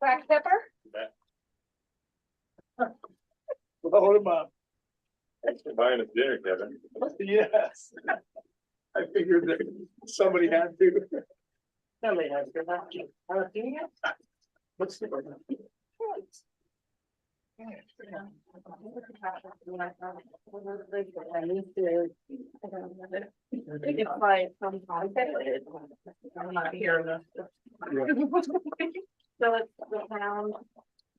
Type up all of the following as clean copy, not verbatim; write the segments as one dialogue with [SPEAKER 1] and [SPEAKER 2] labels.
[SPEAKER 1] Black pepper?
[SPEAKER 2] Load him up.
[SPEAKER 3] Thanks for buying us dinner, Kevin.
[SPEAKER 2] Yes. I figured that somebody had to.
[SPEAKER 1] Nobody has to.
[SPEAKER 2] What's the?
[SPEAKER 1] It's like sometimes I'm not here enough. So it's the pound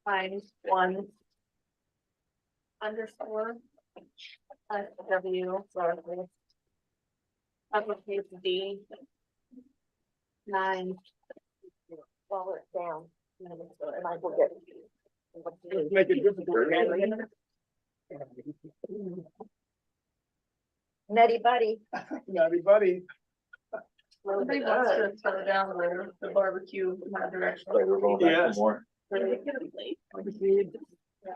[SPEAKER 1] times one underscore W, sorry. Uppercase D. 9. Follow it down. And I will get.
[SPEAKER 2] Make it difficult.
[SPEAKER 4] Nutty buddy.
[SPEAKER 2] Nutty buddy.
[SPEAKER 1] They want to throw down the barbecue in that direction.
[SPEAKER 3] So we're going back
[SPEAKER 2] Yes.
[SPEAKER 3] for more.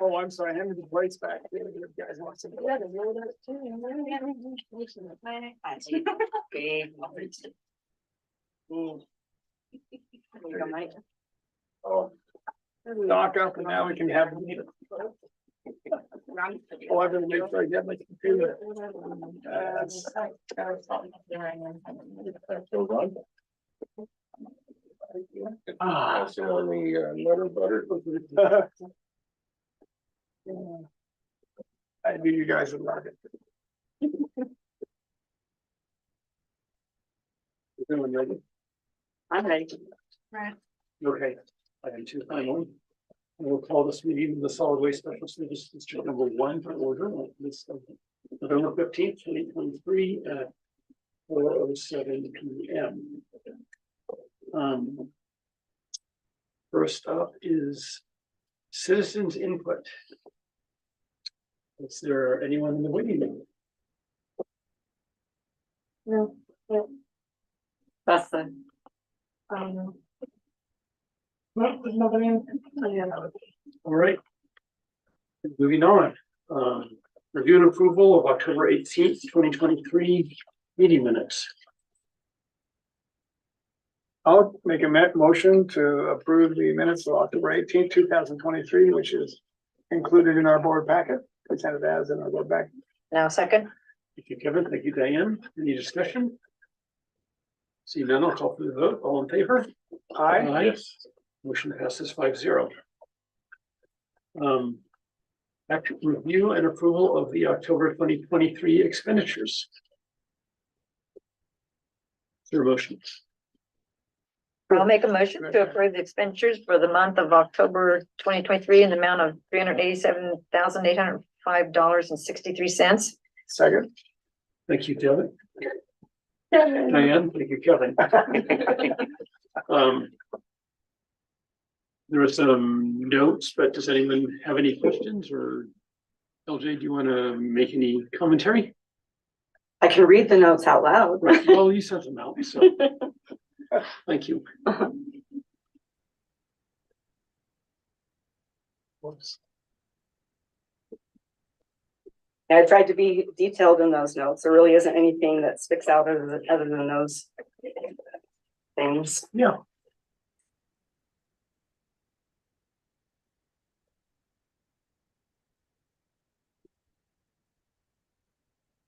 [SPEAKER 2] Oh, I'm sorry, I handed the plates back. The other guys want some.
[SPEAKER 1] Yeah, they rolled up too.
[SPEAKER 2] Ooh,
[SPEAKER 3] Oh,
[SPEAKER 2] knock up and now we can have the meeting. Oh, I'm gonna make sure I get my computer.
[SPEAKER 3] so run.
[SPEAKER 2] Ah.
[SPEAKER 3] Also on the butter butter.
[SPEAKER 2] I knew you guys would love it. Everyone ready?
[SPEAKER 1] I'm ready. Right.
[SPEAKER 2] Okay, item 2 finally. We'll call this meeting the Solid Waste Special Services District number 1 for order. This November 15th, 2023 at 4:07 p.m. First up is citizens input. Is there anyone in the waiting room?
[SPEAKER 1] No. That's the. No, there's nobody in.
[SPEAKER 2] All right. Moving on, review and approval of October 18th, 2023 meeting minutes. I'll make a motion to approve the minutes of October 18th, 2023, which is included in our board packet, presented as in our board packet.
[SPEAKER 4] Now second.
[SPEAKER 2] Thank you, Kevin. Thank you, Diane. Any discussion? See none, I'll call for the vote. All in favor? Aye.
[SPEAKER 3] Yes.
[SPEAKER 2] Motion passes 5-0. Review and approval of the October 2023 expenditures. Is there a motion?
[SPEAKER 4] I'll make a motion to approve the expenditures for the month of October 2023 in the amount of $387,805.63.
[SPEAKER 2] Second. Thank you, Devin. Diane, thank you, Kevin. There are some notes, but does anyone have any questions, or LJ, do you want to make any commentary?
[SPEAKER 5] I can read the notes out loud.
[SPEAKER 2] Right, well, you sent them out, so thank you.
[SPEAKER 5] I tried to be detailed in those notes. There really isn't anything that sticks out other than those things.
[SPEAKER 2] Yeah.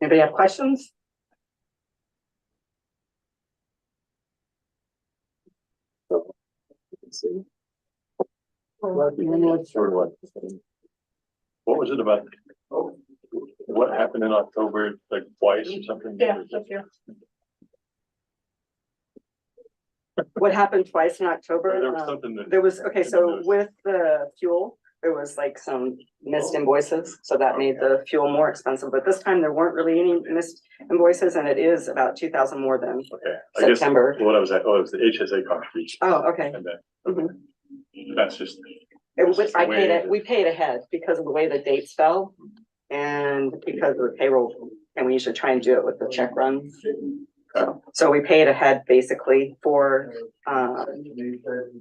[SPEAKER 5] Anybody have questions?
[SPEAKER 3] What was it about? What happened in October, like twice or something?
[SPEAKER 1] Yeah, that's you.
[SPEAKER 5] What happened twice in October?
[SPEAKER 3] There was something that.
[SPEAKER 5] There was, okay, so with the fuel, there was like some missed invoices, so that made the fuel more expensive, but this time there weren't really any missed invoices, and it is about 2,000 more than
[SPEAKER 3] Okay, I guess
[SPEAKER 5] September.
[SPEAKER 3] what I was at, it was the HSA contribution.
[SPEAKER 5] Oh, okay.
[SPEAKER 3] And that,
[SPEAKER 5] Mhm.
[SPEAKER 3] that's just.
[SPEAKER 5] It was, I
[SPEAKER 3] the way
[SPEAKER 5] paid
[SPEAKER 3] it
[SPEAKER 5] it, we paid ahead because of the way the dates fell. And because of the payroll, and we usually try and do it with the check run. So we paid ahead basically for, October.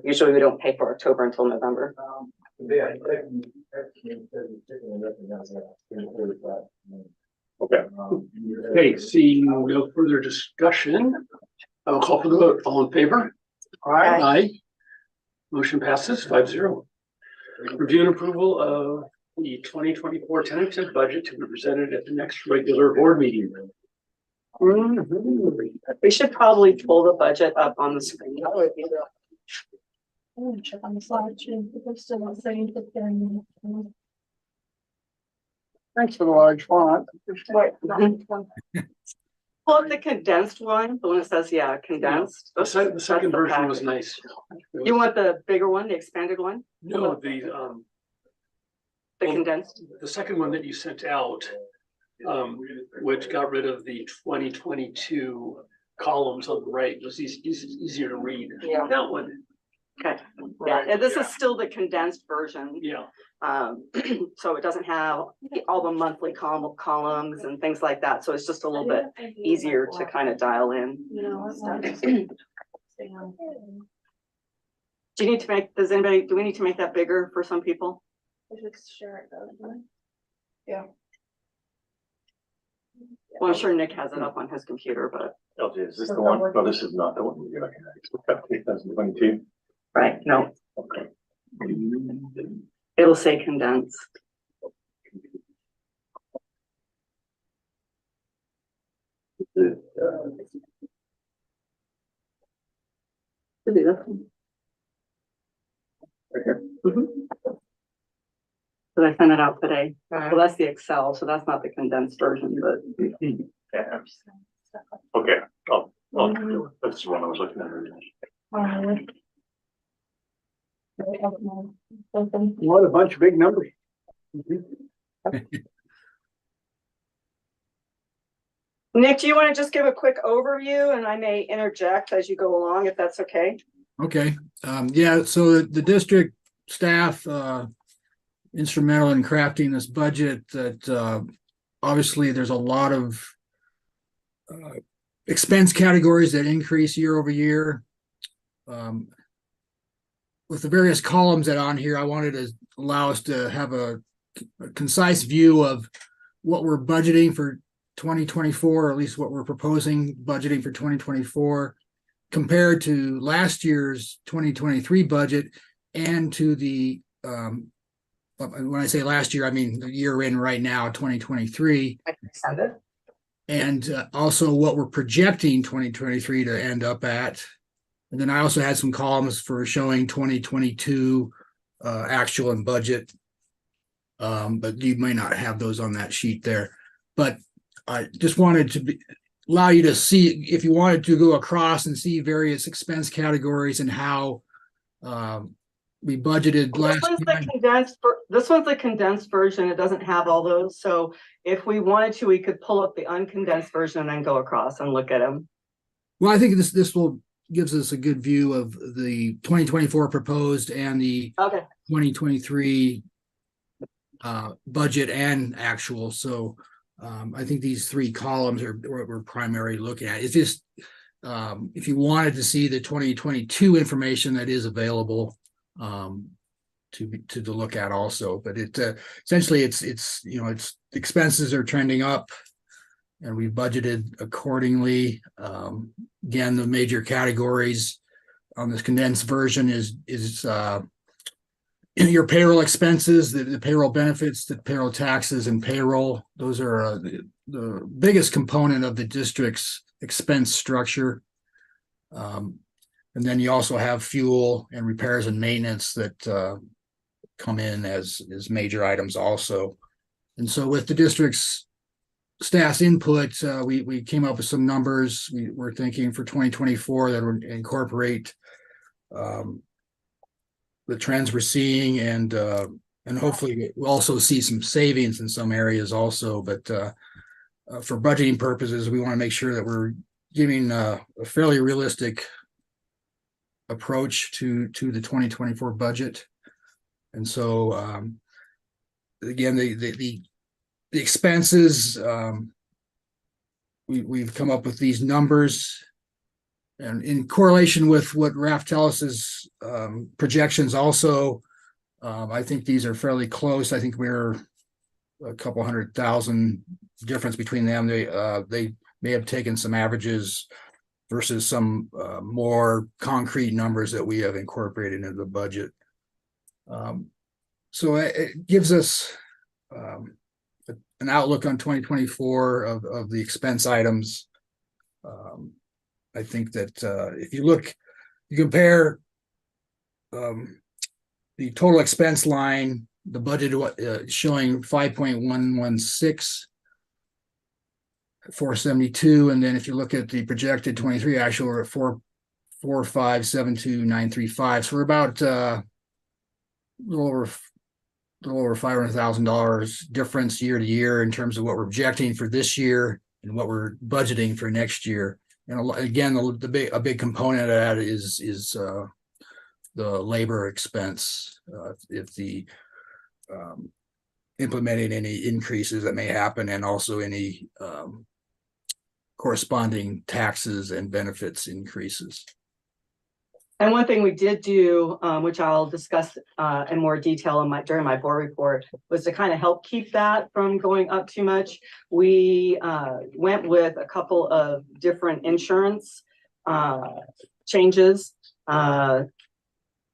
[SPEAKER 5] Usually we don't pay for October until November.
[SPEAKER 3] Okay.
[SPEAKER 2] Okay, seeing no further discussion, I'll call for the vote. All in favor?
[SPEAKER 4] Aye.
[SPEAKER 2] Aye. Motion passes 5-0. Review and approval of the 2024 tentative budget to be presented at the next regular board meeting.
[SPEAKER 5] We should probably pull the budget up on the screen. That would be the-
[SPEAKER 1] I'm gonna check on the slide too, if it's still not saying that then.
[SPEAKER 6] Thanks for the large font.
[SPEAKER 5] Pull up the condensed one, the one that says, yeah, condensed.
[SPEAKER 2] The second version was nice.
[SPEAKER 5] You want the bigger one, the expanded one,
[SPEAKER 2] No,
[SPEAKER 5] the
[SPEAKER 2] Well,
[SPEAKER 5] condensed?
[SPEAKER 2] the second one that you sent out, which got rid of the 2022 columns on the right, was easier to read.
[SPEAKER 5] Yeah.
[SPEAKER 2] That one,
[SPEAKER 5] Okay, yeah, and this is still the condensed version.
[SPEAKER 2] yeah.
[SPEAKER 5] So it doesn't have all the monthly columns and things like that, so it's just a little bit easier to kind of dial in.
[SPEAKER 1] No, it's not.
[SPEAKER 5] Do you need to make, do we need to make that bigger for some people?
[SPEAKER 1] Share it though.
[SPEAKER 5] Well, I'm sure Nick has it up on his computer, but.
[SPEAKER 3] LJ, is this the one? No, this is not the one you're looking at. 2022.
[SPEAKER 5] Right, no,
[SPEAKER 3] Okay.
[SPEAKER 5] it'll say condensed. Could do this one.
[SPEAKER 3] Right here.
[SPEAKER 5] Did I send it out today? Well, that's the Excel, so that's not the condensed version, but.
[SPEAKER 3] Yeah. Okay, that's the one I was looking at.
[SPEAKER 6] What a bunch of big numbers.
[SPEAKER 5] Nick, do you want to just give a quick overview and I may interject as you go along, if that's okay?
[SPEAKER 7] Okay, yeah, so the district staff, instrumental in crafting this budget that, obviously there's a lot of expense categories that increase year over year. With the various columns that on here, I wanted to allow us to have a concise view of what we're budgeting for 2024, or at least what we're proposing budgeting for 2024, compared to last year's 2023 budget and to the, when I say last year, I mean the year in right now, 2023.
[SPEAKER 5] I can send it.
[SPEAKER 7] And also what we're projecting 2023 to end up at. And then I also had some columns for showing 2022 actual and budget. But you may not have those on that sheet there. But I just wanted to allow you to see, if you wanted to go across and see various expense categories and how we budgeted last year.
[SPEAKER 5] This one's the condensed version. It doesn't have all those. So if we wanted to, we could pull up the uncondensed version and then go across and look at them.
[SPEAKER 7] Well, I think this will gives us a good view of the 2024 proposed and the
[SPEAKER 5] Okay.
[SPEAKER 7] 2023 budget and actual. So I think these three columns are what we're primarily looking at. It's just if you wanted to see the 2022 information that is available to look at also, but it essentially it's expenses are trending up and we budgeted accordingly. Again, the major categories on this condensed version is your payroll expenses, the payroll benefits, the payroll taxes and payroll. Those are the biggest component of the district's expense structure. And then you also have fuel and repairs and maintenance that come in as major items also. And so with the district's staff's input, we came up with some numbers. We're thinking for 2024 that would incorporate the trends we're seeing, and hopefully we'll also see some savings in some areas also. But for budgeting purposes, we want to make sure that we're giving a fairly realistic approach to the 2024 budget. And so again, the expenses, we've come up with these numbers, and in correlation with what Raftellus' projections also, I think these are fairly close. I think we're a couple 100,000 difference between them. They may have taken some averages versus some more concrete numbers that we have incorporated into the budget. So it gives us an outlook on 2024 of the expense items. I think that if you compare the total expense line, the budget showing 5.116, 472, and then if you look at the projected 23 actual, we're at 445,72935. So we're about a little over $500,000 difference year to year in terms of what we're projecting for this year and what we're budgeting for next year. And again, a big component of that is the labor expense. If the implementing any increases that may happen, and also any corresponding taxes and benefits increases.
[SPEAKER 5] And one thing we did do, which I'll discuss in more detail during my board report, was to kind of help keep that from going up too much. We went with a couple of different insurance changes,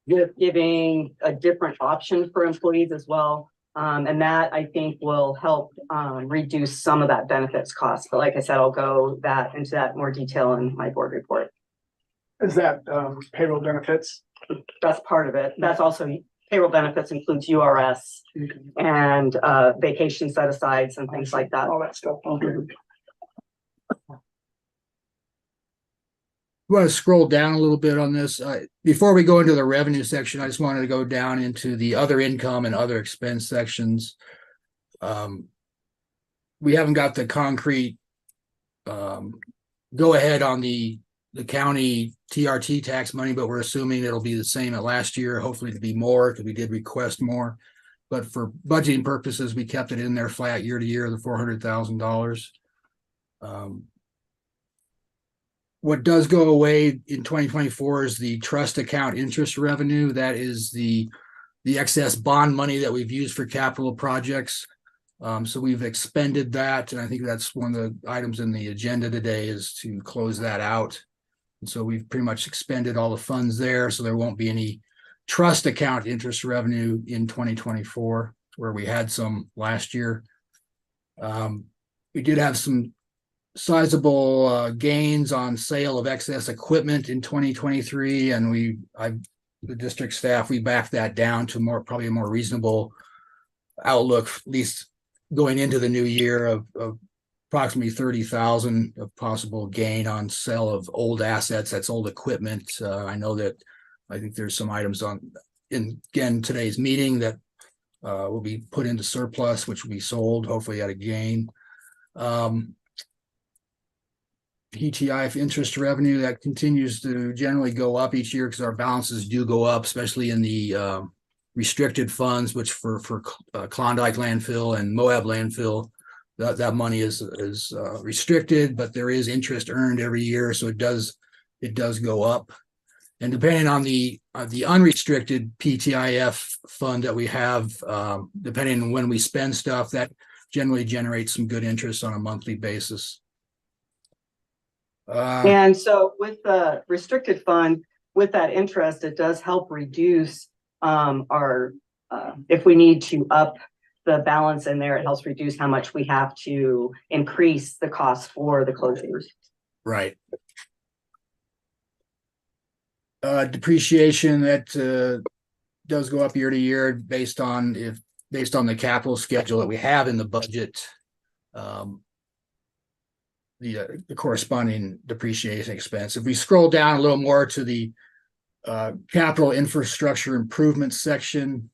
[SPEAKER 5] with giving a different option for employees as well. And that I think will help reduce some of that benefits cost. But like I said, I'll go into that more detail in my board report.
[SPEAKER 6] Is that payroll benefits?
[SPEAKER 5] That's part of it. That's also payroll benefits includes URS and vacation set asides and things like that.
[SPEAKER 6] All that stuff.
[SPEAKER 7] I want to scroll down a little bit on this. Before we go into the revenue section, I just wanted to go down into the other income and other expense sections. We haven't got the concrete go ahead on the county TRT tax money, but we're assuming it'll be the same as last year, hopefully to be more, because we did request more. But for budgeting purposes, we kept it in there flat year to year, the $400,000. What does go away in 2024 is the trust account interest revenue. That is the excess bond money that we've used for capital projects. So we've expended that, and I think that's one of the items in the agenda today is to close that out. And so we've pretty much expended all the funds there, so there won't be any trust account interest revenue in 2024, where we had some last year. We did have some sizable gains on sale of excess equipment in 2023, and the district staff, we backed that down to probably a more reasonable outlook, at least going into the new year, of approximately 30,000 of possible gain on sale of old assets. That's old equipment. I think there's some items in today's meeting that will be put into surplus, which will be sold, hopefully at a gain. PTI interest revenue, that continues to generally go up each year because our balances do go up, especially in the restricted funds, which for Klondike landfill and Moab landfill, that money is restricted, but there is interest earned every year, so it does go up. And depending on the unrestricted PTIF fund that we have, depending on when we spend stuff, that generally generates some good interest on a monthly basis.
[SPEAKER 5] And so with the restricted fund, with that interest, it does help reduce our if we need to up the balance in there, it helps reduce how much we have to increase the cost for the closures.
[SPEAKER 7] Right. Depreciation, that does go up year to year based on the capital schedule that we have in the budget. The corresponding depreciation expense. If we scroll down a little more to the capital infrastructure improvement section,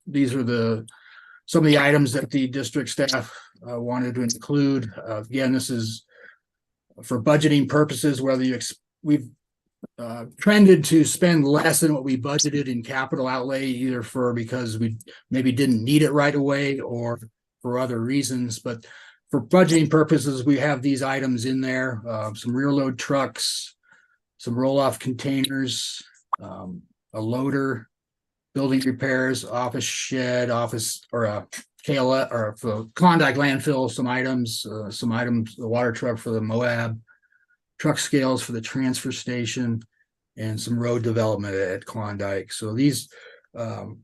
[SPEAKER 7] these are some of the items that the district staff wanted to include. Again, this is for budgeting purposes, whether we've trended to spend less than what we budgeted in capital outlay, either because we maybe didn't need it right away or for other reasons. But for budgeting purposes, we have these items in there, some rear load trucks, some roll-off containers, a loader, building repairs, office shed, or a KLF, or for Klondike landfill, some items, the water truck for the Moab, truck scales for the transfer station, and some road development at Klondike. So these, again,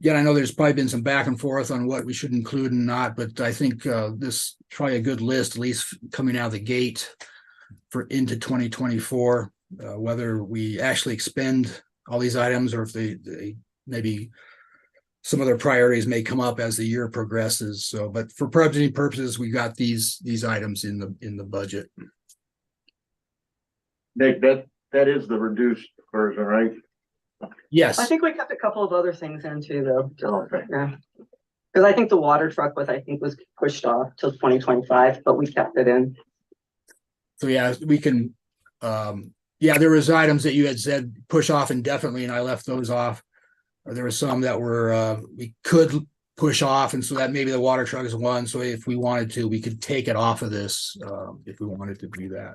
[SPEAKER 7] I know there's probably been some back and forth on what we should include and not, but I think this is probably a good list, at least coming out of the gate for into 2024. Whether we actually expend all these items or if they maybe some of their priorities may come up as the year progresses. So, but for budgeting purposes, we got these items in the budget.
[SPEAKER 3] Nick, that is the reduced version, right?
[SPEAKER 7] Yes.
[SPEAKER 5] I think we kept a couple of other things in too, though. Yeah. Because I think the water truck was pushed off till 2025, but we kept it in.
[SPEAKER 7] So yeah, we can, there was items that you had said push off indefinitely, and I left those off. There were some that were, we could push off, and so that maybe the water truck is one. So if we wanted to, we could take it off of this, if we wanted to do that.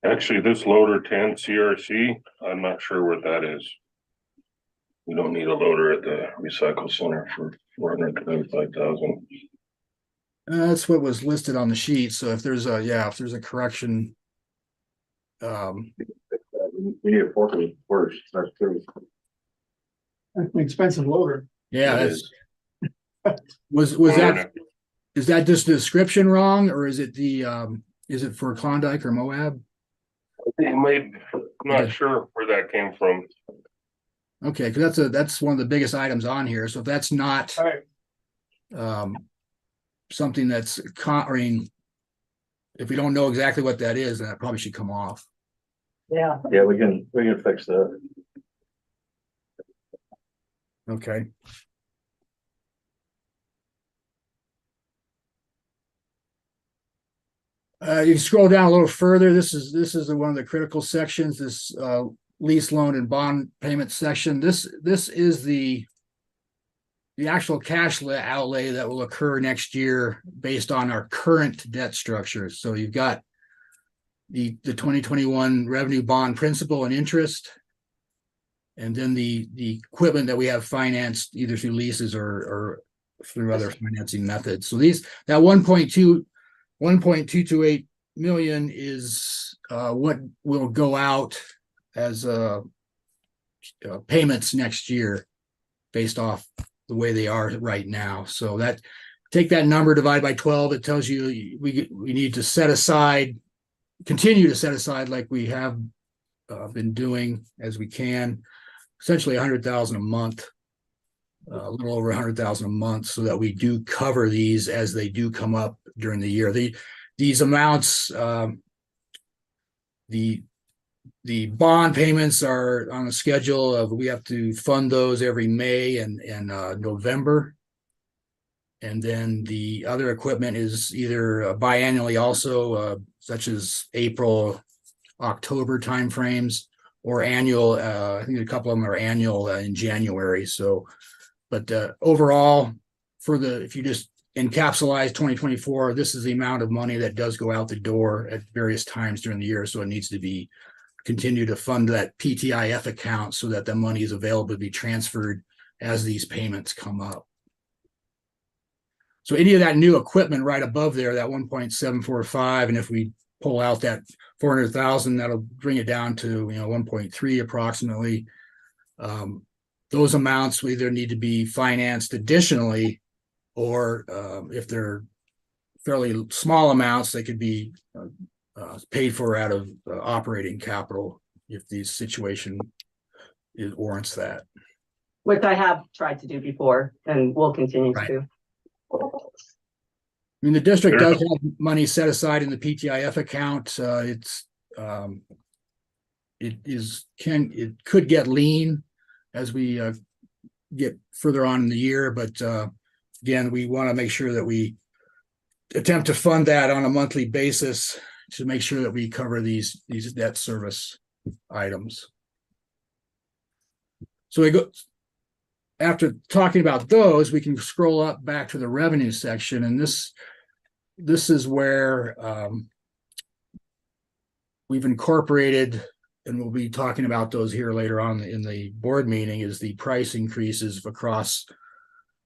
[SPEAKER 8] Actually, this loader 10 CRC, I'm not sure what that is. We don't need a loader at the recycle center for 425,000.
[SPEAKER 7] That's what was listed on the sheet. So if there's a correction.
[SPEAKER 3] We need a forklift first, that's true.
[SPEAKER 6] That's an expensive loader.
[SPEAKER 7] Yeah,
[SPEAKER 8] It
[SPEAKER 7] that's
[SPEAKER 8] is.
[SPEAKER 7] was that, is that just the description wrong, or is it is it for Klondike or Moab?
[SPEAKER 8] It might, I'm not sure where that came from.
[SPEAKER 7] Okay, because that's one of the biggest items on here. So if that's not
[SPEAKER 6] All right.
[SPEAKER 7] something that's if we don't know exactly what that is, then that probably should come off.
[SPEAKER 4] Yeah.
[SPEAKER 3] Yeah, we can fix that.
[SPEAKER 7] Okay. You can scroll down a little further. This is one of the critical sections, this lease, loan, and bond payment section. This is the actual cash outlay that will occur next year based on our current debt structure. So you've got the 2021 revenue bond principal and interest, and then the equipment that we have financed either through leases or through other financing methods. So that 1.228 million is what will go out as payments next year based off the way they are right now. So that, take that number, divide by 12, it tells you we need to continue to set aside like we have been doing as we can, essentially 100,000 a month, a little over 100,000 a month, so that we do cover these as they do come up during the year. These amounts, the bond payments are on a schedule of, we have to fund those every May and November. And then the other equipment is either biannually also, such as April, October timeframes, or annual. I think a couple of them are annual in January. So, but overall, if you just encapsulate 2024, this is the amount of money that does go out the door at various times during the year. So it needs to continue to fund that PTIF account so that the money is available to be transferred as these payments come up. So any of that new equipment right above there, that 1.745, and if we pull out that 400,000, that'll bring it down to 1.3 approximately. Those amounts will either need to be financed additionally, or if they're fairly small amounts, they could be paid for out of operating capital if the situation warrants that.
[SPEAKER 5] Which I have tried to do before and will continue
[SPEAKER 7] Right.
[SPEAKER 5] to.
[SPEAKER 7] I mean, the district does have money set aside in the PTIF account. It could get lean as we get further on in the year, but again, we want to make sure that we attempt to fund that on a monthly basis to make sure that we cover these debt service items. So we go. After talking about those, we can scroll up back to the revenue section, and this is where we've incorporated, and we'll be talking about those here later on in the board meeting, is the price increases across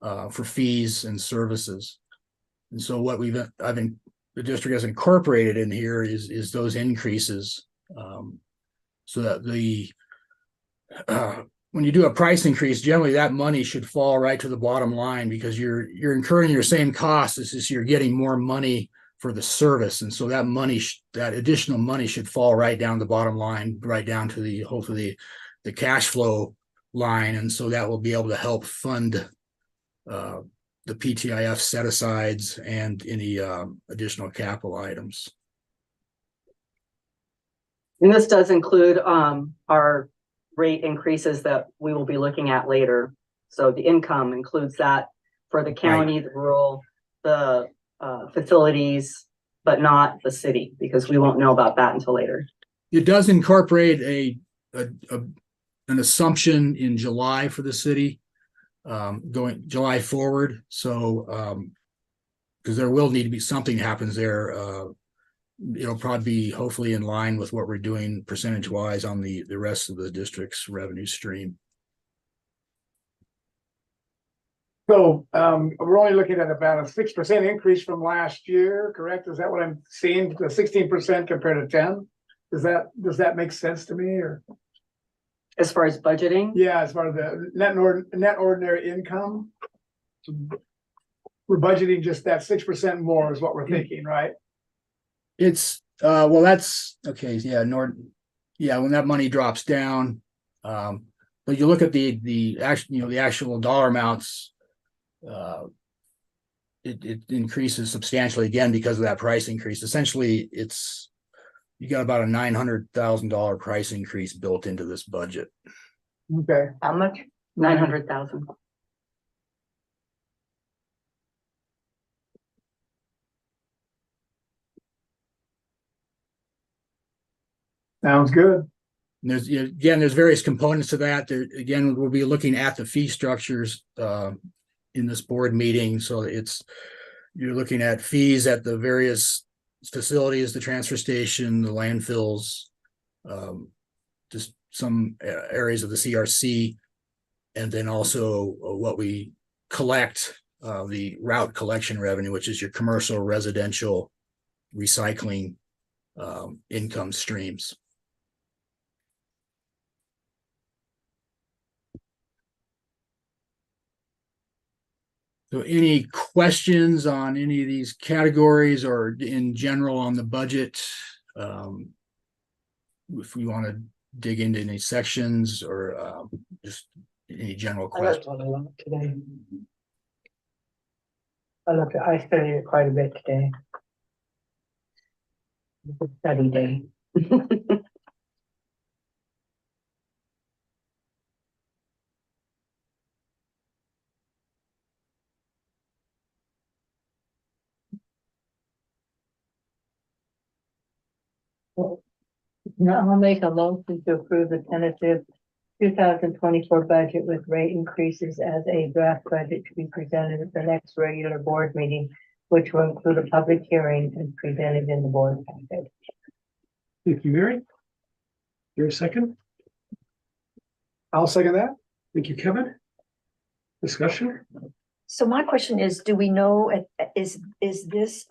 [SPEAKER 7] for fees and services. And so what I've the district has incorporated in here is those increases. So that when you do a price increase, generally that money should fall right to the bottom line because you're incurring your same costs. It's just you're getting more money for the service. And so that money, that additional money should fall right down the bottom line, right down to hopefully the cash flow line. And so that will be able to help fund the PTIF set asides and any additional capital items.
[SPEAKER 5] And this does include our rate increases that we will be looking at later. So the income includes that for the county, the rural, the facilities, but not the city, because we won't know about that until later.
[SPEAKER 7] It does incorporate an assumption in July for the city, going July forward. So, because there will need to be something happens there. It'll probably be hopefully in line with what we're doing percentage wise on the rest of the district's revenue stream.
[SPEAKER 6] So, we're only looking at about a 6% increase from last year, correct? Is that what I'm seeing? The 16% compared to 10? Does that make sense to me or?
[SPEAKER 5] As far as budgeting,
[SPEAKER 6] Yeah, as far as the net ordinary income. We're budgeting just that 6% more is what we're thinking, right?
[SPEAKER 7] It's well, that's okay. Yeah, when that money drops down, but you look at the actual dollar amounts, it increases substantially again because of that price increase. Essentially, you got about a $900,000 price increase built into this budget.
[SPEAKER 6] Okay.
[SPEAKER 5] how much? 900,000.
[SPEAKER 6] Sounds good.
[SPEAKER 7] And there's various components to that. There, again, we'll be looking at the fee structures in this board meeting. So you're looking at fees at the various facilities, the transfer station, the landfills, just some areas of the CRC, and then also what we collect, the route collection revenue, which is your commercial, residential, recycling income streams. So any questions on any of these categories or in general on the budget? If we want to dig into any sections or just any general questions.
[SPEAKER 9] I looked today. I studied it quite a bit today. It's a study day. Now I'll make a motion to approve the tentative 2024 budget with rate increases as a draft budget to be presented at the next regular board meeting, which will include a public hearing and presented in the board package.
[SPEAKER 2] Thank you, Mary. Your second.
[SPEAKER 6] I'll second that.
[SPEAKER 2] Thank you, Kevin. Discussion?
[SPEAKER 4] So my question is, do we know, is this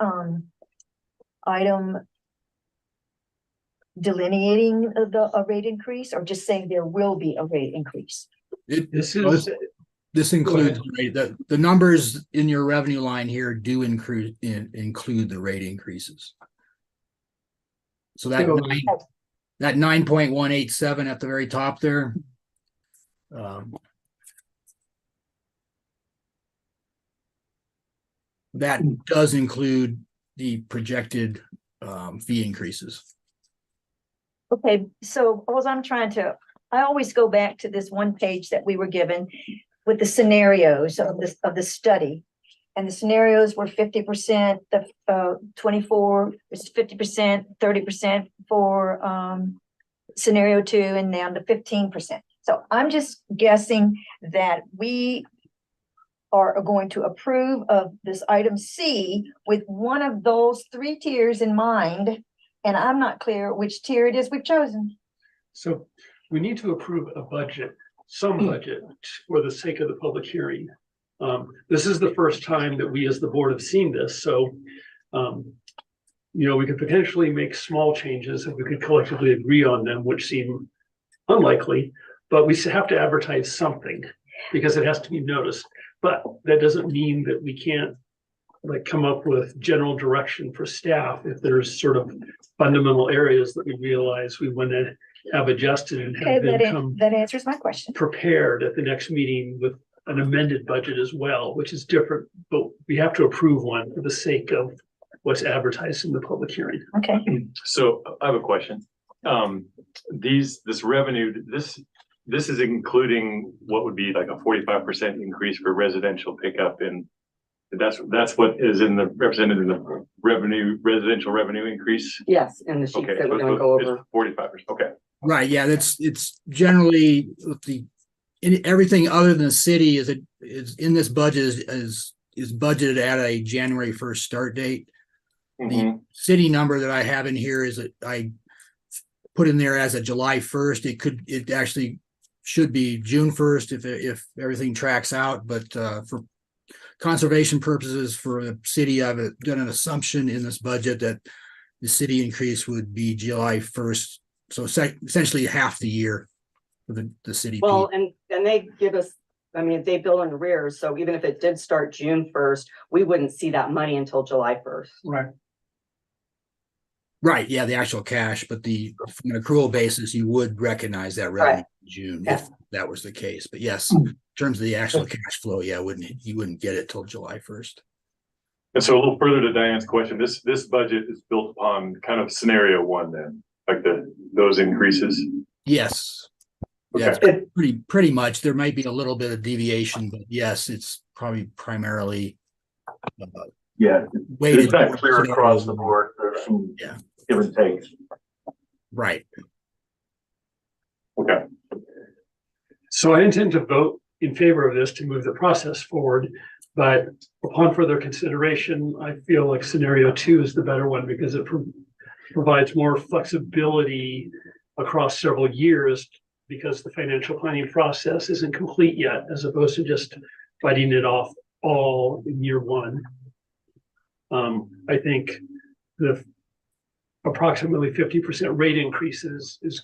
[SPEAKER 4] item delineating a rate increase or just saying there will be a rate increase?
[SPEAKER 2] This is,
[SPEAKER 7] This includes the numbers in your revenue line here do include the rate increases. So that 9.187 at the very top there. That does include the projected fee increases.
[SPEAKER 4] Okay, so I always go back to this one page that we were given with the scenarios of the study. And the scenarios were 50%, the 24 is 50%, 30% for scenario 2, and down to 15%. So I'm just guessing that we are going to approve of this item C with one of those 3 tiers in mind. And I'm not clear which tier it is we've chosen.
[SPEAKER 2] so we need to approve a budget, some budget, for the sake of the public hearing. This is the first time that we as the board have seen this, so we could potentially make small changes if we could collectively agree on them, which seem unlikely, but we have to advertise something because it has to be noticed. But that doesn't mean that we can't like come up with general direction for staff if there's sort of fundamental areas that we realize we want to have adjusted and
[SPEAKER 4] Okay,
[SPEAKER 2] have them come
[SPEAKER 4] that answers my question.
[SPEAKER 2] prepared at the next meeting with an amended budget as well, which is different, but we have to approve one for the sake of what's advertised in the public hearing.
[SPEAKER 4] Okay,
[SPEAKER 3] So I have a question. This revenue, this is including what would be like a 45% increase for residential pickup in. That's what is represented in the residential revenue increase.
[SPEAKER 5] Yes, in the sheets
[SPEAKER 3] Okay,
[SPEAKER 5] that we're
[SPEAKER 3] so
[SPEAKER 5] gonna go
[SPEAKER 3] it's
[SPEAKER 5] over.
[SPEAKER 3] 45%, okay.
[SPEAKER 7] Right, yeah, it's generally with everything other than the city is in this budget is budgeted at a January 1st start date. The
[SPEAKER 3] Mhm.
[SPEAKER 7] city number that I have in here is that I put in there as a July 1st. It actually should be June 1st if everything tracks out, but for conservation purposes for the city, I've done an assumption in this budget that the city increase would be July 1st. So essentially half the year for the city.
[SPEAKER 5] Well, and they give us, I mean, they bill in arrears, so even if it did start June 1st, we wouldn't see that money until July 1st.
[SPEAKER 6] Right.
[SPEAKER 7] Right, yeah, the actual cash, but from an accrual basis, you would recognize that revenue in June if that was the case. But yes, in terms of the actual cash flow, yeah, you wouldn't get it till July 1st.
[SPEAKER 3] And so a little further to Diane's question, this budget is built upon kind of scenario one then, like those increases.
[SPEAKER 7] Yes. Yeah,
[SPEAKER 3] Okay.
[SPEAKER 7] it's pretty much. There might be a little bit of deviation, but yes, it's probably primarily
[SPEAKER 3] Yeah,
[SPEAKER 7] weighted.
[SPEAKER 3] it's not clear across the board. There's some
[SPEAKER 7] Yeah.
[SPEAKER 3] give and takes.
[SPEAKER 7] Right.
[SPEAKER 3] Okay.
[SPEAKER 2] So I intend to vote in favor of this to move the process forward. But upon further consideration, I feel like scenario 2 is the better one because it provides more flexibility across several years because the financial planning process isn't complete yet, as opposed to just fighting it off all in year 1. I think the approximately 50% rate increases is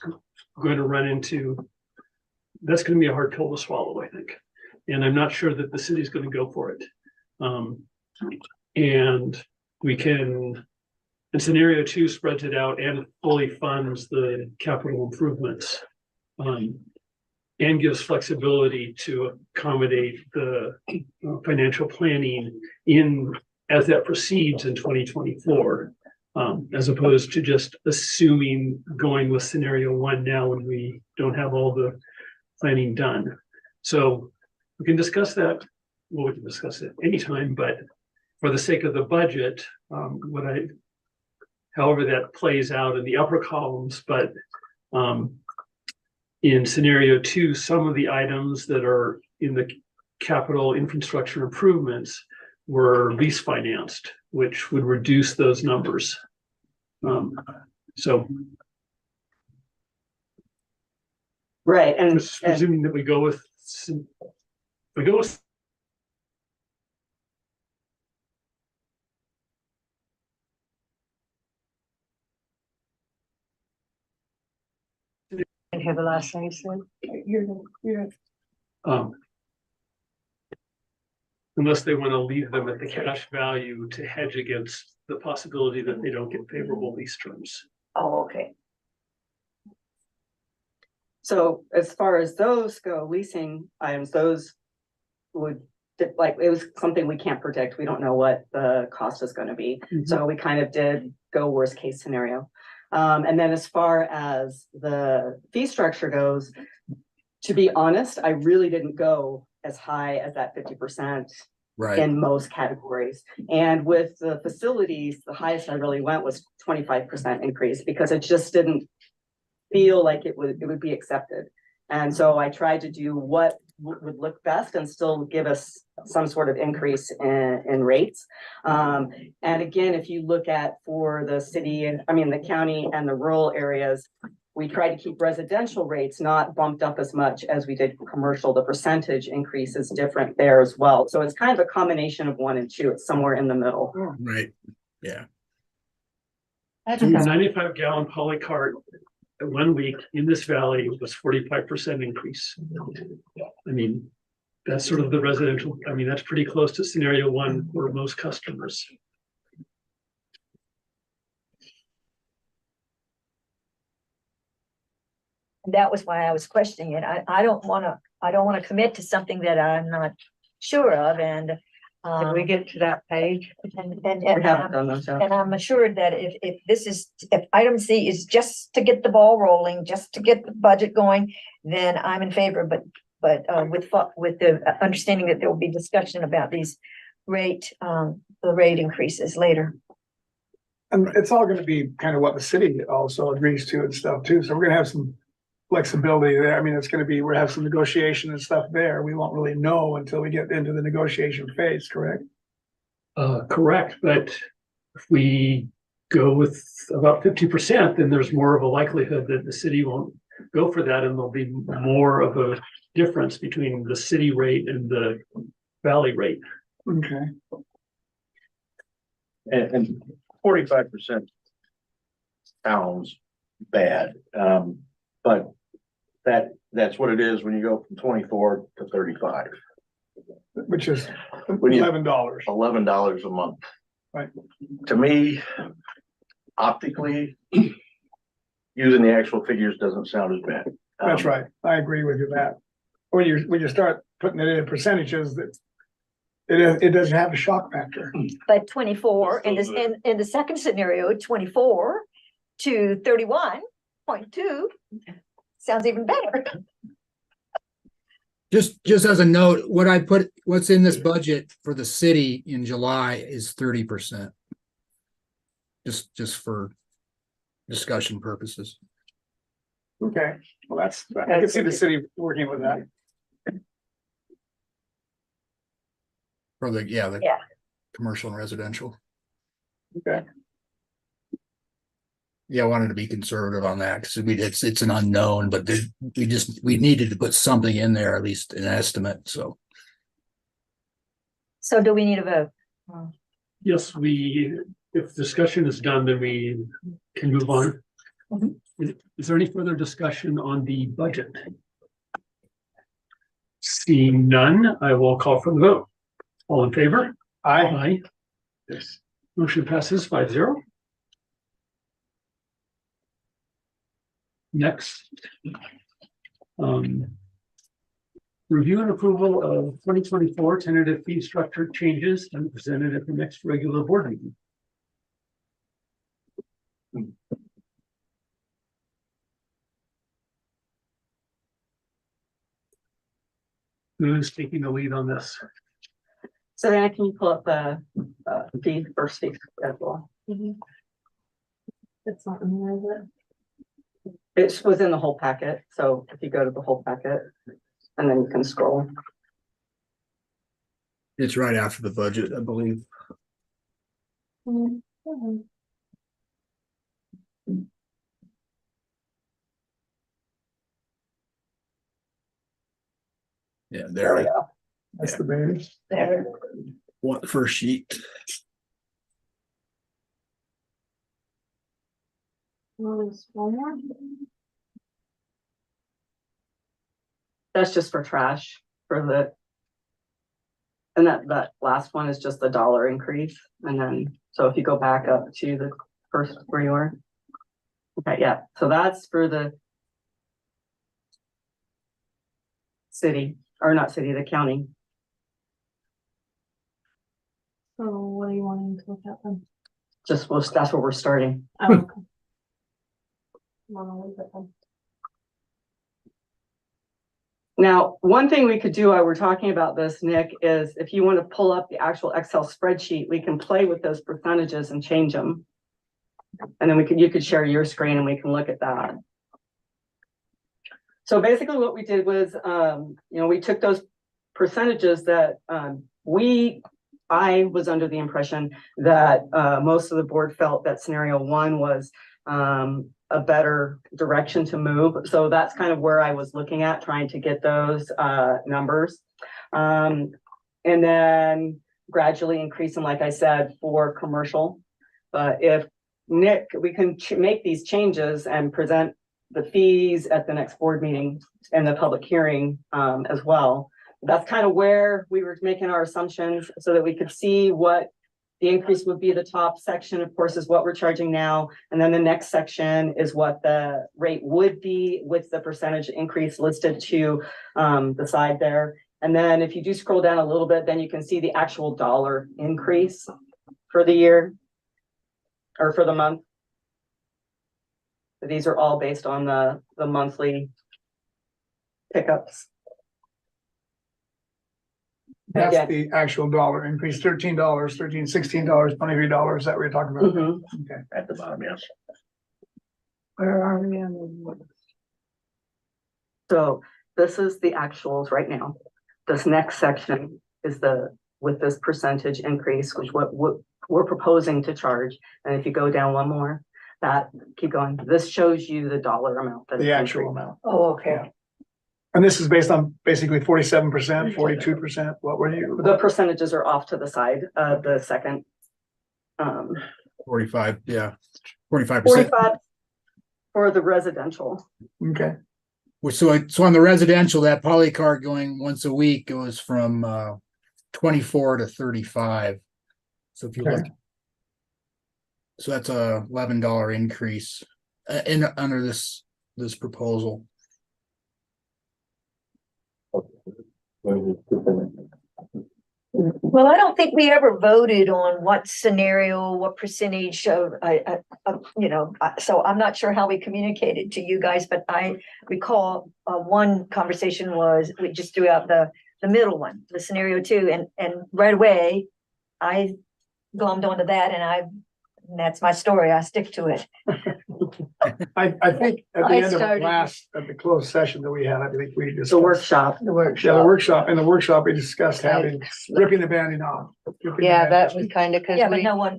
[SPEAKER 2] going to run into, that's going to be a hard pill to swallow, I think. And I'm not sure that the city's going to go for it. And we can, and scenario 2 spreads it out and fully funds the capital improvements. And gives flexibility to accommodate the financial planning as that proceeds in 2024. As opposed to just assuming going with scenario 1 now when we don't have all the planning done. So we can discuss that. Well, we can discuss it anytime, but for the sake of the budget, however that plays out in the upper columns, but in scenario 2, some of the items that are in the capital infrastructure improvements were lease financed, which would reduce those numbers. So
[SPEAKER 5] Right, and
[SPEAKER 2] presuming that we go with
[SPEAKER 9] And have the last thing said.
[SPEAKER 2] unless they want to leave them at the cash value to hedge against the possibility that they don't get favorable lease terms.
[SPEAKER 4] oh, okay.
[SPEAKER 5] so as far as those go, leasing items, those would, like, it was something we can't predict. We don't know what the cost is gonna be. So we kind of did go worst case scenario. And then as far as the fee structure goes, to be honest, I really didn't go as high as that 50%
[SPEAKER 7] Right.
[SPEAKER 5] in most categories. And with the facilities, the highest I really went was 25% increase because it just didn't feel like it would be accepted. And so I tried to do what would look best and still give us some sort of increase in rates. And again, if you look at for the city, the county and the rural areas, we try to keep residential rates not bumped up as much as we did commercial. The percentage increase is different there as well. So it's kind of a combination of 1 and 2. It's somewhere in the middle.
[SPEAKER 7] Right. Yeah.
[SPEAKER 9] That's
[SPEAKER 2] So the
[SPEAKER 9] okay.
[SPEAKER 2] 95-gallon poly cart at 1 week in this valley was 45% increase. I mean, that's sort of the residential, I mean, that's pretty close to scenario one for most customers.
[SPEAKER 4] That was why I was questioning it. I don't wanna commit to something that I'm not sure of and.
[SPEAKER 9] Did we get to that page?
[SPEAKER 4] And,
[SPEAKER 5] We haven't done those yet.
[SPEAKER 4] and I'm assured that if item C is just to get the ball rolling, just to get the budget going, then I'm in favor, but with the understanding that there will be discussion about these the rate increases later.
[SPEAKER 6] And it's all gonna be kind of what the city also agrees to and stuff too, so we're gonna have some flexibility there. I mean, it's gonna be, we'll have some negotiation and stuff there. We won't really know until we get into the negotiation phase, correct?
[SPEAKER 2] Correct, but if we go with about 50%, then there's more of a likelihood that the city won't go for that, and there'll be more of a difference between the city rate and the valley rate.
[SPEAKER 6] Okay.
[SPEAKER 10] And 45% sounds bad, but that's what it is when you go from 24 to 35.
[SPEAKER 6] Which is
[SPEAKER 10] When you-
[SPEAKER 6] $11.
[SPEAKER 10] $11 a month.
[SPEAKER 6] Right.
[SPEAKER 10] To me, optically, using the actual figures doesn't sound as bad.
[SPEAKER 6] That's right. I agree with you that. When you start putting it in percentages, that it doesn't have a shock factor.
[SPEAKER 4] But 24 in the second scenario, 24 to 31.2 sounds even better.
[SPEAKER 7] Just as a note, what's in this budget for the city in July is 30%. Just for discussion purposes.
[SPEAKER 6] Okay, well, I can see the city working with that.
[SPEAKER 7] For the
[SPEAKER 4] Yeah.
[SPEAKER 7] commercial and residential.
[SPEAKER 6] Okay.
[SPEAKER 7] Yeah, I wanted to be conservative on that because it's an unknown, but we needed to put something in there, at least an estimate, so.
[SPEAKER 4] So do we need a vote?
[SPEAKER 2] Yes, if discussion is done, then we can move on.
[SPEAKER 4] Mhm.
[SPEAKER 2] Is there any further discussion on the budget? Seeing none, I will call for the vote. All in favor? Aye. Yes. Motion passes 5-0. Next. Review and approval of 2024 tentative fee structure changes and presented at the next regular board meeting. Who's taking the lead on this?
[SPEAKER 5] So then can you pull up the fee first fee schedule?
[SPEAKER 1] It's not in there, is it?
[SPEAKER 5] It was in the whole packet, so if you go to the whole packet, and then you can scroll.
[SPEAKER 7] It's right after the budget, I believe. Yeah,
[SPEAKER 5] There we
[SPEAKER 7] there,
[SPEAKER 5] go.
[SPEAKER 6] That's the base.
[SPEAKER 4] There.
[SPEAKER 7] the first sheet.
[SPEAKER 1] There's one more.
[SPEAKER 5] That's just for trash for the. And that last one is just the dollar increase. And then, so if you go back up to the first where you were. Okay, yeah, so that's for the. City, or not city, the county.
[SPEAKER 1] So what are you wanting to look at then?
[SPEAKER 5] Just, that's where we're starting.
[SPEAKER 1] Oh, okay. Wanna leave it then?
[SPEAKER 5] Now, one thing we could do while we're talking about this, Nick, is if you want to pull up the actual Excel spreadsheet, we can play with those percentages and change them. And then you could share your screen and we can look at that. So basically what we did was, we took those percentages that I was under the impression that most of the board felt that scenario one was a better direction to move. So that's kind of where I was looking at, trying to get those numbers. And then gradually increasing, like I said, for commercial. But if Nick, we can make these changes and present the fees at the next board meeting and the public hearing as well. That's kind of where we were making our assumptions so that we could see what the increase would be. The top section, of course, is what we're charging now. And then the next section is what the rate would be with the percentage increase listed to the side there. And then if you do scroll down a little bit, then you can see the actual dollar increase for the year or for the month. These are all based on the monthly pickups.
[SPEAKER 6] That's
[SPEAKER 5] Again.
[SPEAKER 6] the actual dollar increase, $13, $16, $23. Is that what you're talking about?
[SPEAKER 5] Mhm.
[SPEAKER 6] Okay.
[SPEAKER 10] At the bottom, yes.
[SPEAKER 9] Where are we on the?
[SPEAKER 5] So this is the actuals right now. This next section is with this percentage increase, which what we're proposing to charge. And if you go down one more, keep going. This shows you the dollar amount.
[SPEAKER 6] The actual amount.
[SPEAKER 9] Oh, okay.
[SPEAKER 6] And this is based on basically 47%, 42%. What were you?
[SPEAKER 5] The percentages are off to the side of the second.
[SPEAKER 7] 45, yeah, 45%.
[SPEAKER 5] 45 for the residential.
[SPEAKER 6] Okay.
[SPEAKER 7] So on the residential, that polycart going once a week goes from 24 to 35. So if you look, so that's a $11 increase under this proposal.
[SPEAKER 4] Well, I don't think we ever voted on what scenario, what percentage of, so I'm not sure how we communicated to you guys, but I recall one conversation was, we just threw out the middle one, the scenario 2, and right away, I glommed onto that and that's my story. I stick to it.
[SPEAKER 6] I think at the
[SPEAKER 9] I
[SPEAKER 6] end of
[SPEAKER 9] started-
[SPEAKER 6] at the closed session that we had, I think we discussed.
[SPEAKER 5] The workshop.
[SPEAKER 9] The
[SPEAKER 6] Yeah, the
[SPEAKER 9] workshop.
[SPEAKER 6] workshop. In the workshop, we discussed ripping the banding off.
[SPEAKER 9] Yeah, that was kind of, cause
[SPEAKER 4] Yeah, but
[SPEAKER 9] we,
[SPEAKER 4] no one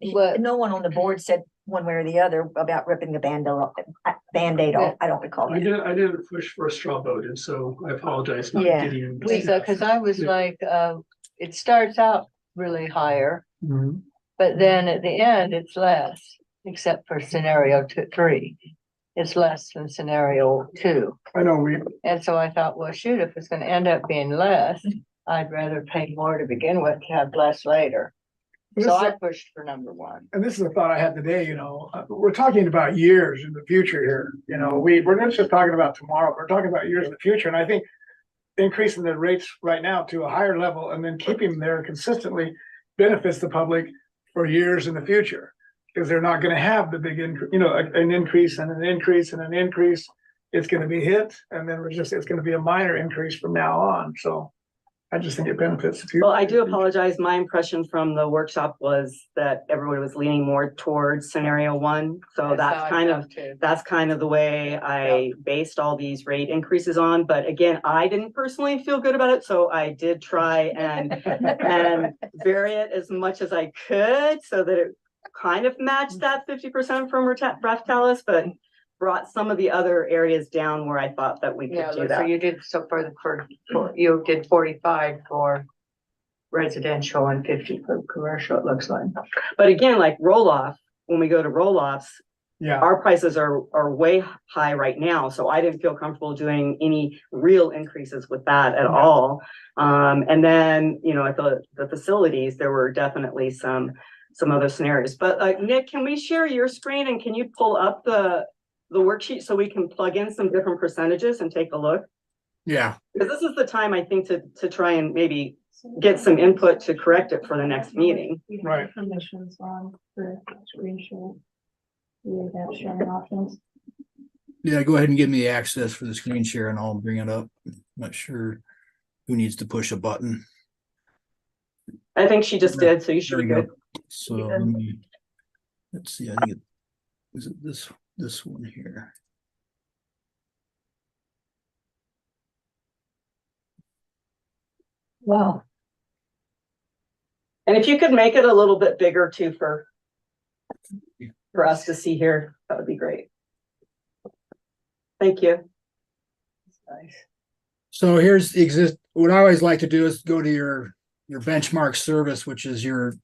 [SPEAKER 9] What?
[SPEAKER 4] on the board said one way or the other about ripping the Band-Aid off. I don't recall.
[SPEAKER 2] I didn't push for a straw vote, and so I apologize. Not
[SPEAKER 4] Yeah.
[SPEAKER 2] getting.
[SPEAKER 9] Lisa, cause I was like, it starts out really higher,
[SPEAKER 6] Mhm.
[SPEAKER 9] but then at the end, it's less, except for scenario 3. It's less than scenario 2.
[SPEAKER 6] I know
[SPEAKER 9] And so I thought, well, shoot, if it's gonna end up being less, I'd rather pay more to begin with, to have less later. So I pushed for number 1.
[SPEAKER 6] and this is a thought I had today, we're talking about years in the future here. We're not just talking about tomorrow, we're talking about years in the future. And I think increasing the rates right now to a higher level and then keeping them there consistently benefits the public for years in the future. Because they're not gonna have the big an increase and an increase and an increase. It's gonna be hit, and then it's gonna be a minor increase from now on. So I just think it benefits the future.
[SPEAKER 5] Well, I do apologize. My impression from the workshop was that everyone was leaning more towards scenario 1. So that's kind of the way I based all these rate increases on. But again, I didn't personally feel good about it. So I did try and vary it as much as I could so that it kind of matched that 50% from Raphtalis, but brought some of the other areas down where I thought that we could do
[SPEAKER 9] So
[SPEAKER 5] that.
[SPEAKER 9] you did, you did 45 for residential and 50 for commercial, it looks like.
[SPEAKER 5] But again, like roll-off, when we go to roll-offs,
[SPEAKER 6] Yeah,
[SPEAKER 5] our prices are way high right now, so I didn't feel comfortable doing any real increases with that at all. And then, at the facilities, there were definitely some other scenarios. But Nick, can we share your screen and can you pull up the worksheet so we can plug in some different percentages and take a look?
[SPEAKER 7] Yeah,
[SPEAKER 5] Because this is the time, I think, to try and maybe get some input to correct it for the next meeting.
[SPEAKER 6] right.
[SPEAKER 1] Permissions on the screen share. You have sharing options.
[SPEAKER 7] yeah, go ahead and give me access for the screen share and I'll bring it up. Not sure who needs to push a button.
[SPEAKER 5] I think she just did, so you should
[SPEAKER 7] There
[SPEAKER 5] be
[SPEAKER 7] we
[SPEAKER 5] good.
[SPEAKER 7] go. So let's see, I think is it this one here?
[SPEAKER 9] Wow.
[SPEAKER 5] And if you could make it a little bit bigger too for us to see here, that would be great. Thank you.
[SPEAKER 9] Nice.
[SPEAKER 7] So here's the what I always like to do is go to your benchmark service, which is your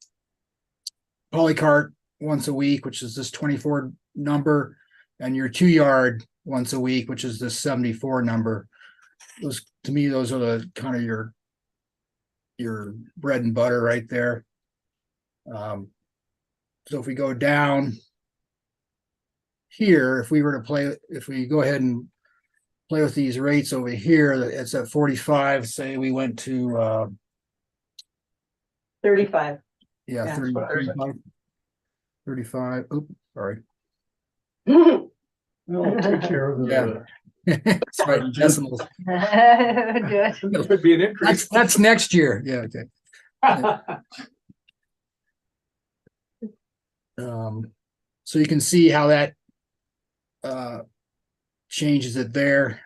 [SPEAKER 7] polycart once a week, which is this 24 number, and your 2-yard once a week, which is this 74 number. Those, to me, those are the kind of your bread and butter right there. So if we go down here, if we go ahead and play with these rates over here, it's at 45. Say we went to
[SPEAKER 5] 35.
[SPEAKER 7] yeah, 35. Oops, sorry.
[SPEAKER 2] I'll take care of
[SPEAKER 7] Yeah.
[SPEAKER 2] the.
[SPEAKER 7] Sorry, decimals.
[SPEAKER 9] Good.
[SPEAKER 6] Could be an increase.
[SPEAKER 7] That's next year. Yeah, okay. So you can see how that changes it there.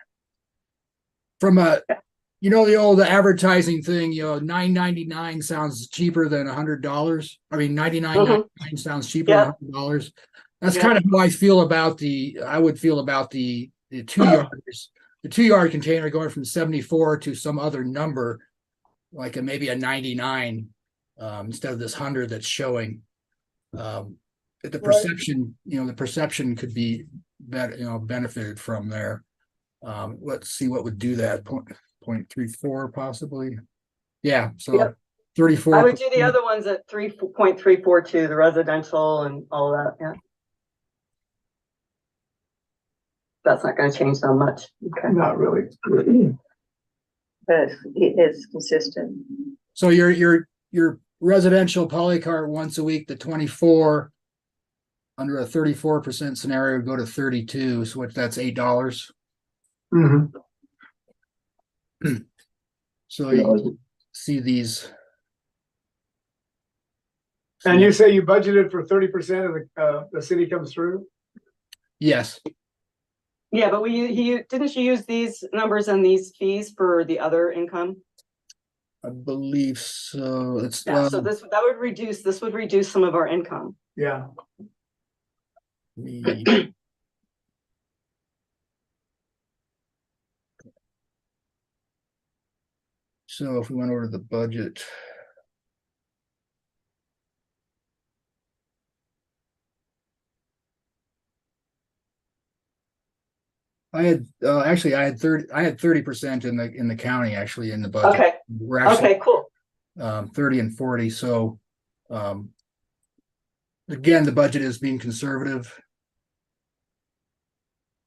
[SPEAKER 7] From the old advertising thing, $9.99 sounds cheaper than $100. I mean, $99.99 sounds cheaper than $100. That's kind of how I would feel about the 2 yarders. The 2-yard container going from 74 to some other number, like maybe a 99 instead of this 100 that's showing. The perception, the perception could be better, benefited from there. Let's see what would do that. 0.34 possibly. Yeah, so 34.
[SPEAKER 5] I would do the other ones at 3.342, the residential and all that, yeah. That's not gonna change so much. Okay.
[SPEAKER 6] Not really.
[SPEAKER 9] But it's consistent.
[SPEAKER 7] So your residential polycart once a week, the 24 under a 34% scenario would go to 32, so that's $8.
[SPEAKER 6] Mhm.
[SPEAKER 7] So you see these.
[SPEAKER 6] And you say you budgeted for 30% of the city comes through?
[SPEAKER 7] Yes.
[SPEAKER 5] Yeah, but didn't you use these numbers and these fees for the other income?
[SPEAKER 7] I believe so. It's
[SPEAKER 5] Yeah, so this would reduce some of our income.
[SPEAKER 6] Yeah.
[SPEAKER 7] So if we went over to the budget. I had 30% in the county actually in the budget.
[SPEAKER 5] Okay.
[SPEAKER 7] We're actually
[SPEAKER 5] Okay, cool.
[SPEAKER 7] 30 and 40. So again, the budget is being conservative.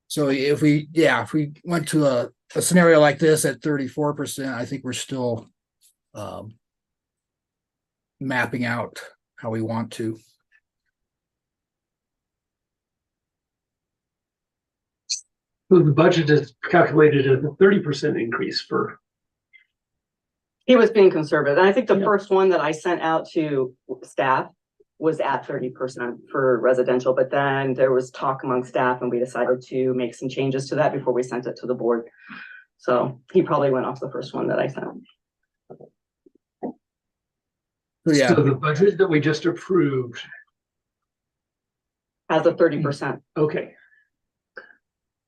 [SPEAKER 7] So if we went to a scenario like this at 34%, I think we're still mapping out how we want to.
[SPEAKER 2] So the budget is calculated at a 30% increase for.
[SPEAKER 5] He was being conservative. And I think the first one that I sent out to staff was at 30% for residential, but then there was talk among staff and we decided to make some changes to that before we sent it to the board. So he probably went off the first one that I sent.
[SPEAKER 7] Yeah.
[SPEAKER 2] So the budget that we just approved.
[SPEAKER 5] Has a 30%.
[SPEAKER 2] Okay.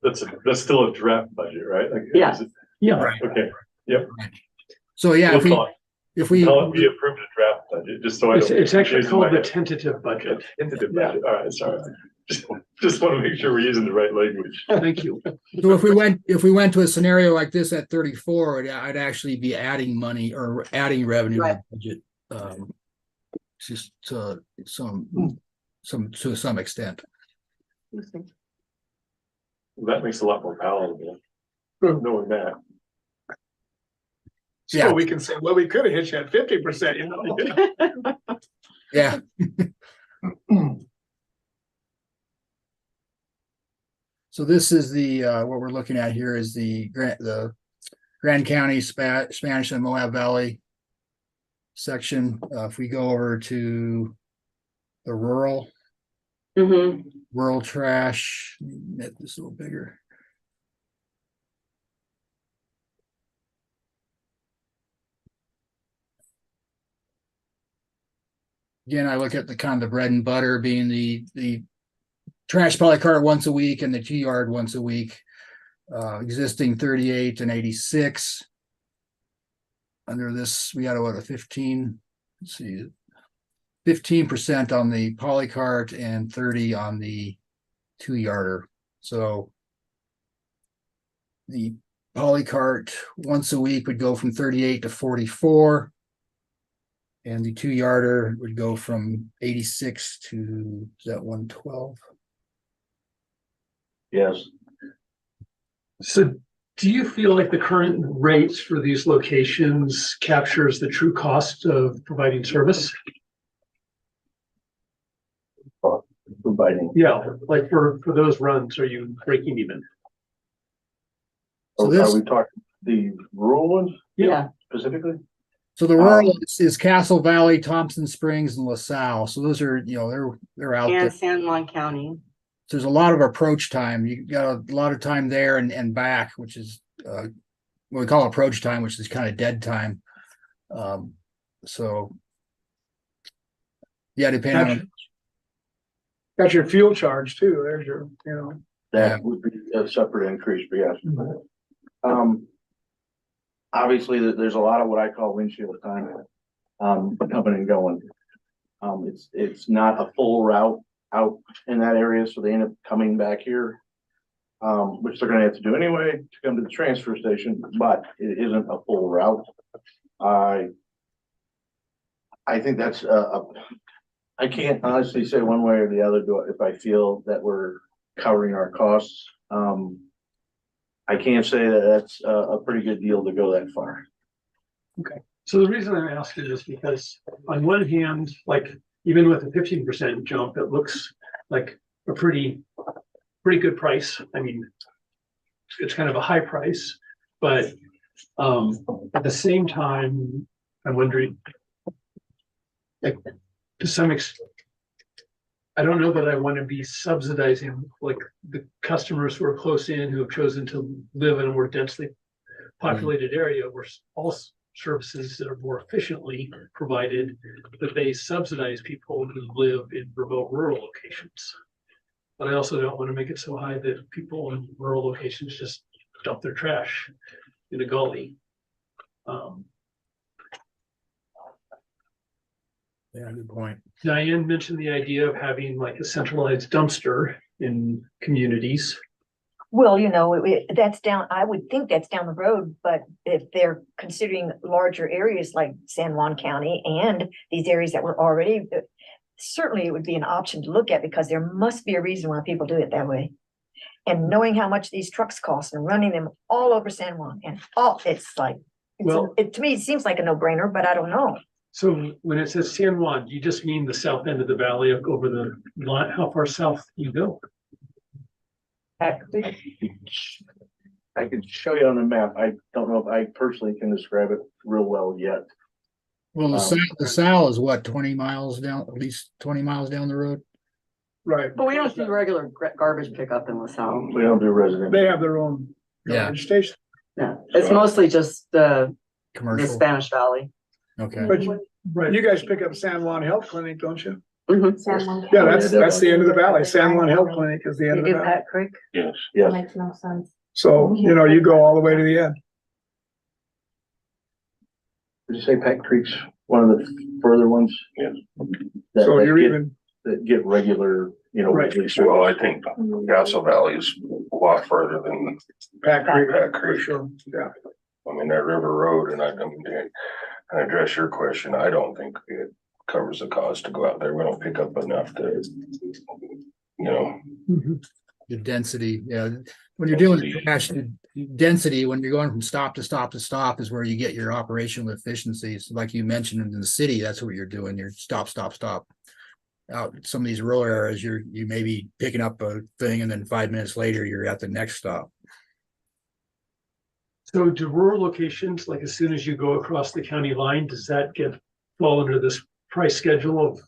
[SPEAKER 3] That's still a draft budget, right? Like,
[SPEAKER 5] Yeah.
[SPEAKER 3] is it-
[SPEAKER 2] Yeah.
[SPEAKER 7] Right.
[SPEAKER 3] Okay, yep.
[SPEAKER 7] So yeah,
[SPEAKER 3] We'll call
[SPEAKER 7] we
[SPEAKER 3] it, we approved a draft budget, just so I don't.
[SPEAKER 2] It's actually
[SPEAKER 3] confuse
[SPEAKER 2] called
[SPEAKER 3] my
[SPEAKER 2] the
[SPEAKER 3] head.
[SPEAKER 2] tentative budget.
[SPEAKER 3] Tentative budget, all right, sorry. Just want to make sure we're using the right language.
[SPEAKER 2] Thank you.
[SPEAKER 7] So if we went to a scenario like this at 34, I'd actually be adding money or adding revenue to the budget, just to some extent.
[SPEAKER 3] That makes a lot more palatable, knowing that.
[SPEAKER 6] So we can say, well, we could have hit you at 50%,
[SPEAKER 7] Yeah. So this is the what we're looking at here is the Grand County Spanish and Moab Valley section. If we go over to the rural trash, let me make this a little bigger. Again, I look at the kind of the bread and butter being the trash polycart once a week and the 2-yard once a week. Existing 38 and 86. Under this, we got a 15. Let's see, 15% on the polycart and 30 on the 2-yarder. So the polycart once a week would go from 38 to 44. And the 2-yarder would go from 86 to, is that 112?
[SPEAKER 10] Yes,
[SPEAKER 2] So do you feel like the current rates for these locations captures the true cost of providing service?
[SPEAKER 10] providing.
[SPEAKER 2] Yeah, like for those runs, are you breaking even?
[SPEAKER 7] So
[SPEAKER 10] Are
[SPEAKER 7] this,
[SPEAKER 10] we talking the rural ones
[SPEAKER 5] Yeah,
[SPEAKER 10] specifically?
[SPEAKER 7] so the rural is Castle Valley, Thompson Springs, and LaSalle. So those are, they're out there.
[SPEAKER 5] and San Juan County.
[SPEAKER 7] There's a lot of approach time. You got a lot of time there and back, which is what we call approach time, which is kind of dead time. So yeah, depending on
[SPEAKER 6] Got your fuel charge too, there's your,
[SPEAKER 10] That would be a separate increase, but yes. Obviously, there's a lot of what I call windshield time, coming and going. It's not a full route out in that area, so they end up coming back here. Which they're gonna have to do anyway to come to the transfer station, but it isn't a full route. I think that's I can't honestly say one way or the other if I feel that we're covering our costs. I can't say that that's a pretty good deal to go that far.
[SPEAKER 2] So the reason I'm asking is because on one hand, like even with a 15% jump, it looks like a pretty good price. I mean, it's kind of a high price, but at the same time, I'm wondering, like, to some extent, I don't know that I want to be subsidizing like the customers who are close in, who have chosen to live in a more densely populated area where all services that are more efficiently provided, that they subsidize people who live in remote rural locations. But I also don't want to make it so high that people in rural locations just dump their trash in a gully.
[SPEAKER 7] yeah, good point.
[SPEAKER 2] Diane mentioned the idea of having like a centralized dumpster in communities.
[SPEAKER 4] Well, that's down, I would think that's down the road, but if they're considering larger areas like San Juan County and these areas that were already, certainly it would be an option to look at because there must be a reason why people do it that way. And knowing how much these trucks cost and running them all over San Juan and it's like,
[SPEAKER 2] Well-
[SPEAKER 4] to me, it seems like a no-brainer, but I don't know.
[SPEAKER 2] So when it says San Juan, you just mean the south end of the valley over the line, how far south you go?
[SPEAKER 10] I could show you on the map. I don't know if I personally can describe it real well yet.
[SPEAKER 7] Well, LaSalle is what, 20 miles down, at least 20 miles down the road?
[SPEAKER 6] right,
[SPEAKER 5] But we don't do regular garbage pickup in LaSalle.
[SPEAKER 10] We don't do resident.
[SPEAKER 6] they have their own
[SPEAKER 7] Yeah.
[SPEAKER 6] garbage station.
[SPEAKER 5] Yeah, it's mostly just the
[SPEAKER 7] Commercial,
[SPEAKER 5] Spanish Valley.
[SPEAKER 7] okay.
[SPEAKER 6] But you guys pick up San Juan Health Clinic, don't you?
[SPEAKER 5] Mhm.
[SPEAKER 6] Yeah, that's the end of the valley. San Juan Health Clinic is the end
[SPEAKER 9] You
[SPEAKER 6] of the
[SPEAKER 9] do
[SPEAKER 6] valley.
[SPEAKER 9] Pat Creek?
[SPEAKER 8] Yes.
[SPEAKER 10] Yes.
[SPEAKER 9] Makes no sense.
[SPEAKER 6] So, you go all the way to the end.
[SPEAKER 10] Did you say Pack Creek's one of the further ones?
[SPEAKER 8] Yes.
[SPEAKER 6] So you're even,
[SPEAKER 10] That get regular,
[SPEAKER 6] Right.
[SPEAKER 10] weekly
[SPEAKER 8] Well, I
[SPEAKER 10] service.
[SPEAKER 8] think Castle Valley is a lot further than
[SPEAKER 6] Pack Creek,
[SPEAKER 8] Pack
[SPEAKER 6] for
[SPEAKER 8] Creek.
[SPEAKER 6] sure, yeah.
[SPEAKER 8] I mean, that River Road, and I mean, to address your question, I don't think it covers the cost to go out there. We don't pick up enough to,
[SPEAKER 7] The density, yeah. When you're doing
[SPEAKER 8] Density.
[SPEAKER 7] trash, the density, when you're going from stop to stop to stop is where you get your operational efficiencies. Like you mentioned in the city, that's what you're doing. You're stop, stop, stop. Out in some of these rural areas, you may be picking up a thing and then 5 minutes later, you're at the next stop.
[SPEAKER 2] So do rural locations, like as soon as you go across the county line, does that fall under this price schedule of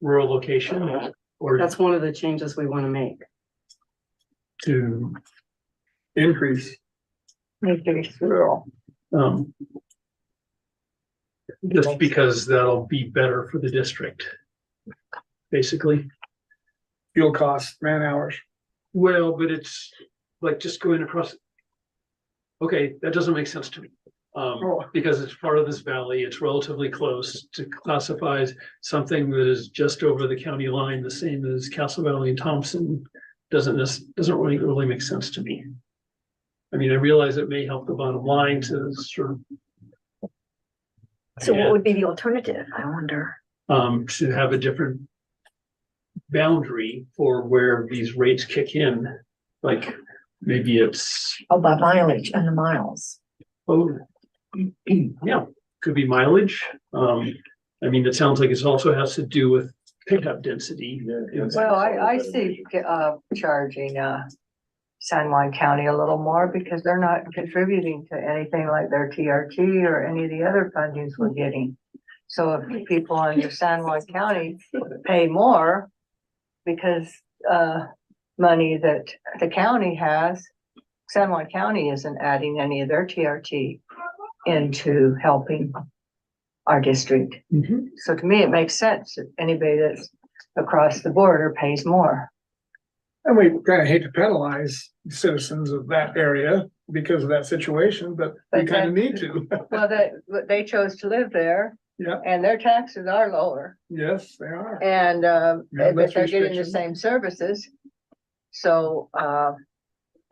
[SPEAKER 2] rural location? Or
[SPEAKER 5] That's one of the changes we want to make.
[SPEAKER 2] to,
[SPEAKER 6] Increase.
[SPEAKER 2] just because that'll be better for the district? Basically,
[SPEAKER 6] Fuel costs, man hours.
[SPEAKER 2] well, but it's like just going across. Okay, that doesn't make sense to me. Because it's part of this valley, it's relatively close to classifies something that is just over the county line, the same as Castle Valley and Thompson. Doesn't really make sense to me. I mean, I realize it may help the bottom line to sort of
[SPEAKER 4] So what would be the alternative? I wonder.
[SPEAKER 2] to have a different boundary for where these rates kick in, like maybe it's,
[SPEAKER 4] Oh, by mileage and the miles.
[SPEAKER 2] oh, yeah, could be mileage. I mean, it sounds like it also has to do with pickup density.
[SPEAKER 9] Well, I see, charging, San Juan County a little more because they're not contributing to anything like their TRT or any of the other fundings we're getting. So if people under San Juan County pay more because, money that the county has, San Juan County isn't adding any of their TRT into helping our district.
[SPEAKER 2] Mhm.
[SPEAKER 9] So to me, it makes sense that anybody that's across the border pays more.
[SPEAKER 6] And we kind of hate to penalize citizens of that area because of that situation, but we
[SPEAKER 9] But
[SPEAKER 6] kind of
[SPEAKER 9] then-
[SPEAKER 6] need to.
[SPEAKER 9] Well, they chose to live there.
[SPEAKER 6] Yeah.
[SPEAKER 9] And their taxes are lower
[SPEAKER 6] Yes, they are.
[SPEAKER 9] and,
[SPEAKER 6] Yeah,
[SPEAKER 9] but
[SPEAKER 6] less
[SPEAKER 9] they're getting the
[SPEAKER 6] restrictions.
[SPEAKER 9] same services. So,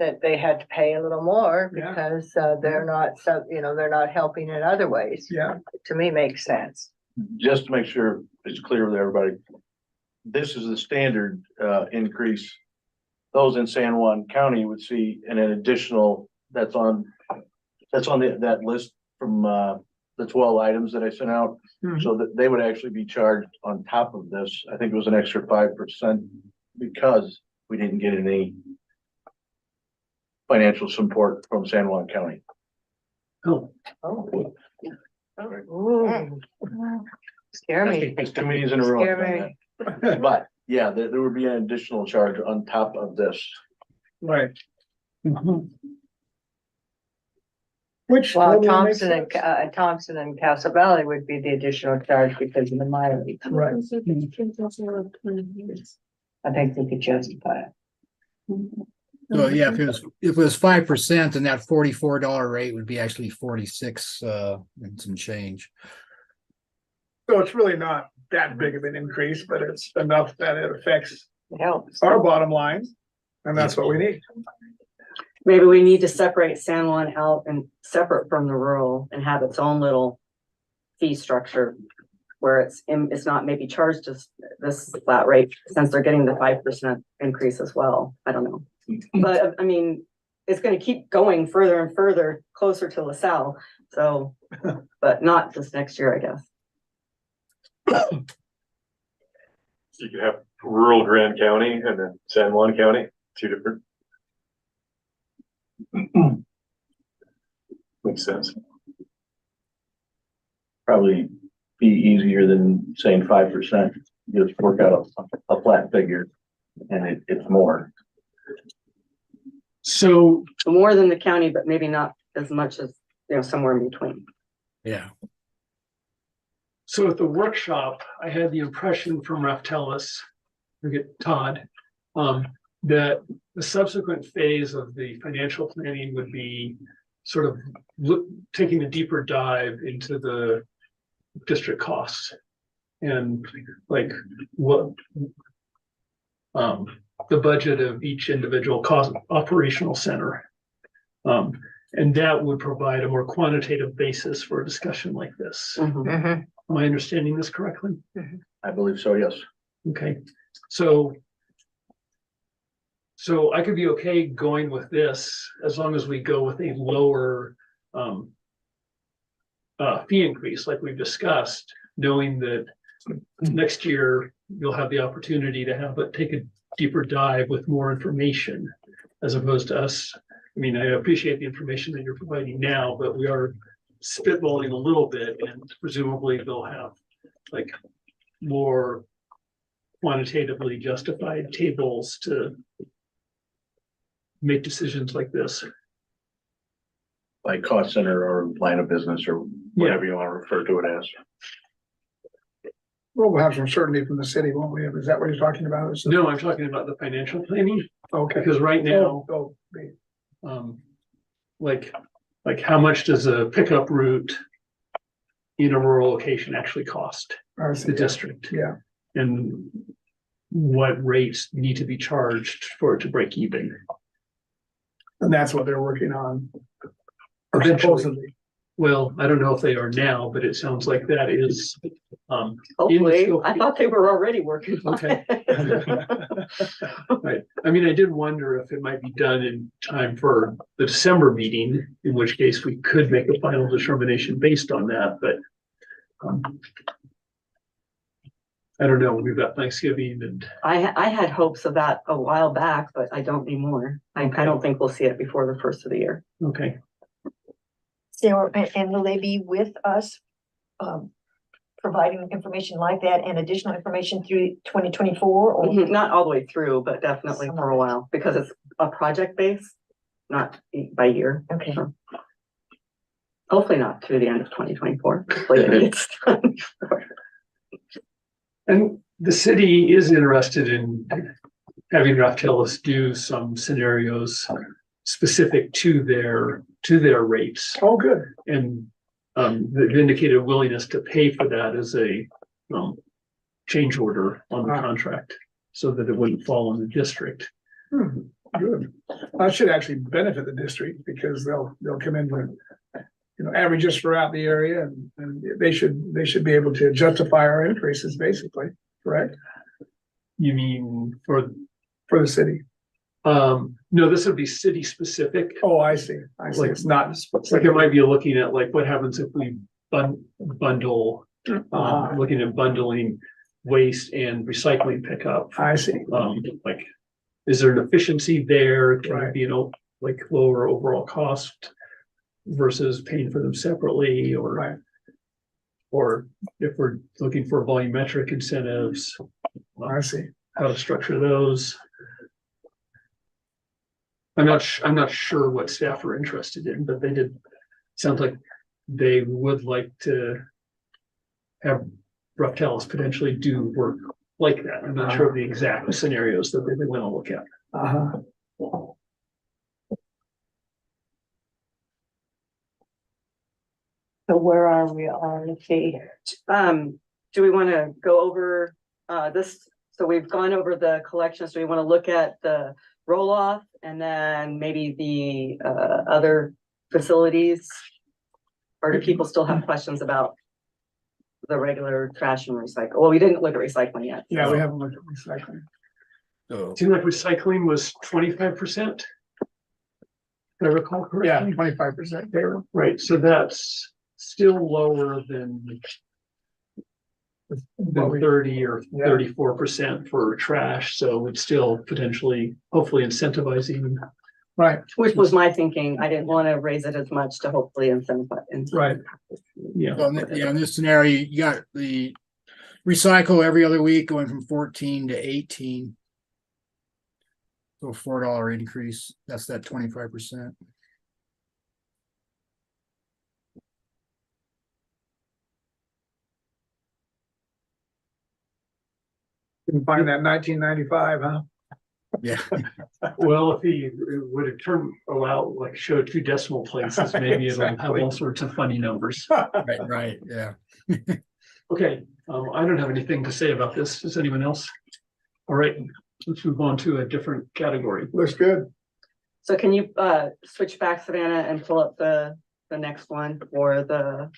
[SPEAKER 9] that they had to pay a little more
[SPEAKER 6] Yeah.
[SPEAKER 9] because, they're not, they're not helping in other ways.
[SPEAKER 6] Yeah,
[SPEAKER 9] To me, makes sense.
[SPEAKER 10] Just to make sure it's clear with everybody. This is the standard increase. Those in San Juan County would see an additional, that's on that list from the 12 items that I sent out.
[SPEAKER 6] Mhm.
[SPEAKER 10] So that they would actually be charged on top of this. I think it was an extra 5% because we didn't get any financial support from San Juan County.
[SPEAKER 2] Oh,
[SPEAKER 9] Oh. Ooh. Scare me.
[SPEAKER 10] It's 2 meetings in a row.
[SPEAKER 9] Scare me.
[SPEAKER 10] But yeah, there would be an additional charge on top of this.
[SPEAKER 6] right.
[SPEAKER 2] mhm.
[SPEAKER 6] Which
[SPEAKER 9] Well,
[SPEAKER 6] totally makes
[SPEAKER 9] Thompson and Castle Valley would be the additional charge because of the mileage.
[SPEAKER 6] Right.
[SPEAKER 9] I think they could justify it.
[SPEAKER 7] So yeah, if it was 5%, then that $44 rate would be actually 46 and some change.
[SPEAKER 6] So it's really not that big of an increase, but it's enough that it affects
[SPEAKER 9] It helps.
[SPEAKER 6] our bottom line. And that's what we need.
[SPEAKER 5] Maybe we need to separate San Juan out and separate from the rural and have its own little fee structure. Where it's not maybe charged as this flat rate since they're getting the 5% increase as well. I don't know. But I mean, it's gonna keep going further and further closer to LaSalle. So, but not this next year, I guess.
[SPEAKER 3] So you could have rural Grand County and then San Juan County, two different. Makes sense.
[SPEAKER 10] Probably be easier than saying 5%. Just work out a flat figure and it's more.
[SPEAKER 2] So,
[SPEAKER 5] More than the county, but maybe not as much as, somewhere in between.
[SPEAKER 7] Yeah.
[SPEAKER 2] so at the workshop, I had the impression from Raftellus, forget Todd, that the subsequent phase of the financial planning would be sort of taking a deeper dive into the district costs and like what the budget of each individual cost operational center. And that would provide a more quantitative basis for a discussion like this.
[SPEAKER 5] Mhm.
[SPEAKER 2] Am I understanding this correctly?
[SPEAKER 10] I believe so, yes.
[SPEAKER 2] Okay, so I could be okay going with this as long as we go with a lower fee increase like we've discussed, knowing that next year you'll have the opportunity to take a deeper dive with more information as opposed to us. I mean, I appreciate the information that you're providing now, but we are spitballing a little bit and presumably they'll have like more quantitatively justified tables to make decisions like this.
[SPEAKER 10] Like cost center or line of business or whatever you want to refer to it as.
[SPEAKER 6] Well, we'll have some certainty from the city, won't we? Is that what you're talking about? Is it-
[SPEAKER 2] No, I'm talking about the financial planning,
[SPEAKER 6] Okay.
[SPEAKER 2] because right now,
[SPEAKER 6] Oh, the-
[SPEAKER 2] like how much does a pickup route in a rural location actually cost
[SPEAKER 6] I see,
[SPEAKER 2] the district?
[SPEAKER 6] yeah.
[SPEAKER 2] And what rates need to be charged for it to break even?
[SPEAKER 6] And that's what they're working on.
[SPEAKER 2] Eventually.
[SPEAKER 6] Supposedly.
[SPEAKER 2] Well, I don't know if they are now, but it sounds like that is,
[SPEAKER 5] Hopefully,
[SPEAKER 2] scope.
[SPEAKER 5] I thought they were already working. on
[SPEAKER 2] Okay.
[SPEAKER 5] it.
[SPEAKER 2] right. I mean, I did wonder if it might be done in time for the December meeting, in which case we could make a final determination based on that, but I don't know. We've got Thanksgiving and
[SPEAKER 5] I had hopes of that a while back, but I don't anymore. I don't think we'll see it before the first of the year.
[SPEAKER 2] okay.
[SPEAKER 4] So, and will they be with us, providing information like that and additional information through 2024 or?
[SPEAKER 5] Not all the way through, but definitely for a while, because it's a project base, not by year.
[SPEAKER 4] Okay.
[SPEAKER 5] Hopefully not through the end of 2024. Hopefully it gets done before.
[SPEAKER 2] And the city is interested in having Raftellus do some scenarios specific to their rates.
[SPEAKER 6] Oh, good.
[SPEAKER 2] And they've indicated a willingness to pay for that as a change order on the contract so that it wouldn't fall on the district.
[SPEAKER 6] Good. That should actually benefit the district because they'll come in with, averages throughout the area and they should be able to justify our increases basically, correct?
[SPEAKER 2] You mean for
[SPEAKER 6] For the city.
[SPEAKER 2] no, this would be city specific.
[SPEAKER 6] Oh, I see.
[SPEAKER 2] Like,
[SPEAKER 6] It's not.
[SPEAKER 2] Like it might be looking at like what happens if we bundle, looking at bundling waste and recycling pickup.
[SPEAKER 6] I see.
[SPEAKER 2] Like, is there an efficiency there? Can
[SPEAKER 6] Right.
[SPEAKER 2] it be like lower overall cost versus paying for them separately or?
[SPEAKER 6] Right.
[SPEAKER 2] Or if we're looking for volumetric incentives,
[SPEAKER 6] I see.
[SPEAKER 2] how to structure those. I'm not sure what staff are interested in, but sounds like they would like to have Raftellus potentially do work like that. I'm not sure of the exact scenarios that they want to look at.
[SPEAKER 6] Uh-huh.
[SPEAKER 9] So where are we on the fee?
[SPEAKER 5] Do we want to go over this? So we've gone over the collections. Do we want to look at the roll off and then maybe the other facilities? Or do people still have questions about the regular trash and recycle? Well, we didn't look at recycling yet.
[SPEAKER 6] Yeah, we haven't looked at recycling.
[SPEAKER 7] So,
[SPEAKER 2] Seemed like recycling was 25%. If I recall
[SPEAKER 6] Yeah,
[SPEAKER 2] correctly.
[SPEAKER 6] 25% there.
[SPEAKER 2] Right, so that's still lower than
[SPEAKER 6] Well, we-
[SPEAKER 2] 30 or
[SPEAKER 6] Yeah.
[SPEAKER 2] 34% for trash, so it's still potentially, hopefully incentivizing.
[SPEAKER 6] Right,
[SPEAKER 5] Which was my thinking. I didn't want to raise it as much to hopefully incentivize.
[SPEAKER 6] right.
[SPEAKER 2] Yeah,
[SPEAKER 7] in this scenario, you got the recycle every other week going from 14 to 18. So $4 increase, that's that 25%.
[SPEAKER 6] Didn't find that 1995, huh?
[SPEAKER 7] Yeah.
[SPEAKER 2] well, if he would have like show 2 decimal places, maybe it'll have
[SPEAKER 6] Exactly.
[SPEAKER 2] all sorts of funny numbers.
[SPEAKER 7] Right, yeah.
[SPEAKER 2] Okay, I don't have anything to say about this. Does anyone else? All right, let's move on to a different category.
[SPEAKER 6] Looks good.
[SPEAKER 5] So can you switch back, Savannah, and pull up the next one for the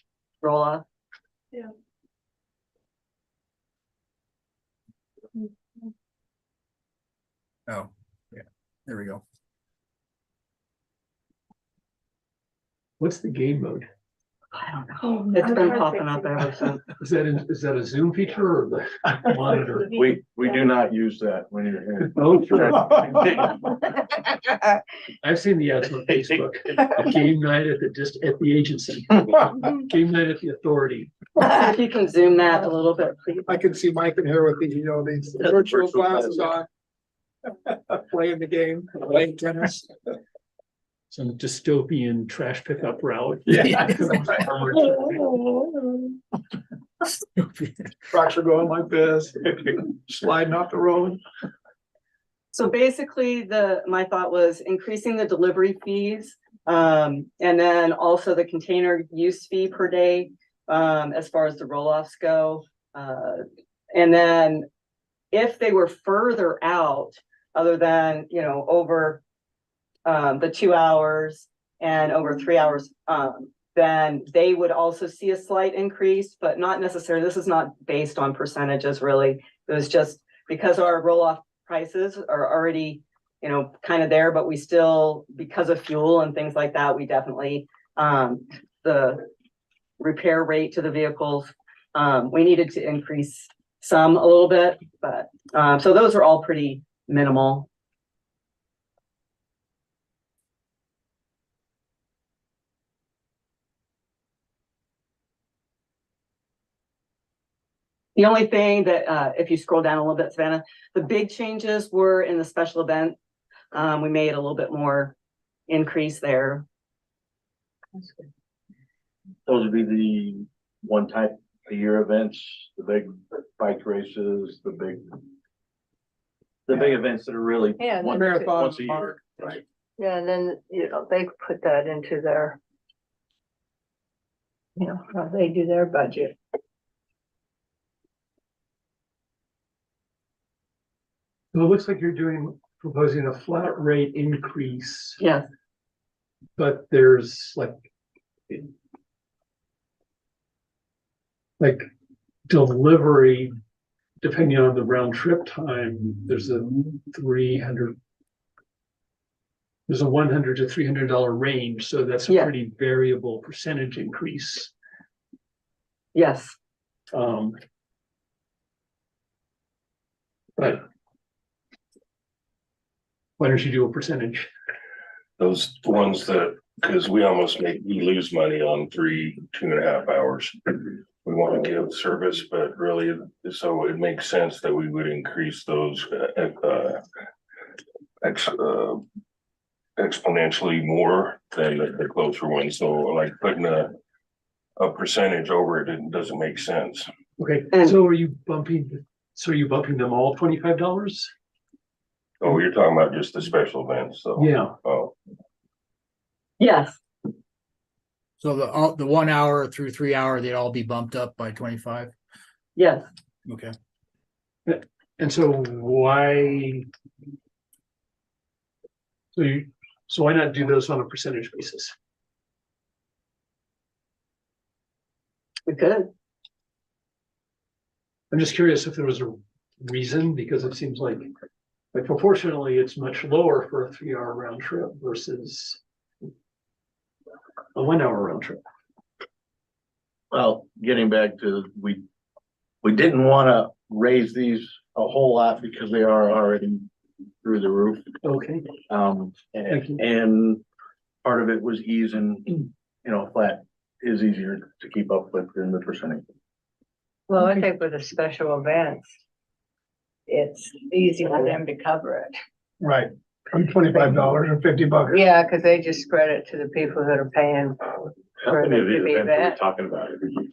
[SPEAKER 5] roll off?
[SPEAKER 7] Oh, yeah, there we go.
[SPEAKER 2] What's the game mode?
[SPEAKER 5] I don't know. It's been popping up ever since.
[SPEAKER 2] Is that a Zoom feature or the monitor?
[SPEAKER 10] We do not use that when you're here.
[SPEAKER 2] Oh, sure. I've seen the ads on Facebook. Game night at the agency. Game night at the authority.
[SPEAKER 5] If you can zoom that a little bit, please.
[SPEAKER 6] I can see Mike in here with these virtual glasses on. Playing the game, playing tennis.
[SPEAKER 2] Some dystopian trash pickup route.
[SPEAKER 6] Yeah. Trucks are going like this, sliding off the road.
[SPEAKER 5] So basically, my thought was increasing the delivery fees And then also the container use fee per day, as far as the roll-offs go. And then if they were further out, other than, you know, over the 2 hours and over 3 hours, then they would also see a slight increase, but not necessarily. This is not based on percentages, really. It was just because our roll-off prices are already, you know, kind of there, but we still, because of fuel and things like that, we definitely, the repair rate to the vehicles, we needed to increase some a little bit, but, so those are all pretty minimal. The only thing that, if you scroll down a little bit, Savannah, the big changes were in the special event. We made a little bit more increase there.
[SPEAKER 10] Those would be the one type a year events, the big bike races, the big events that are really.
[SPEAKER 9] Yeah,
[SPEAKER 10] once-
[SPEAKER 6] Marathon,
[SPEAKER 10] once a year.
[SPEAKER 6] park, right.
[SPEAKER 9] Yeah, and then, you know, they put that into their, you know, how they do their budget.
[SPEAKER 2] So it looks like you're proposing a flat rate increase,
[SPEAKER 5] Yes,
[SPEAKER 2] but there's like delivery, depending on the round trip time, there's a $100 to $300 range, so that's a
[SPEAKER 5] Yeah.
[SPEAKER 2] pretty variable percentage increase.
[SPEAKER 5] yes.
[SPEAKER 2] But why don't you do a percentage?
[SPEAKER 8] Those ones that, because we lose money on 2.5 hours. We want to give service, but really, so it makes sense that we would increase those exponentially more than the closer ones. So like putting a percentage over it doesn't make sense.
[SPEAKER 2] Okay,
[SPEAKER 5] And-
[SPEAKER 2] so are you bumping them all $25?
[SPEAKER 8] Oh, you're talking about just the special events, so.
[SPEAKER 2] Yeah,
[SPEAKER 8] Oh,
[SPEAKER 5] Yes,
[SPEAKER 7] So the 1 hour through 3 hour, they'd all be bumped up by 25.
[SPEAKER 5] yes.
[SPEAKER 7] Okay.
[SPEAKER 2] and so why? So why not do those on a percentage basis?
[SPEAKER 5] We could.
[SPEAKER 2] I'm just curious if there was a reason, because it seems like proportionally, it's much lower for a 3 hour round trip versus a 1 hour round trip.
[SPEAKER 10] Well, getting back to, we didn't want to raise these a whole lot because they are already through the roof.
[SPEAKER 2] Okay, Thank you.
[SPEAKER 10] And part of it was easing, you know, flat is easier to keep up with than the percentage.
[SPEAKER 9] Well, I think with the special events, it's easy for them to cover it.
[SPEAKER 6] Right, from $25 or $50.
[SPEAKER 9] Yeah, because they just spread it to the people that are paying.
[SPEAKER 3] How
[SPEAKER 9] For
[SPEAKER 3] many of
[SPEAKER 9] them to
[SPEAKER 3] these
[SPEAKER 9] be
[SPEAKER 3] events are we
[SPEAKER 9] vet.
[SPEAKER 3] talking about?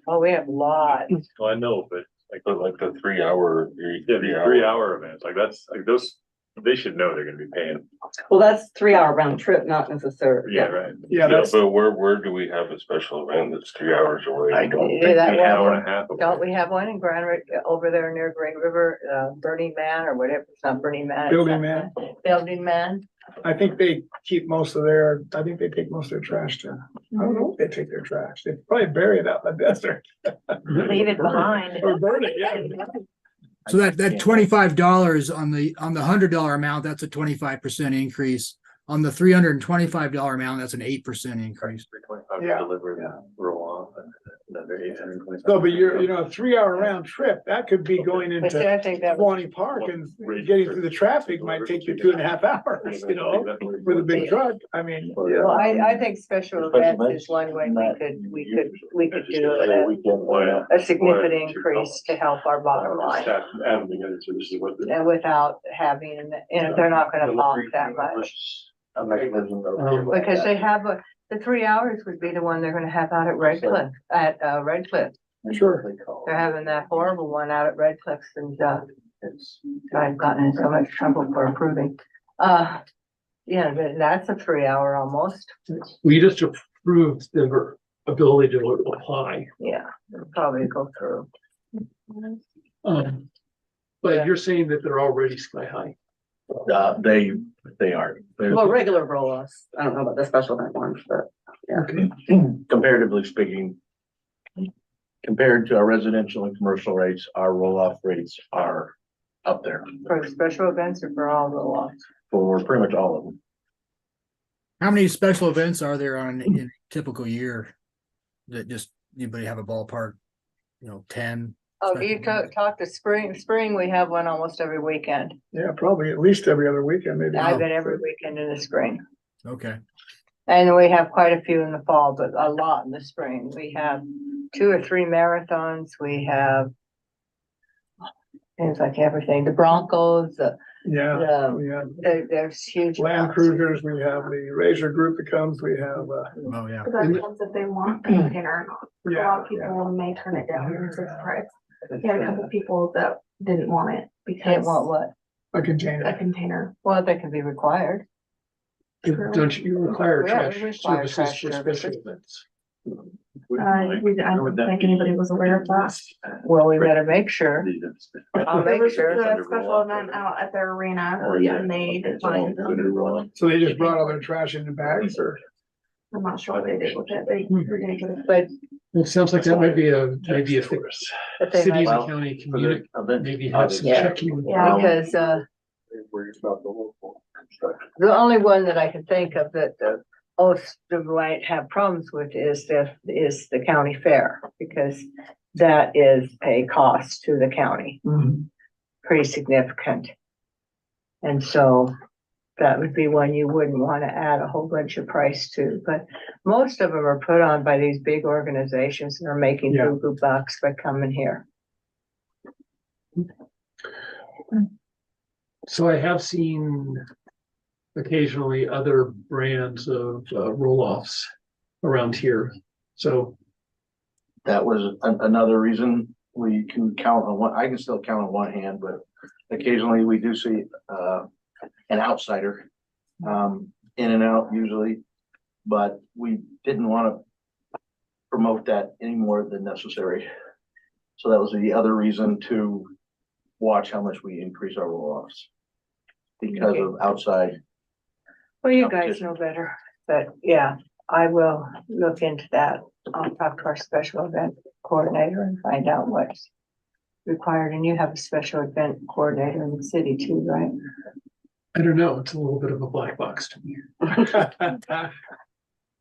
[SPEAKER 9] Oh, we have lots.
[SPEAKER 3] Well, I know, but
[SPEAKER 8] but like the 3 hour.
[SPEAKER 3] yeah, these 3 hour events, like that's, like those, they should know they're gonna be paying.
[SPEAKER 5] Well, that's 3 hour round trip, not necessarily.
[SPEAKER 3] Yeah, right.
[SPEAKER 6] Yeah,
[SPEAKER 8] Yeah,
[SPEAKER 6] that's,
[SPEAKER 8] but where do we have a special event that's 3 hour away?
[SPEAKER 10] I don't
[SPEAKER 9] Yeah,
[SPEAKER 10] think
[SPEAKER 9] that
[SPEAKER 10] we
[SPEAKER 9] one.
[SPEAKER 10] have
[SPEAKER 3] Hour
[SPEAKER 10] one.
[SPEAKER 3] and a half. away.
[SPEAKER 9] Don't we have one in Grand, over there near Green River, Burning Man or whatever, it's not Burning Man. it's
[SPEAKER 6] Building
[SPEAKER 9] something.
[SPEAKER 6] Man.
[SPEAKER 9] Building Man.
[SPEAKER 6] I think they keep most of their, I think they take most of their trash to, I don't know if they take their trash. They probably bury it out in the desert.
[SPEAKER 4] Leave it behind.
[SPEAKER 6] Or burn it, yeah.
[SPEAKER 7] So that $25 on the $100 amount, that's a 25% increase. On the $325 amount, that's an 8% increase.
[SPEAKER 6] Yeah,
[SPEAKER 3] Deliver the roll off and another 825.
[SPEAKER 6] So, but a 3 hour round trip, that could be going
[SPEAKER 9] But see,
[SPEAKER 6] into
[SPEAKER 9] I think that,
[SPEAKER 6] Swanee Park and getting through the traffic might take you 2.5 hours, with a big truck. I mean,
[SPEAKER 9] well,
[SPEAKER 6] yeah.
[SPEAKER 9] I think special events is one way we could do a significant increase to help our bottom line.
[SPEAKER 3] Add them together, so this is what.
[SPEAKER 9] And without having, they're not gonna pop that much.
[SPEAKER 10] A mechanism
[SPEAKER 9] Because they have the 3 hours would be the one they're gonna have out at Red Cliff, Red Cliff.
[SPEAKER 6] Sure.
[SPEAKER 9] They're having that horrible one out at Red Cliffs and, I've gotten in so much trouble for approving. Yeah, that's a 3 hour almost.
[SPEAKER 2] We just approved the ability to apply.
[SPEAKER 9] Yeah, it'll probably go through.
[SPEAKER 2] But you're saying that they're already sky high.
[SPEAKER 10] They are.
[SPEAKER 5] Well, regular roll-offs. I don't know about the special event ones, but
[SPEAKER 2] Okay.
[SPEAKER 10] Comparatively speaking, compared to our residential and commercial rates, our roll-off rates are up there
[SPEAKER 9] For special events or for all roll-offs?
[SPEAKER 10] for pretty much all of them.
[SPEAKER 7] How many special events are there in a typical year? That just, anybody have a ballpark? 10?
[SPEAKER 9] Oh, you talk to spring, we have one almost every weekend.
[SPEAKER 6] Yeah, probably at least every other weekend, maybe.
[SPEAKER 9] I've been every weekend in the spring.
[SPEAKER 7] Okay.
[SPEAKER 9] And we have quite a few in the fall, but a lot in the spring. We have 2 or 3 marathons. We have things like everything, the Broncos,
[SPEAKER 6] Yeah,
[SPEAKER 9] the,
[SPEAKER 6] we have
[SPEAKER 9] there's huge.
[SPEAKER 6] Land
[SPEAKER 9] amounts.
[SPEAKER 6] Cruisers, we have the Razor group that comes, we have,
[SPEAKER 7] Oh, yeah.
[SPEAKER 1] But that depends if they want a container or not. A
[SPEAKER 6] yeah.
[SPEAKER 1] lot of people may turn it down because of the price. We had a couple people that didn't want it
[SPEAKER 9] Can't
[SPEAKER 1] because
[SPEAKER 9] want what?
[SPEAKER 6] A
[SPEAKER 1] a
[SPEAKER 6] container.
[SPEAKER 1] container.
[SPEAKER 9] Well, that can be required.
[SPEAKER 2] Don't you require
[SPEAKER 9] Yeah, we
[SPEAKER 2] trash
[SPEAKER 9] require
[SPEAKER 2] services
[SPEAKER 9] trash
[SPEAKER 2] for
[SPEAKER 9] services.
[SPEAKER 2] special events?
[SPEAKER 1] I don't think anybody was aware of that.
[SPEAKER 9] Well, we better make sure. I'll
[SPEAKER 1] There
[SPEAKER 9] make
[SPEAKER 1] was
[SPEAKER 9] sure.
[SPEAKER 1] a special event out at their arena and they declined them.
[SPEAKER 6] So they just brought all their trash in the bags or?
[SPEAKER 1] I'm not sure what they did with it. They were gonna get it.
[SPEAKER 9] But
[SPEAKER 2] It sounds like that might be a fix.
[SPEAKER 9] but they
[SPEAKER 2] Cities
[SPEAKER 9] might,
[SPEAKER 2] and county community, maybe have some
[SPEAKER 9] Yeah.
[SPEAKER 2] checking.
[SPEAKER 1] Yeah.
[SPEAKER 9] because, the only one that I can think of that the most might have problems with is the county fair, because that is a cost to the county, pretty significant. And so that would be one you wouldn't want to add a whole bunch of price to, but most of them are put on by these big organizations and are making
[SPEAKER 6] Yeah.
[SPEAKER 9] boo bucks by coming here.
[SPEAKER 2] So I have seen occasionally other brands of roll-offs around here. So
[SPEAKER 10] That was another reason we can count on one, I can still count on one hand, but occasionally we do see, an outsider, in and out usually. But we didn't want to promote that any more than necessary. So that was the other reason to watch how much we increase our roll-offs. Because of outside.
[SPEAKER 9] Well, you guys know better, but yeah, I will look into that. I'll talk to our special event coordinator and find out what's required. And you have a special event coordinator in the city too, right?
[SPEAKER 2] I don't know, it's a little bit of a black box to me.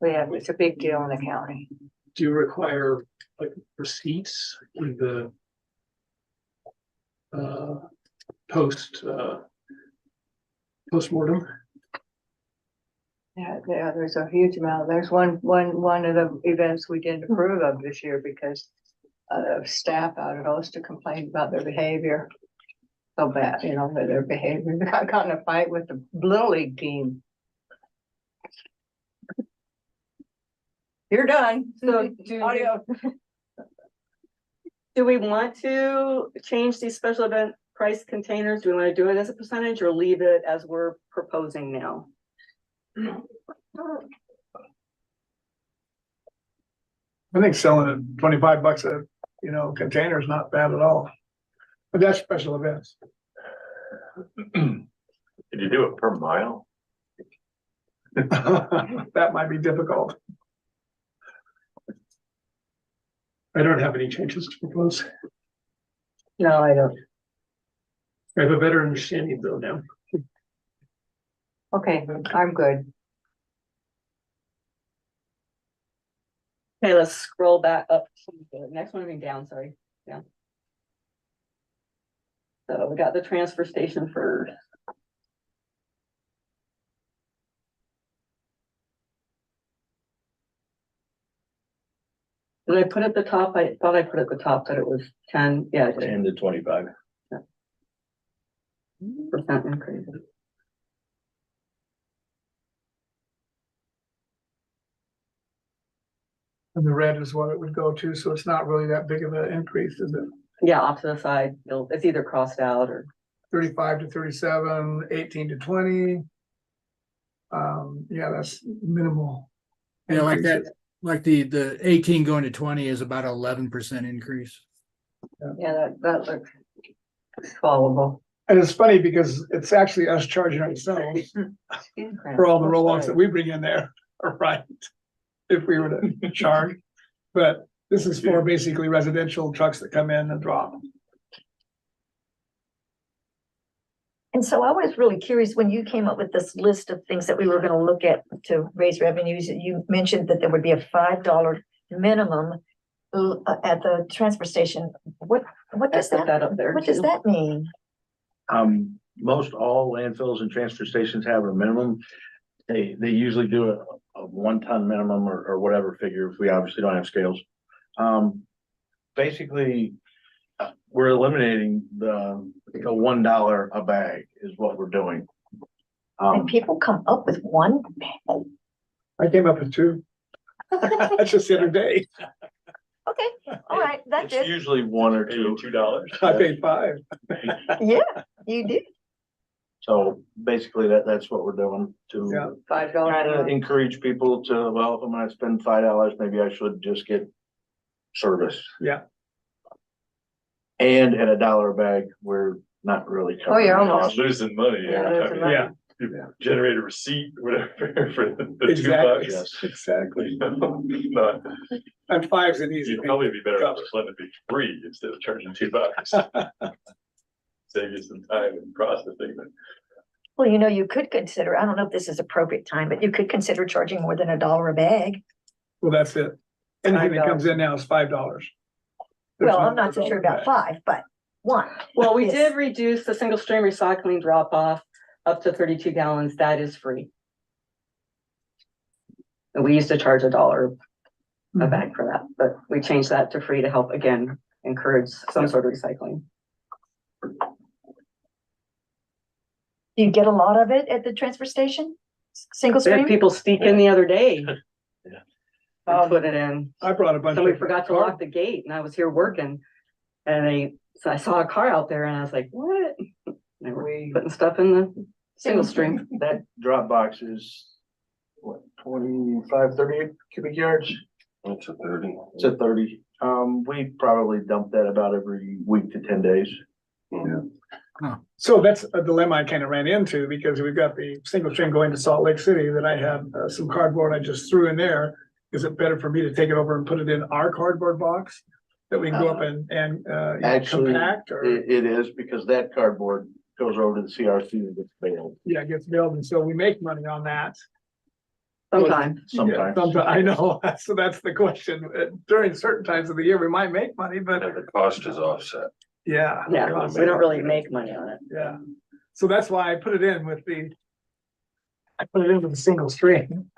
[SPEAKER 9] It's a big deal in the county.
[SPEAKER 2] Do you require like receipts with the postmortem?
[SPEAKER 9] Yeah, there's a huge amount. There's one of the events we didn't approve of this year because staff out at Ulster complained about their behavior. So bad, their behavior. They got in a fight with the Little League team. You're done.
[SPEAKER 5] So
[SPEAKER 9] Audio.
[SPEAKER 5] do we want to change these special event price containers? Do we want to do it as a percentage or leave it as we're proposing now?
[SPEAKER 6] I think selling it $25 a, container is not bad at all. But that's special events.
[SPEAKER 3] Did you do it per mile?
[SPEAKER 6] That might be difficult.
[SPEAKER 2] I don't have any changes to propose.
[SPEAKER 9] No, I don't.
[SPEAKER 2] I have a better understanding though now.
[SPEAKER 9] Okay, I'm good.
[SPEAKER 5] Okay, let's scroll back up to the next one, down, sorry, down. So we got the transfer station first. Did I put at the top? I thought I put at the top that it was 10, yeah,
[SPEAKER 10] 10 to 25.
[SPEAKER 5] percent increase.
[SPEAKER 6] And the red is what it would go to, so it's not really that big of an increase, is it?
[SPEAKER 5] Yeah, off to the side, it's either crossed out or
[SPEAKER 6] 35 to 37, 18 to 20. Yeah, that's minimal.
[SPEAKER 7] Yeah, like that, like the 18 going to 20 is about 11% increase.
[SPEAKER 5] Yeah, that looks swallowable.
[SPEAKER 6] And it's funny because it's actually us charging ourselves for all the roll-offs that we bring in there, right? If we were to charge, but this is for basically residential trucks that come in and drop.
[SPEAKER 4] And so I was really curious when you came up with this list of things that we were gonna look at to raise revenues, you mentioned that there would be a $5 minimum at the transfer station. What does
[SPEAKER 5] Put
[SPEAKER 4] that,
[SPEAKER 5] that up there.
[SPEAKER 4] what does
[SPEAKER 5] too.
[SPEAKER 4] that mean?
[SPEAKER 10] Most all landfills and transfer stations have a minimum. They usually do a 1 ton minimum or whatever figure, if we obviously don't have scales. Basically, we're eliminating the $1 a bag is what we're doing.
[SPEAKER 4] And people come up with one?
[SPEAKER 6] I came up with 2. That's just the other day.
[SPEAKER 4] Okay, all right, that
[SPEAKER 10] It's
[SPEAKER 4] did.
[SPEAKER 10] usually 1 or 2.
[SPEAKER 3] $2.
[SPEAKER 6] I paid 5.
[SPEAKER 4] Yeah, you did.
[SPEAKER 10] So basically that's what we're doing to
[SPEAKER 6] Yeah.
[SPEAKER 5] $5.
[SPEAKER 10] kind of encourage people to, well, if I'm gonna spend $5, maybe I should just get service.
[SPEAKER 6] Yeah.
[SPEAKER 10] And at $1 a bag, we're not really.
[SPEAKER 5] Oh, you're
[SPEAKER 10] covering the
[SPEAKER 5] almost-
[SPEAKER 10] cost.
[SPEAKER 3] Losing money,
[SPEAKER 5] Yeah,
[SPEAKER 3] yeah.
[SPEAKER 5] there's
[SPEAKER 3] I mean,
[SPEAKER 5] money.
[SPEAKER 6] Yeah.
[SPEAKER 3] You generate a receipt, whatever, for the
[SPEAKER 6] Exactly.
[SPEAKER 3] $2.
[SPEAKER 10] Yes.
[SPEAKER 6] Exactly.
[SPEAKER 3] Not-
[SPEAKER 6] And 5's an easy
[SPEAKER 3] You'd
[SPEAKER 6] thing.
[SPEAKER 3] probably be better off just letting it be free instead of charging $2. Save you some time in processing, but
[SPEAKER 4] Well, you know, you could consider, I don't know if this is appropriate time, but you could consider charging more than $1 a bag.
[SPEAKER 6] Well, that's it. Anything that comes in now is $5. There's
[SPEAKER 4] Well,
[SPEAKER 6] no
[SPEAKER 4] I'm not so sure
[SPEAKER 6] $1
[SPEAKER 4] about
[SPEAKER 6] bag.
[SPEAKER 4] 5, but 1.
[SPEAKER 5] Well, we
[SPEAKER 4] Yes.
[SPEAKER 5] did reduce the single stream recycling drop off up to 32 gallons. That is free. And we used to charge $1 a bag for that, but we changed that to free to help again, encourage some sort of recycling.
[SPEAKER 4] Do you get a lot of it at the transfer station? Single
[SPEAKER 5] We had
[SPEAKER 4] stream?
[SPEAKER 5] people sneak in the other day.
[SPEAKER 10] Yeah.
[SPEAKER 5] And put it in.
[SPEAKER 6] I brought a bunch.
[SPEAKER 5] Somebody
[SPEAKER 6] of
[SPEAKER 5] forgot to lock the gate and I was here working. And so I saw a car out there and I was like, what? They were putting stuff in the single stream.
[SPEAKER 10] That drop box is what, 25, 30 cubic yards?
[SPEAKER 8] It's a 30.
[SPEAKER 10] It's at 30. We probably dump that about every week to 10 days.
[SPEAKER 6] So that's a dilemma I kind of ran into because we've got the single stream going to Salt Lake City that I had some cardboard I just threw in there. Is it better for me to take it over and put it in our cardboard box that we can go up and
[SPEAKER 10] Actually,
[SPEAKER 6] compact or?
[SPEAKER 10] It is because that cardboard goes over to the CRC and gets baled
[SPEAKER 6] Yeah, it gets mailed, and so we make money on that.
[SPEAKER 5] Sometimes.
[SPEAKER 10] sometimes.
[SPEAKER 6] I know, so that's the question. During certain times of the year, we might make money, but
[SPEAKER 8] And the cost is offset.
[SPEAKER 6] yeah.
[SPEAKER 5] Yeah, we don't really make money on it.
[SPEAKER 6] Yeah, so that's why I put it in with the single stream.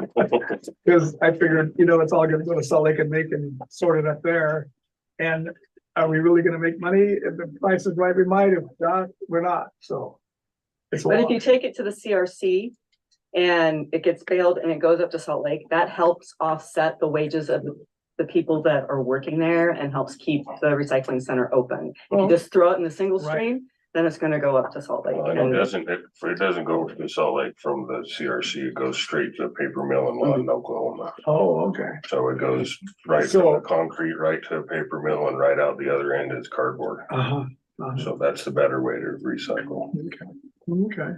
[SPEAKER 6] Cause I figured, it's all gonna go to Salt Lake and make and sort it up there. And are we really gonna make money? If the price is right, we might, if not, we're not, so. It's a
[SPEAKER 5] But if
[SPEAKER 6] lot.
[SPEAKER 5] you take it to the CRC and it gets baled and it goes up to Salt Lake, that helps offset the wages of the people that are working there and helps keep the recycling center open. If you
[SPEAKER 6] Well,
[SPEAKER 5] just throw it in the single
[SPEAKER 6] right.
[SPEAKER 5] stream, then it's gonna go up to Salt Lake.
[SPEAKER 8] And it doesn't go to the Salt Lake from the CRC, it goes straight to the paper mill in Lawton, Oklahoma.
[SPEAKER 6] Oh, okay.
[SPEAKER 8] So it goes right from
[SPEAKER 6] So-
[SPEAKER 8] the concrete, right to the paper mill and right out the other end is cardboard.
[SPEAKER 6] Uh-huh.
[SPEAKER 8] So that's the better way to recycle.
[SPEAKER 6] Okay.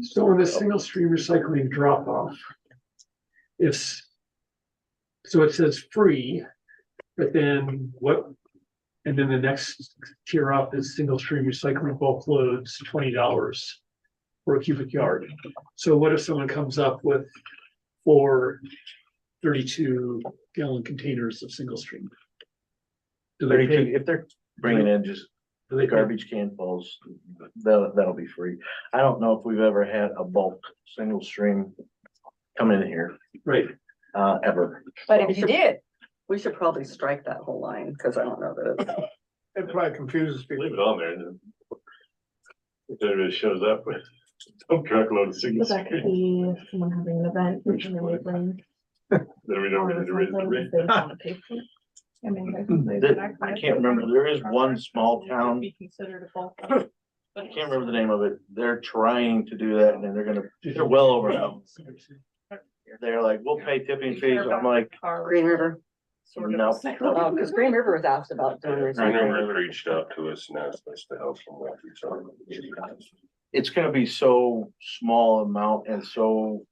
[SPEAKER 2] So on the single stream recycling drop off. So it says free, but then what? And then the next tier up is single stream recycling bulk loads, $20 for a cubic yard. So what if someone comes up with 4 32-gallon containers of single stream? Do they
[SPEAKER 10] 32,
[SPEAKER 2] pay?
[SPEAKER 10] if they're bringing in just
[SPEAKER 2] Do
[SPEAKER 10] the
[SPEAKER 2] they pay?
[SPEAKER 10] garbage can fulls, that'll be free. I don't know if we've ever had a bulk single stream come in here,
[SPEAKER 2] Right.
[SPEAKER 10] ever.
[SPEAKER 4] But if you did,
[SPEAKER 5] We should probably strike that whole line, because I don't know that it's.
[SPEAKER 6] It probably confuses people.
[SPEAKER 3] leave it on there and then. If anybody shows up with a truckload of single
[SPEAKER 1] But that could
[SPEAKER 3] stream,
[SPEAKER 1] be someone having an event.
[SPEAKER 3] Which
[SPEAKER 1] and then
[SPEAKER 3] one?
[SPEAKER 1] they bring
[SPEAKER 3] then we don't
[SPEAKER 1] more
[SPEAKER 3] need to raise the
[SPEAKER 1] recycling
[SPEAKER 3] rate.
[SPEAKER 1] if they wanna pay for it. I mean,
[SPEAKER 10] I can't remember, there is one small town
[SPEAKER 1] Be considered a bulk.
[SPEAKER 10] I can't remember the name of it. They're trying to do that and then they're well over now. They're like, we'll pay tipping fees. I'm like,
[SPEAKER 5] Green River.
[SPEAKER 10] no.
[SPEAKER 5] Oh, because Green River was asked about doing
[SPEAKER 8] Green
[SPEAKER 5] recycling.
[SPEAKER 8] River reached out to us and asked us to help them with it.
[SPEAKER 10] It's gonna be so small amount and so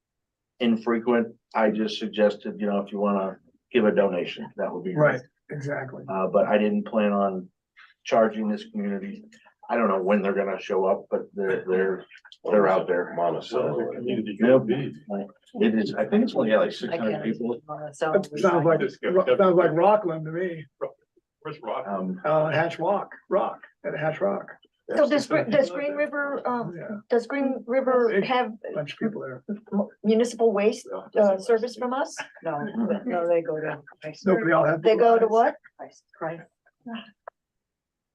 [SPEAKER 10] infrequent. I just suggested, if you wanna give a donation, that would be.
[SPEAKER 6] Right, exactly.
[SPEAKER 10] But I didn't plan on charging this community. I don't know when they're gonna show up, but they're out there.
[SPEAKER 8] Monticello.
[SPEAKER 10] Yep. It is, I think it's only like 600 people.
[SPEAKER 6] That sounds like Rockland to me.
[SPEAKER 3] Where's Rock?
[SPEAKER 6] Hatch Rock, at Hatch Rock.
[SPEAKER 4] So does Green River, does Green River have
[SPEAKER 6] Bunch of people there.
[SPEAKER 4] municipal waste, service from us?
[SPEAKER 9] No, they go to.
[SPEAKER 6] Nobody all had.
[SPEAKER 4] They go to what?
[SPEAKER 5] Christ.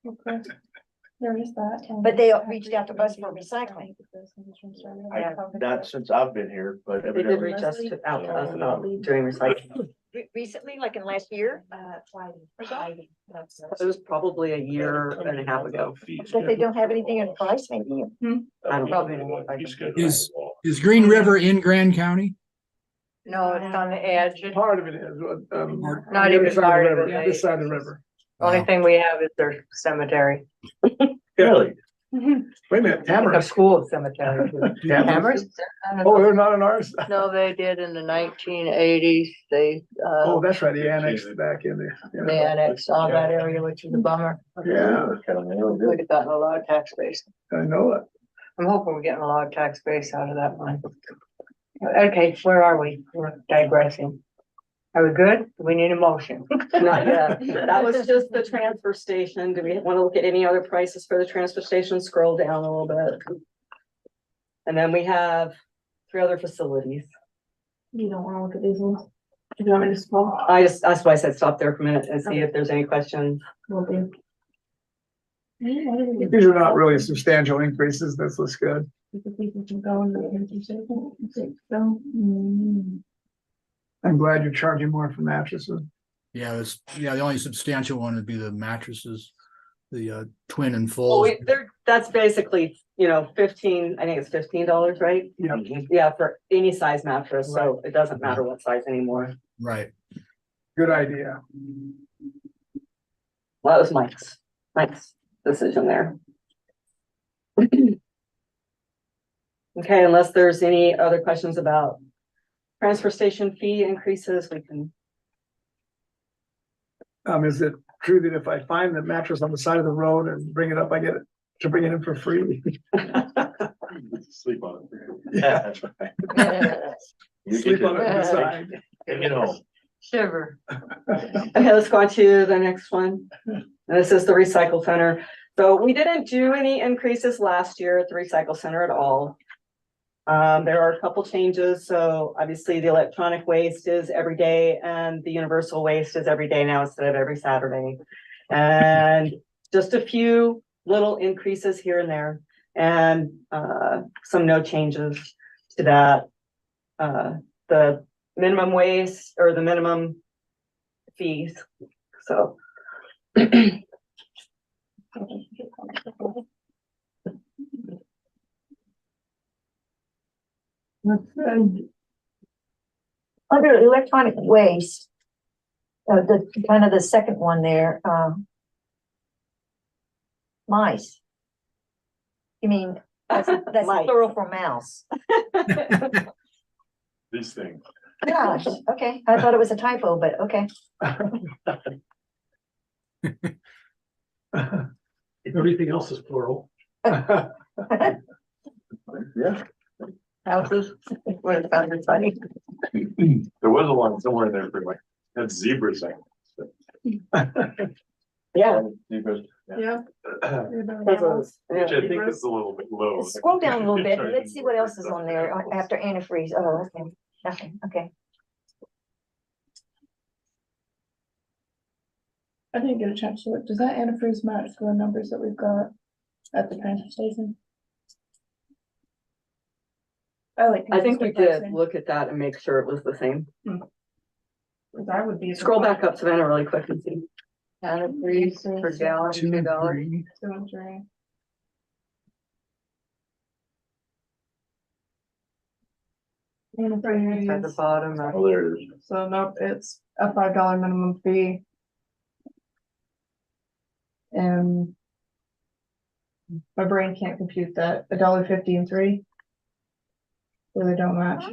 [SPEAKER 1] Okay. There is that.
[SPEAKER 4] But they reached out to us for recycling.
[SPEAKER 10] Not since I've been here, but
[SPEAKER 5] They did reach out to us about doing recycling.
[SPEAKER 4] Recently, like in last year?
[SPEAKER 5] It was probably a year and a half ago.
[SPEAKER 4] That they don't have anything in price, maybe?
[SPEAKER 5] I don't
[SPEAKER 9] Probably
[SPEAKER 5] know.
[SPEAKER 7] Is Green River in Grand County?
[SPEAKER 9] No, it's on the edge.
[SPEAKER 6] Part of it is.
[SPEAKER 9] Not even part of it.
[SPEAKER 6] This side of the river.
[SPEAKER 9] Only thing we have is their cemetery,
[SPEAKER 10] really,
[SPEAKER 6] Wait a minute,
[SPEAKER 9] a
[SPEAKER 6] Tamara's.
[SPEAKER 9] school cemetery.
[SPEAKER 6] Tamara's?
[SPEAKER 9] Tamara's?
[SPEAKER 6] Oh, they're not in ours?
[SPEAKER 9] No, they did in the 1980s. They,
[SPEAKER 6] Oh, that's right, they annexed back in there.
[SPEAKER 9] they annexed all that area, which is a bummer.
[SPEAKER 6] Yeah,
[SPEAKER 9] We'd have gotten a lot of tax base.
[SPEAKER 6] I know it.
[SPEAKER 9] I'm hoping we're getting a lot of tax base out of that one. Okay, where are we? We're digressing. Are we good? We need a motion.
[SPEAKER 5] Not yet. That was just the transfer station. Do we want to look at any other prices for the transfer station? Scroll down a little bit. And then we have 3 other facilities.
[SPEAKER 1] You don't wanna look at these ones? Do you want me to scroll?
[SPEAKER 5] That's why I said stop there for a minute and see if there's any questions.
[SPEAKER 1] Will do.
[SPEAKER 6] These are not really substantial increases. This looks good. I'm glad you're charging more for mattresses.
[SPEAKER 7] Yeah, the only substantial one would be the mattresses, the twin and
[SPEAKER 5] Well,
[SPEAKER 7] full.
[SPEAKER 5] that's basically, 15, I think it's $15, right?
[SPEAKER 6] Yeah.
[SPEAKER 5] Yeah, for any size mattress, so it doesn't matter what size anymore.
[SPEAKER 7] Right.
[SPEAKER 6] Good idea.
[SPEAKER 5] Well, that was Mike's decision there. Okay, unless there's any other questions about transfer station fee increases, we can.
[SPEAKER 6] Is it true that if I find the mattress on the side of the road and bring it up, I get it to bring it in for free?
[SPEAKER 3] Sleep on it.
[SPEAKER 6] Yeah.
[SPEAKER 10] that's right. You
[SPEAKER 6] Sleep
[SPEAKER 10] get
[SPEAKER 6] on it
[SPEAKER 10] to-
[SPEAKER 6] beside.
[SPEAKER 10] Take it home.
[SPEAKER 9] Shiver.
[SPEAKER 5] Okay, let's go on to the next one. This is the recycle center. So we didn't do any increases last year at the recycle center at all. There are a couple changes. So obviously the electronic waste is every day and the universal waste is every day now instead of every Saturday. And just a few little increases here and there and some no changes to that. The minimum waste or the minimum fees. So.
[SPEAKER 4] Under electronic waste, the kind of the second one there, mice. You mean, that's
[SPEAKER 5] Mice.
[SPEAKER 4] plural for mouse.
[SPEAKER 3] These things.
[SPEAKER 4] Gosh, okay, I thought it was a typo, but okay.
[SPEAKER 2] Everything else is plural.
[SPEAKER 10] Yeah.
[SPEAKER 9] Houses, what it sounded funny.
[SPEAKER 3] There was a one somewhere in there for like, that zebra thing.
[SPEAKER 5] Yeah.
[SPEAKER 10] Zebras.
[SPEAKER 1] Yeah.
[SPEAKER 3] Which I think is a little bit low.
[SPEAKER 4] Scroll down a little bit, and let's see what else is on there after antifreeze. Oh, okay, nothing, okay.
[SPEAKER 1] I didn't get a chance to look. Does that antifreeze match the numbers that we've got at the transfer station?
[SPEAKER 5] I think we did look at that and make sure it was the same.
[SPEAKER 1] I would be.
[SPEAKER 5] Scroll back up, Savannah, really quick and see.
[SPEAKER 9] Antifreeze per gallon, $2. At the bottom.
[SPEAKER 10] Oh, there it is.
[SPEAKER 1] So nope, it's a $5 minimum fee. And my brain can't compute that, $1.50 and 3. Really don't match.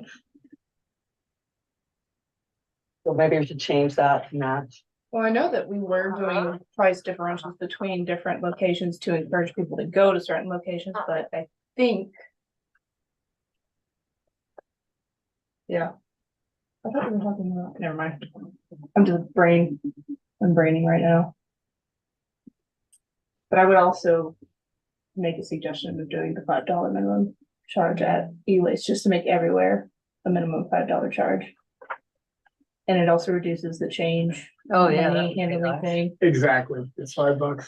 [SPEAKER 5] So maybe we should change that to match.
[SPEAKER 1] Well, I know that we were doing price differentials between different locations to encourage people to go to certain locations, but I think. Yeah. I thought we were talking about, never mind. I'm braining right now. But I would also make a suggestion of doing the $5 minimum charge at E-waste, just to make everywhere a minimum $5 charge. And it also reduces the change.
[SPEAKER 9] Oh, yeah. that
[SPEAKER 1] money
[SPEAKER 9] would be
[SPEAKER 1] handling
[SPEAKER 9] nice.
[SPEAKER 1] thing,
[SPEAKER 6] Exactly, it's $5.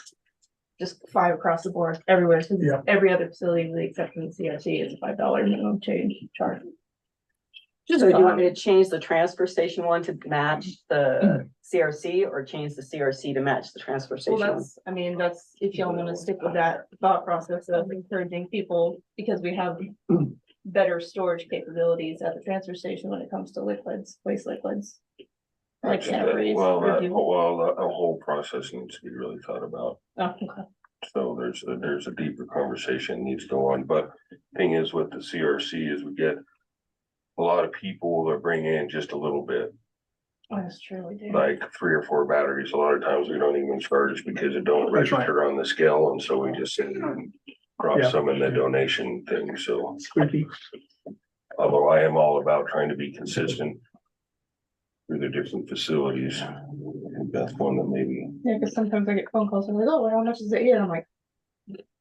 [SPEAKER 1] just 5 across the board, everywhere, so
[SPEAKER 6] Yeah.
[SPEAKER 1] every other facility with the exception of CRC is a $5 minimum change charge.
[SPEAKER 5] So do you want me to change the transfer station one to match the CRC or change the CRC to match the transfer
[SPEAKER 1] Well,
[SPEAKER 5] station? one?
[SPEAKER 1] that's, I mean, that's, if y'all wanna stick with that thought process of encouraging people, because we have better storage capabilities at the transfer station when it comes to liquids, waste liquids. Like antifreeze.
[SPEAKER 8] Well,
[SPEAKER 1] review.
[SPEAKER 8] a whole process needs to be really thought about.
[SPEAKER 1] Oh, okay.
[SPEAKER 8] So there's a deeper conversation needs to go on, but thing is with the CRC is we get a lot of people that bring in just a little bit,
[SPEAKER 1] Oh, that's true, we do.
[SPEAKER 8] like 3 or 4 batteries. A lot of times we don't even charge because it don't
[SPEAKER 6] That's right.
[SPEAKER 8] register on the scale, and so we just drop
[SPEAKER 6] Yeah.
[SPEAKER 8] some in the donation thing, so.
[SPEAKER 6] Squeaky.
[SPEAKER 8] Although I am all about trying to be consistent through the different facilities. I think that's one that maybe,
[SPEAKER 1] Yeah, cause sometimes I get phone calls and they're like, oh, how much is it here? And I'm like,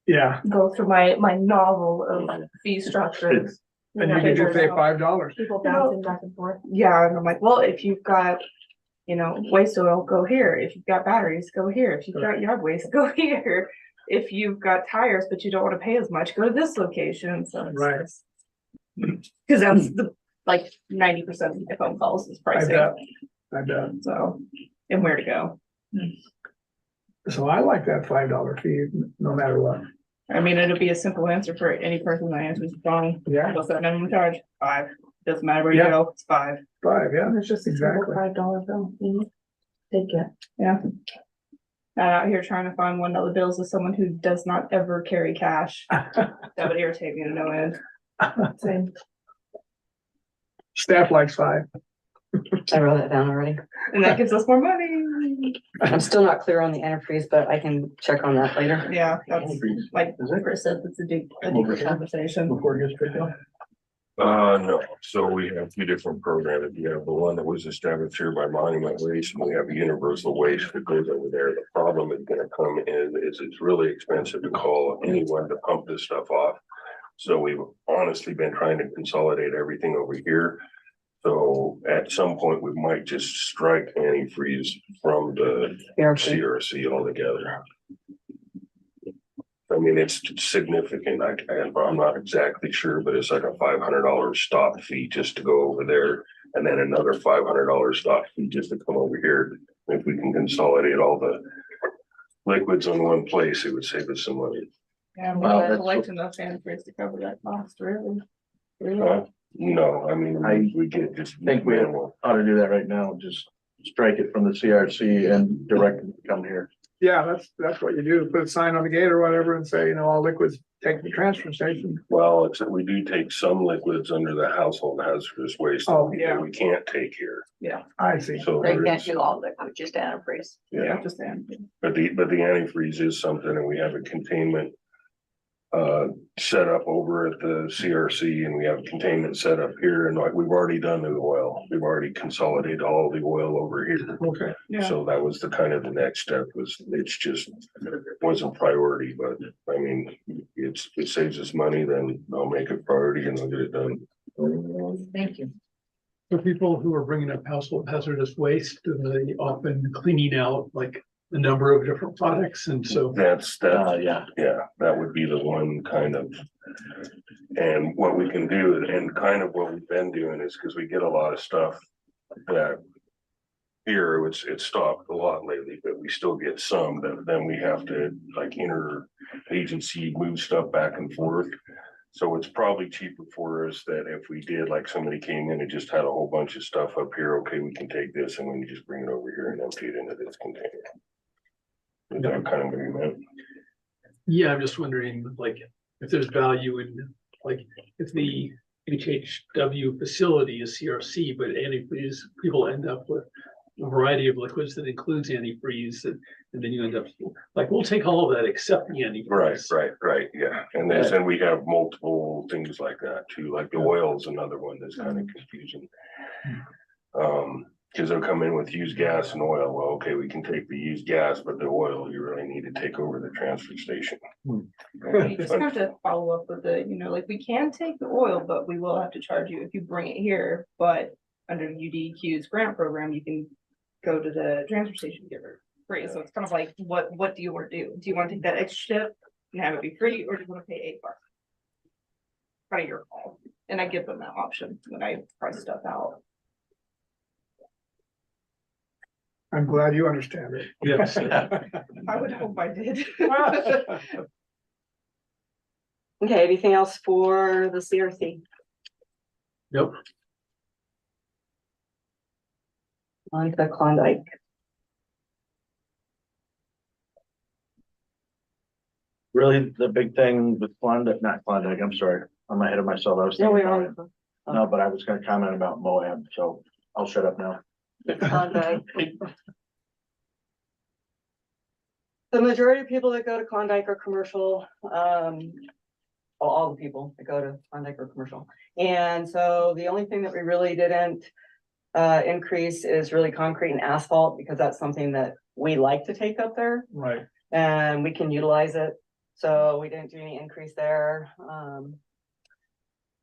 [SPEAKER 6] Yeah,
[SPEAKER 1] go through my novel of fee structures.
[SPEAKER 6] and you can just say $5.
[SPEAKER 1] People bouncing back and forth. Yeah, and I'm like, well, if you've got, waste oil, go here. If you've got batteries, go here. If you've got yard waste, go here. If you've got tires, but you don't want to pay as much, go to this location. So
[SPEAKER 6] Right.
[SPEAKER 1] Cause that's the, like 90% of the phone calls is
[SPEAKER 6] I
[SPEAKER 1] pricing.
[SPEAKER 6] bet, I bet.
[SPEAKER 1] So, and where to go.
[SPEAKER 6] So I like that $5 fee, no matter what.
[SPEAKER 1] I mean, it'll be a simple answer for any person that answers the phone.
[SPEAKER 6] Yeah.
[SPEAKER 1] What's that minimum charge? 5. Doesn't matter where you
[SPEAKER 6] Yeah.
[SPEAKER 1] go, it's 5.
[SPEAKER 6] 5, yeah.
[SPEAKER 1] It's just a
[SPEAKER 6] Exactly.
[SPEAKER 1] simple $5 bill. Take it. Yeah. Not out here trying to find $1 bills with someone who does not ever carry cash. That would irritate me to no end. Same.
[SPEAKER 6] Staff likes 5.
[SPEAKER 5] I wrote that down already.
[SPEAKER 1] And that gives us more money.
[SPEAKER 5] I'm still not clear on the antifreeze, but I can check on that later.
[SPEAKER 1] Yeah, that's like Chris said, it's a deeper conversation.
[SPEAKER 6] Before it gets picked up.
[SPEAKER 8] no, so we have 2 different programs. We have the one that was established here by Monument Waste, and we have universal waste that goes over there. The problem is gonna come in is it's really expensive to call anyone to pump this stuff off. So we've honestly been trying to consolidate everything over here. So at some point, we might just strike antifreeze from the CRC altogether. I mean, it's significant. I'm not exactly sure, but it's like a $500 stop fee just to go over there. And then another $500 stop fee just to come over here. If we can consolidate all the liquids in one place, it would save us some money.
[SPEAKER 1] Yeah,
[SPEAKER 10] Wow,
[SPEAKER 1] we're
[SPEAKER 10] that's-
[SPEAKER 1] collecting enough antifreeze to cover that cost, really. Really.
[SPEAKER 8] No, I mean, we get just.
[SPEAKER 10] Think we
[SPEAKER 8] minimal.
[SPEAKER 10] ought to do that right now, just strike it from the CRC and direct them to come here.
[SPEAKER 6] Yeah, that's what you do. Put a sign on the gate or whatever and say, all liquids take the transfer station.
[SPEAKER 8] Well, except we do take some liquids under the household hazardous waste.
[SPEAKER 6] Oh,
[SPEAKER 8] that
[SPEAKER 1] yeah.
[SPEAKER 8] We can't take here,
[SPEAKER 6] I see.
[SPEAKER 8] so.
[SPEAKER 9] They
[SPEAKER 8] there
[SPEAKER 9] can't
[SPEAKER 8] is-
[SPEAKER 9] do all liquid, just antifreeze.
[SPEAKER 1] Yeah, just saying.
[SPEAKER 8] But the antifreeze is something, and we have a containment set up over at the CRC, and we have containment set up here, and like, we've already done the oil. We've already consolidated all the oil over here.
[SPEAKER 6] Okay.
[SPEAKER 1] Yeah.
[SPEAKER 8] So that was the kind of the next step it's just wasn't priority, but I mean, it saves us money, then I'll make it priority and I'll get it done.
[SPEAKER 9] Thank you.
[SPEAKER 2] For people who are bringing up household hazardous waste, they often cleaning out like a number of different products, and so
[SPEAKER 8] That's,
[SPEAKER 10] Yeah.
[SPEAKER 8] yeah, that would be the one kind of. And what we can do, and kind of what we've been doing is, because we get a lot of stuff that. Here, it's stopped a lot lately, but we still get some that then we have to like interagency move stuff back and forth. So it's probably cheaper for us that if we did, like somebody came in and just had a whole bunch of stuff up here, okay, we can take this and we can just bring it over here and empty it into this container. Is that kind of what you meant?
[SPEAKER 2] Yeah, I'm just wondering, like, if there's value in, like, if the HHW facility is CRC, but antifreeze, people end up with a variety of liquids that includes antifreeze, and then you end up, like, we'll take all of that except the antifreeze.
[SPEAKER 8] Right, yeah. And then we have multiple things like that too, like the oil is another one that's kind of confusing. Cause they'll come in with used gas and oil. Well, okay, we can take the used gas, but the oil, you really need to take over the transfer station.
[SPEAKER 1] You just have to follow up with the, like, we can take the oil, but we will have to charge you if you bring it here, but under UDQ's grant program, you can go to the transfer station and get it free. So it's kind of like, what do you want to do? Do you want to take that extra tip and have it be free, or do you want to pay $8? Kind of your call. And I give them that option when I price stuff out.
[SPEAKER 6] I'm glad you understand it.
[SPEAKER 2] Yes.
[SPEAKER 1] I would hope I did.
[SPEAKER 5] Okay, anything else for the CRC?
[SPEAKER 2] Nope.
[SPEAKER 5] On to Klondike.
[SPEAKER 10] Really, the big thing with Klondike, not Klondike, I'm sorry, I'm ahead of myself, I was
[SPEAKER 5] No,
[SPEAKER 10] thinking
[SPEAKER 5] we
[SPEAKER 10] about
[SPEAKER 5] are.
[SPEAKER 10] it. No, but I was gonna comment about Moab, so I'll shut up now.
[SPEAKER 5] Klondike. The majority of people that go to Klondike are commercial, all the people that go to Klondike are commercial. And so the only thing that we really didn't increase is really concrete and asphalt, because that's something that we like to take up there
[SPEAKER 6] Right.
[SPEAKER 5] and we can utilize it. So we didn't do any increase there.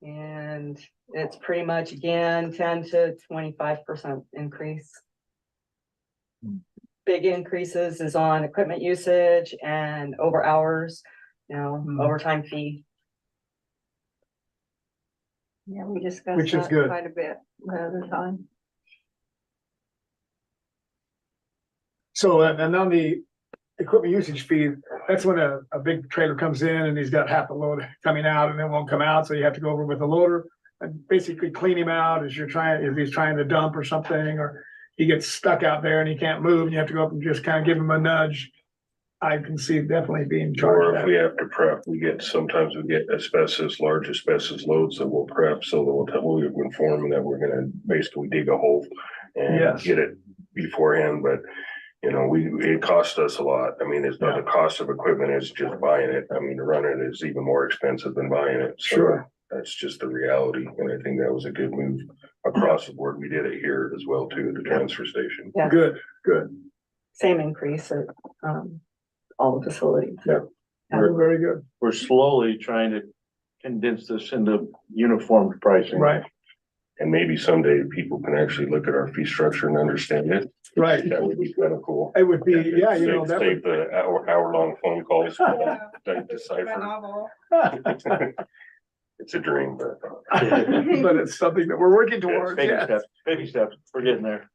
[SPEAKER 5] And it's pretty much, again, 10 to 25% increase. Big increases is on equipment usage and over hours, overtime fee.
[SPEAKER 4] Yeah, we discussed
[SPEAKER 6] Which is
[SPEAKER 4] that
[SPEAKER 6] good.
[SPEAKER 4] quite a bit the other time.
[SPEAKER 6] So, and on the equipment usage fee, that's when a big trailer comes in and he's got half a load coming out and it won't come out, so you have to go over with the loader and basically clean him out if he's trying to dump or something, or he gets stuck out there and he can't move, and you have to go up and just kind of give him a nudge. I can see definitely being charged
[SPEAKER 8] Or if we
[SPEAKER 6] that.
[SPEAKER 8] have to prep, sometimes we get large asbestos loads that we'll prep, so that we'll inform that we're gonna basically dig a hole and
[SPEAKER 6] Yes.
[SPEAKER 8] get it beforehand, but it costs us a lot. I mean, it's not the cost of equipment, it's just buying it. I mean, to run it is even more expensive than buying it. So
[SPEAKER 6] Sure.
[SPEAKER 8] that's just the reality, and I think that was a good move across the board. We did it here as well too, at the transfer station.
[SPEAKER 5] Yeah.
[SPEAKER 6] Good.
[SPEAKER 5] Same increase at all the facilities.
[SPEAKER 6] Very good.
[SPEAKER 10] We're slowly trying to condense this into uniform pricing.
[SPEAKER 6] Right,
[SPEAKER 8] And maybe someday people can actually look at our fee structure and understand it.
[SPEAKER 6] right.
[SPEAKER 8] That would be kind of cool.
[SPEAKER 6] It would be, yeah,
[SPEAKER 8] Save
[SPEAKER 6] that
[SPEAKER 8] save the hour-long phone calls to
[SPEAKER 1] Yeah. My
[SPEAKER 8] decipher.
[SPEAKER 1] novel.
[SPEAKER 6] would.
[SPEAKER 8] It's a dream, but.
[SPEAKER 6] But it's something that we're working towards, yes.
[SPEAKER 10] Baby steps, we're getting there.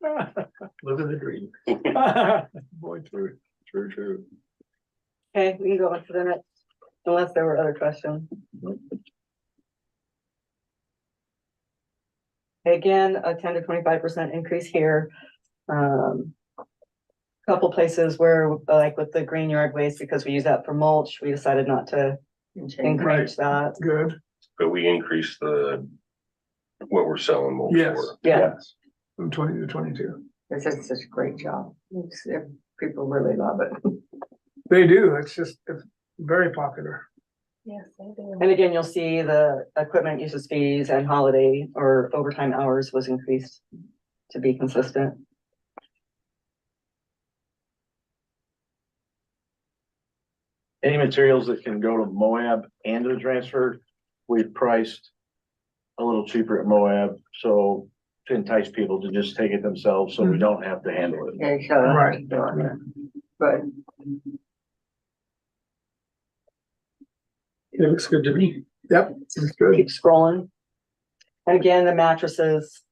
[SPEAKER 2] Living the dream.
[SPEAKER 6] Boy, true.
[SPEAKER 5] Okay, we can go on to the next, unless there were other questions. Again, a 10 to 25% increase here. Couple places where, like with the green yard waste, because we use that for mulch, we decided not to encourage that.
[SPEAKER 6] Good,
[SPEAKER 8] But we increased what we're selling mulch
[SPEAKER 6] yes.
[SPEAKER 8] for.
[SPEAKER 5] Yeah.
[SPEAKER 6] From 20 to 22.
[SPEAKER 9] This is such a great job. People really love it.
[SPEAKER 6] They do, it's very popular.
[SPEAKER 1] Yes, I do.
[SPEAKER 5] And again, you'll see the equipment uses fees and holiday or overtime hours was increased to be consistent.
[SPEAKER 10] Any materials that can go to Moab and to the transfer, we've priced a little cheaper at Moab, so to entice people to just take it themselves, so we don't have to handle it.
[SPEAKER 9] Okay, so.
[SPEAKER 6] Right.
[SPEAKER 9] But
[SPEAKER 2] It looks good to me.
[SPEAKER 6] Yep, it's good.
[SPEAKER 5] Keep scrolling. And again, the mattresses,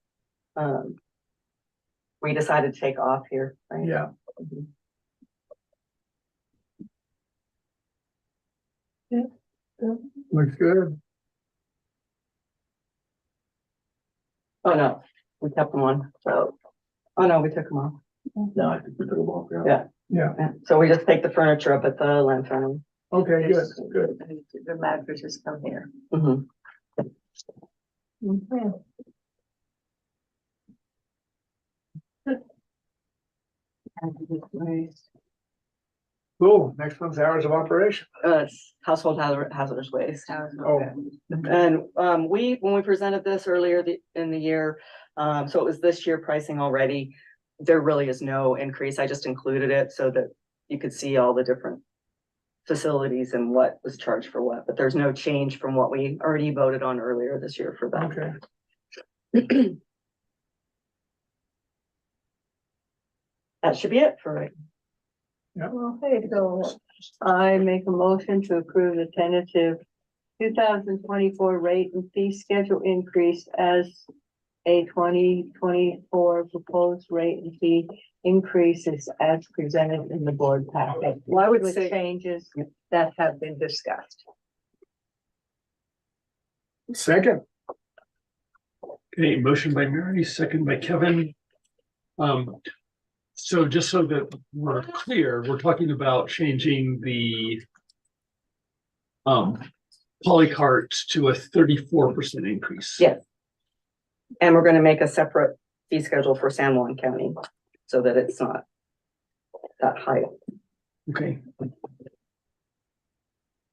[SPEAKER 5] we decided to take off here, right?
[SPEAKER 6] Yeah. Looks good.
[SPEAKER 5] Oh, no, we kept them on, so, oh, no, we took them off.
[SPEAKER 10] No, I think we took them off.
[SPEAKER 5] Yeah.
[SPEAKER 6] Yeah,
[SPEAKER 5] Yeah, so we just take the furniture up at the landfill.
[SPEAKER 6] okay, good, good.
[SPEAKER 9] The mattresses come here.
[SPEAKER 5] Mhm.
[SPEAKER 9] Okay.
[SPEAKER 6] Cool, next one's hours of operation.
[SPEAKER 5] It's household hazardous waste.
[SPEAKER 6] Oh,
[SPEAKER 5] And when we presented this earlier in the year, so it was this year pricing already. There really is no increase. I just included it so that you could see all the different facilities and what was charged for what, but there's no change from what we already voted on earlier this year for that.
[SPEAKER 6] okay.
[SPEAKER 5] That should be it for right.
[SPEAKER 9] Okay, so I make a motion to approve the tentative 2024 rate and fee schedule increase as a 2024 proposed rate and fee increases as presented in the board packet.
[SPEAKER 5] Well, I would
[SPEAKER 9] With
[SPEAKER 5] say,
[SPEAKER 9] changes that have been discussed.
[SPEAKER 6] Second,
[SPEAKER 2] Okay, motion by Mary, second by Kevin. So just so that we're clear, we're talking about changing the polycart to a 34% increase.
[SPEAKER 5] Yeah. and we're gonna make a separate fee schedule for San Juan County so that it's not that high.
[SPEAKER 2] Okay,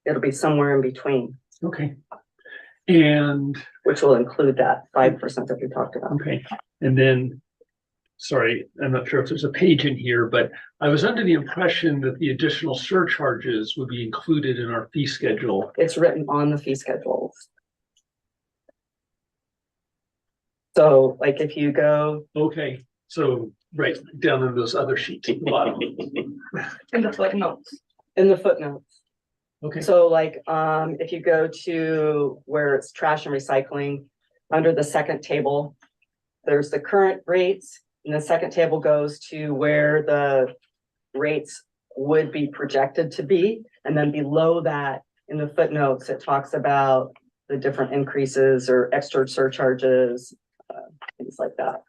[SPEAKER 5] It'll be somewhere in between,
[SPEAKER 2] okay. And,
[SPEAKER 5] which will include that 5% that we talked about.
[SPEAKER 2] okay, and then, sorry, I'm not sure if there's a page in here, but I was under the impression that the additional surcharges would be included in our fee schedule.
[SPEAKER 5] It's written on the fee schedules. So like if you go,
[SPEAKER 2] Okay, so right down in those other sheets at the bottom.
[SPEAKER 1] In the footnotes.
[SPEAKER 5] in the footnotes,
[SPEAKER 2] Okay,
[SPEAKER 5] so like, if you go to where it's trash and recycling, under the second table, there's the current rates, and the second table goes to where the rates would be projected to be, and then below that, in the footnotes, it talks about the different increases or extra surcharges, things like that.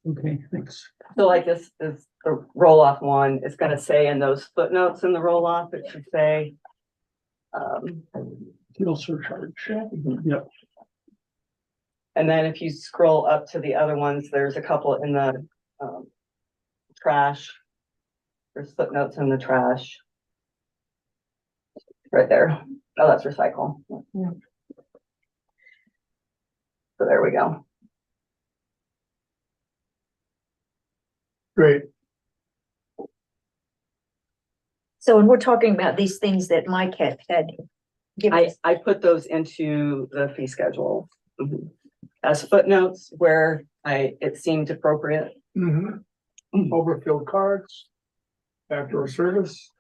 [SPEAKER 2] okay, thanks.
[SPEAKER 5] So like this is the roll-off one, it's gonna say in those footnotes in the roll-off, it should say.
[SPEAKER 2] Fuel surcharge. Yep,
[SPEAKER 5] And then if you scroll up to the other ones, there's a couple in the trash. There's footnotes in the trash. Right there. Oh, that's recycle.
[SPEAKER 9] Yeah.
[SPEAKER 5] So there we go.
[SPEAKER 6] great.
[SPEAKER 4] So when we're talking about these things that Mike had given us,
[SPEAKER 5] I put those into the fee schedule. Mhm. As footnotes where it seemed appropriate.
[SPEAKER 6] Mhm. Overfilled carts, backdoor service.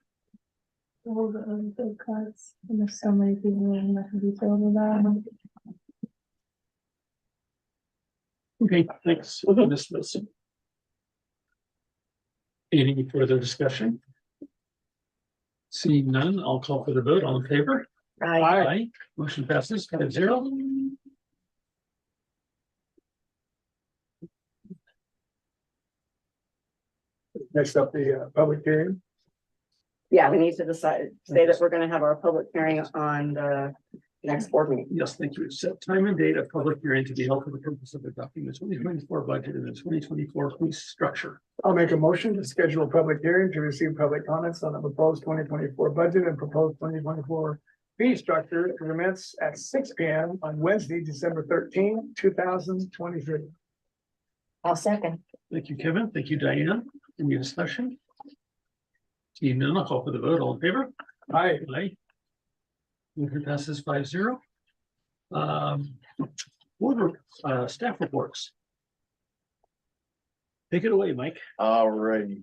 [SPEAKER 1] All the other cards, and there's so many people in that detail about them.
[SPEAKER 2] okay, thanks.
[SPEAKER 5] Mhm.
[SPEAKER 2] Miss Wilson. Any further discussion? Seeing none, I'll call for the vote. All in favor? Aye. Motion passes 5-0.
[SPEAKER 6] Next up, the public hearing.
[SPEAKER 5] Yeah, we need to say that we're gonna have our public hearing on the next board meeting.
[SPEAKER 2] Yes, thank you. Set time and date of public hearing to be held for the purpose of adopting the 2024 budget and the 2024 police structure.
[SPEAKER 6] I'll make a motion to schedule a public hearing to receive public comments on the proposed 2024 budget and proposed 2024 fee structure to commence at 6 p.m. on Wednesday, December 13, 2023.
[SPEAKER 4] I'll second.
[SPEAKER 2] Thank you, Kevin. Thank you, Diane. Any discussion? Seeing none, I'll call for the vote. All in favor?
[SPEAKER 6] Aye.
[SPEAKER 2] Aye. Motion passes 5-0. Board staff reports. Take it away, Mike.
[SPEAKER 10] Alrighty.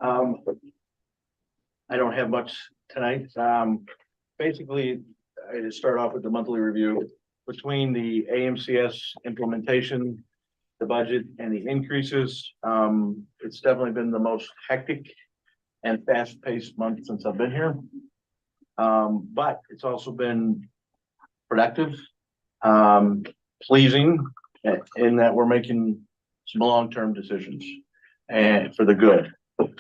[SPEAKER 10] I don't have much tonight. Basically, I just start off with the monthly review between the AMCS implementation, the budget and the increases. It's definitely been the most hectic and fast-paced month since I've been here. But it's also been productive, pleasing in that we're making some long-term decisions and for the good.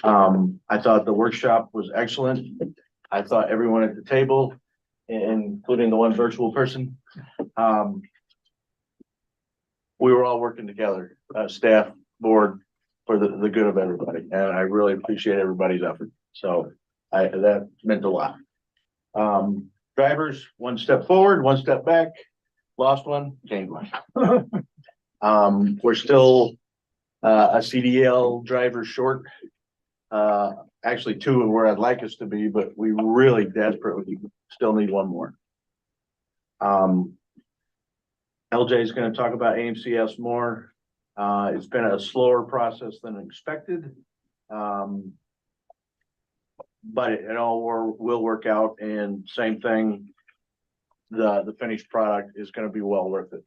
[SPEAKER 10] I thought the workshop was excellent. I thought everyone at the table, including the one virtual person, we were all working together, staff, board, for the good of everybody. And I really appreciate everybody's effort. So that meant a lot. Drivers, one step forward, one step back, lost one, gained one. We're still a CDL driver short. Actually two of where I'd like us to be, but we really desperately still need one more. LJ is going to talk about AMCS more. It's been a slower process than expected. But it all will work out, and same thing, the finished product is going to be well worth it.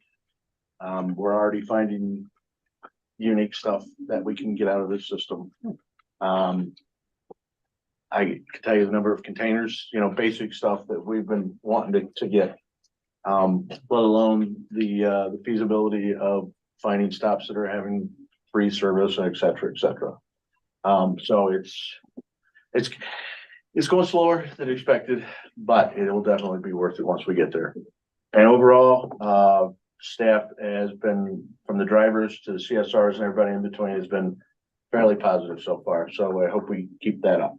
[SPEAKER 10] We're already finding unique stuff that we can get out of this system. I can tell you the number of containers, basic stuff that we've been wanting to get, let alone the feasibility of finding stops that are having free service, et cetera, et cetera. So it's going slower than expected, but it will definitely be worth it once we get there. And overall, staff has been, from the drivers to the CSRs and everybody in between, has been fairly positive so far. So I hope we keep that up.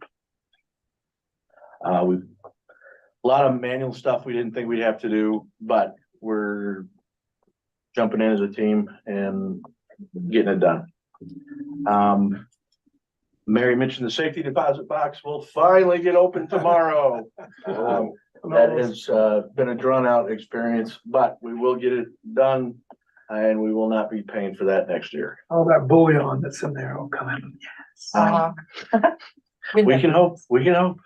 [SPEAKER 10] We've a lot of manual stuff we didn't think we'd have to do, but we're jumping in as a team and getting it done. Mary mentioned the safety deposit box will finally get open tomorrow. That has been a drawn out experience, but we will get it done and we will not be paying for that next year.
[SPEAKER 6] All that bullion that's in there will come in.
[SPEAKER 10] We can hope, we can hope.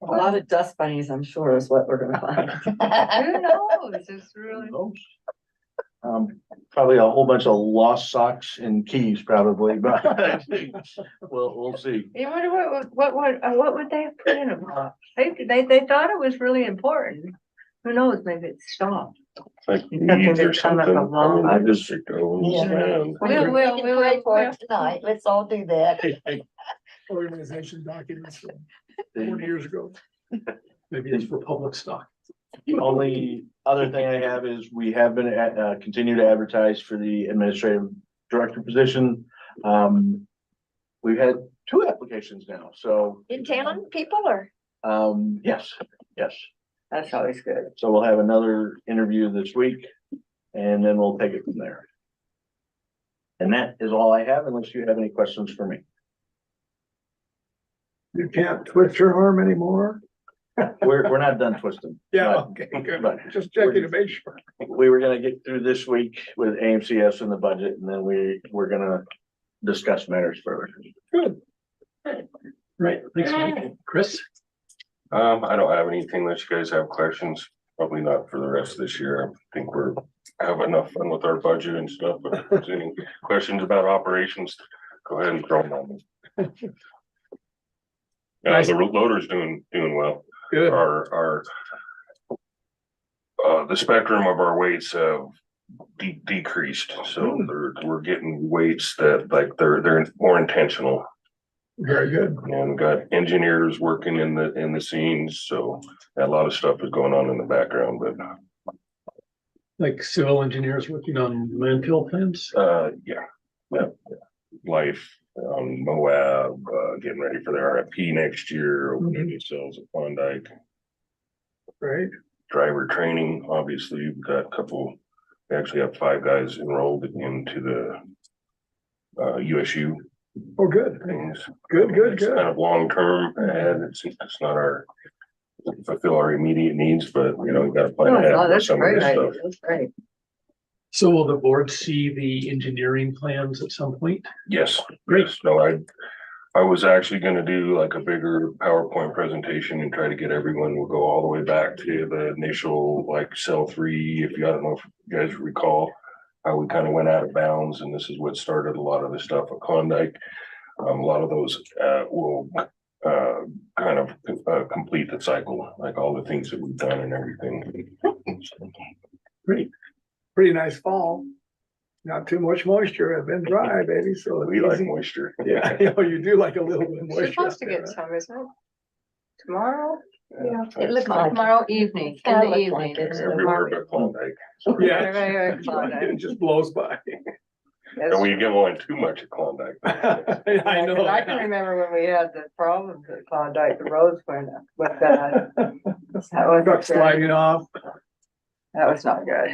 [SPEAKER 5] A lot of dust bunnies, I'm sure, is what we're gonna find.
[SPEAKER 9] Who knows? It's really.
[SPEAKER 10] Probably a whole bunch of lost socks and keys probably, but we'll see.
[SPEAKER 9] You wonder what would they have put in a box? They thought it was really important. Who knows, maybe it's stopped.
[SPEAKER 8] Like
[SPEAKER 9] Something
[SPEAKER 8] weeds or
[SPEAKER 9] that's come up
[SPEAKER 8] something.
[SPEAKER 9] along.
[SPEAKER 10] I just-
[SPEAKER 8] District owns,
[SPEAKER 4] Yeah.
[SPEAKER 8] and-
[SPEAKER 4] We can pray for it tonight. Let's all do that.
[SPEAKER 6] Organization documents from 40 years ago.
[SPEAKER 2] Maybe it's for public stock.
[SPEAKER 10] The only other thing I have is we have been continue to advertise for the administrative director position. We've had 2 applications now, so
[SPEAKER 4] In town, people are.
[SPEAKER 10] yes.
[SPEAKER 9] That's always good.
[SPEAKER 10] So we'll have another interview this week and then we'll take it from there. And that is all I have unless you have any questions for me.
[SPEAKER 6] You can't twist your arm anymore?
[SPEAKER 10] We're not done twisting.
[SPEAKER 6] Yeah,
[SPEAKER 10] but-
[SPEAKER 6] okay, good.
[SPEAKER 10] but
[SPEAKER 6] Just checking to make sure.
[SPEAKER 10] we were gonna get through this week with AMCS and the budget, and then we're gonna discuss matters further.
[SPEAKER 6] Good.
[SPEAKER 2] Right, thanks, Mike. Chris?
[SPEAKER 8] I don't have anything unless you guys have questions. Probably not for the rest of this year. I think we're have enough fun with our budget and stuff, but if there's any questions about operations, go ahead and throw them on me.
[SPEAKER 2] Nice.
[SPEAKER 8] The loader's doing well.
[SPEAKER 6] Good.
[SPEAKER 8] Our the spectrum of our weights have decreased, so we're getting weights that they're more intentional.
[SPEAKER 6] Very good.
[SPEAKER 8] And got engineers working in the scenes, so a lot of stuff is going on in the background, but
[SPEAKER 2] Like civil engineers working on landfill plans?
[SPEAKER 8] yeah. Life on Moab, getting ready for the RFP next year, opening new cells at Klondike.
[SPEAKER 6] Great.
[SPEAKER 8] Driver training, obviously, we've got a couple, we actually have 5 guys enrolled into the USU
[SPEAKER 6] Oh, good.
[SPEAKER 8] things.
[SPEAKER 6] Good.
[SPEAKER 8] It's kind of long-term ahead, it's not our, fulfill our immediate needs, but we gotta plan ahead for
[SPEAKER 9] That's
[SPEAKER 8] some of
[SPEAKER 9] great.
[SPEAKER 8] this stuff.
[SPEAKER 9] That's great.
[SPEAKER 2] So will the board see the engineering plans at some point?
[SPEAKER 8] Yes,
[SPEAKER 2] Great.
[SPEAKER 8] yes, no, I was actually gonna do like a bigger PowerPoint presentation and try to get everyone, we'll go all the way back to the initial like cell 3, if you, I don't know if you guys recall. how we kind of went out of bounds, and this is what started a lot of the stuff at Klondike. A lot of those, will, kind of, complete the cycle, like all the things that we've done and everything.
[SPEAKER 6] Pretty nice fall. Not too much moisture, it's been dry, baby, so. it's
[SPEAKER 8] We like
[SPEAKER 6] easy.
[SPEAKER 8] moisture.
[SPEAKER 6] Yeah, you know, you do like a little bit of moisture.
[SPEAKER 9] Supposed to
[SPEAKER 6] out
[SPEAKER 9] get
[SPEAKER 6] there,
[SPEAKER 9] some, isn't it? Tomorrow?
[SPEAKER 1] Yeah.
[SPEAKER 9] It looks
[SPEAKER 4] like
[SPEAKER 9] like
[SPEAKER 4] it.
[SPEAKER 9] tomorrow evening, in
[SPEAKER 4] Yeah,
[SPEAKER 9] the
[SPEAKER 4] it looks
[SPEAKER 9] evening.
[SPEAKER 4] like it.
[SPEAKER 9] it's
[SPEAKER 8] Everywhere
[SPEAKER 9] tomorrow.
[SPEAKER 8] but Klondike.
[SPEAKER 6] right? Yeah.
[SPEAKER 9] Everywhere
[SPEAKER 6] That's right,
[SPEAKER 9] Klondike.
[SPEAKER 6] it just blows by.
[SPEAKER 8] And we give on too much at Klondike.
[SPEAKER 6] I
[SPEAKER 9] Yeah, 'cause
[SPEAKER 6] know.
[SPEAKER 9] I can remember when we had the problems at Klondike, the roads went bad. That was
[SPEAKER 6] Truck sliding off.
[SPEAKER 9] That was not good.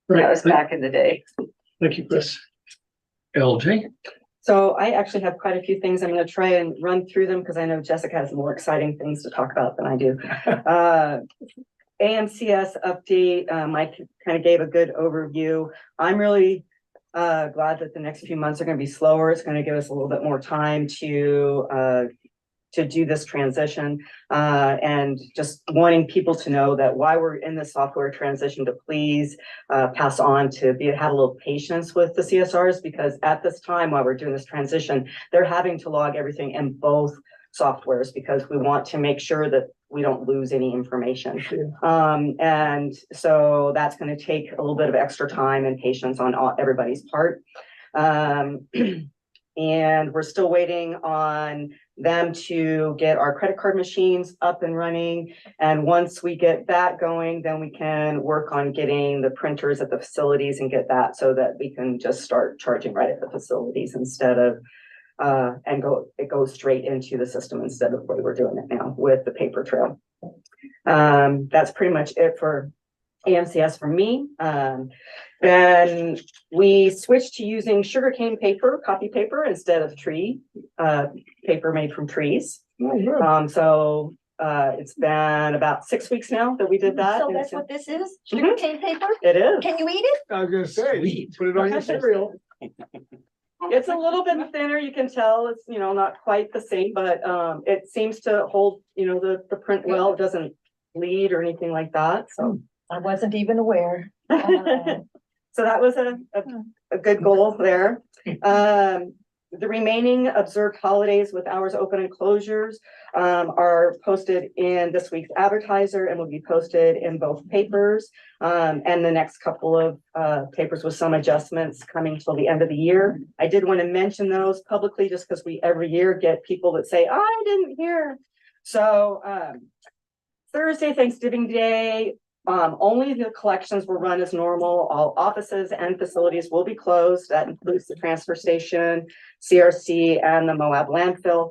[SPEAKER 9] That
[SPEAKER 2] Right,
[SPEAKER 9] was back in the day.
[SPEAKER 2] thank you, Chris. LJ?
[SPEAKER 5] So I actually have quite a few things. I'm gonna try and run through them because I know Jessica has more exciting things to talk about than I do. AMCS update, Mike kind of gave a good overview. I'm really glad that the next few months are gonna be slower. It's gonna give us a little bit more time to do this transition, and just wanting people to know that while we're in the software transition, to please pass on to have a little patience with the CSRs, because at this time, while we're doing this transition, they're having to log everything in both softwares because we want to make sure that we don't lose any information. And so that's going to take a little bit of extra time and patience on everybody's part. And we're still waiting on them to get our credit card machines up and running. And once we get that going, then we can work on getting the printers at the facilities and get that so that we can just start charging right at the facilities instead of it goes straight into the system instead of the way we're doing it now with the paper trail. That's pretty much it for AMCS for me. Then we switched to using sugarcane paper, copy paper, instead of tree, paper made from trees. So it's been about 6 weeks now that we did that.
[SPEAKER 4] So
[SPEAKER 5] and
[SPEAKER 4] that's
[SPEAKER 5] it's-
[SPEAKER 4] what this is? Sugarcane paper?
[SPEAKER 5] It is.
[SPEAKER 4] Can you eat it?
[SPEAKER 6] I was gonna say,
[SPEAKER 2] Sweet.
[SPEAKER 6] put it on your cereal.
[SPEAKER 5] It's a little bit thinner, you can tell, it's, not quite the same, but, it seems to hold, the print well, it doesn't bleed or anything like that, so.
[SPEAKER 4] I wasn't even aware.
[SPEAKER 5] So that was a good goal there. The remaining observed holidays with hours open and closures, are posted in this week's advertiser and will be posted in both papers. And the next couple of, papers with some adjustments coming till the end of the year. I did want to mention those publicly just because we every year get people that say, I didn't hear. So, Thursday, Thanksgiving Day, only the collections will run as normal. All offices and facilities will be closed. That includes the transfer station, CRC, and the Moab landfill.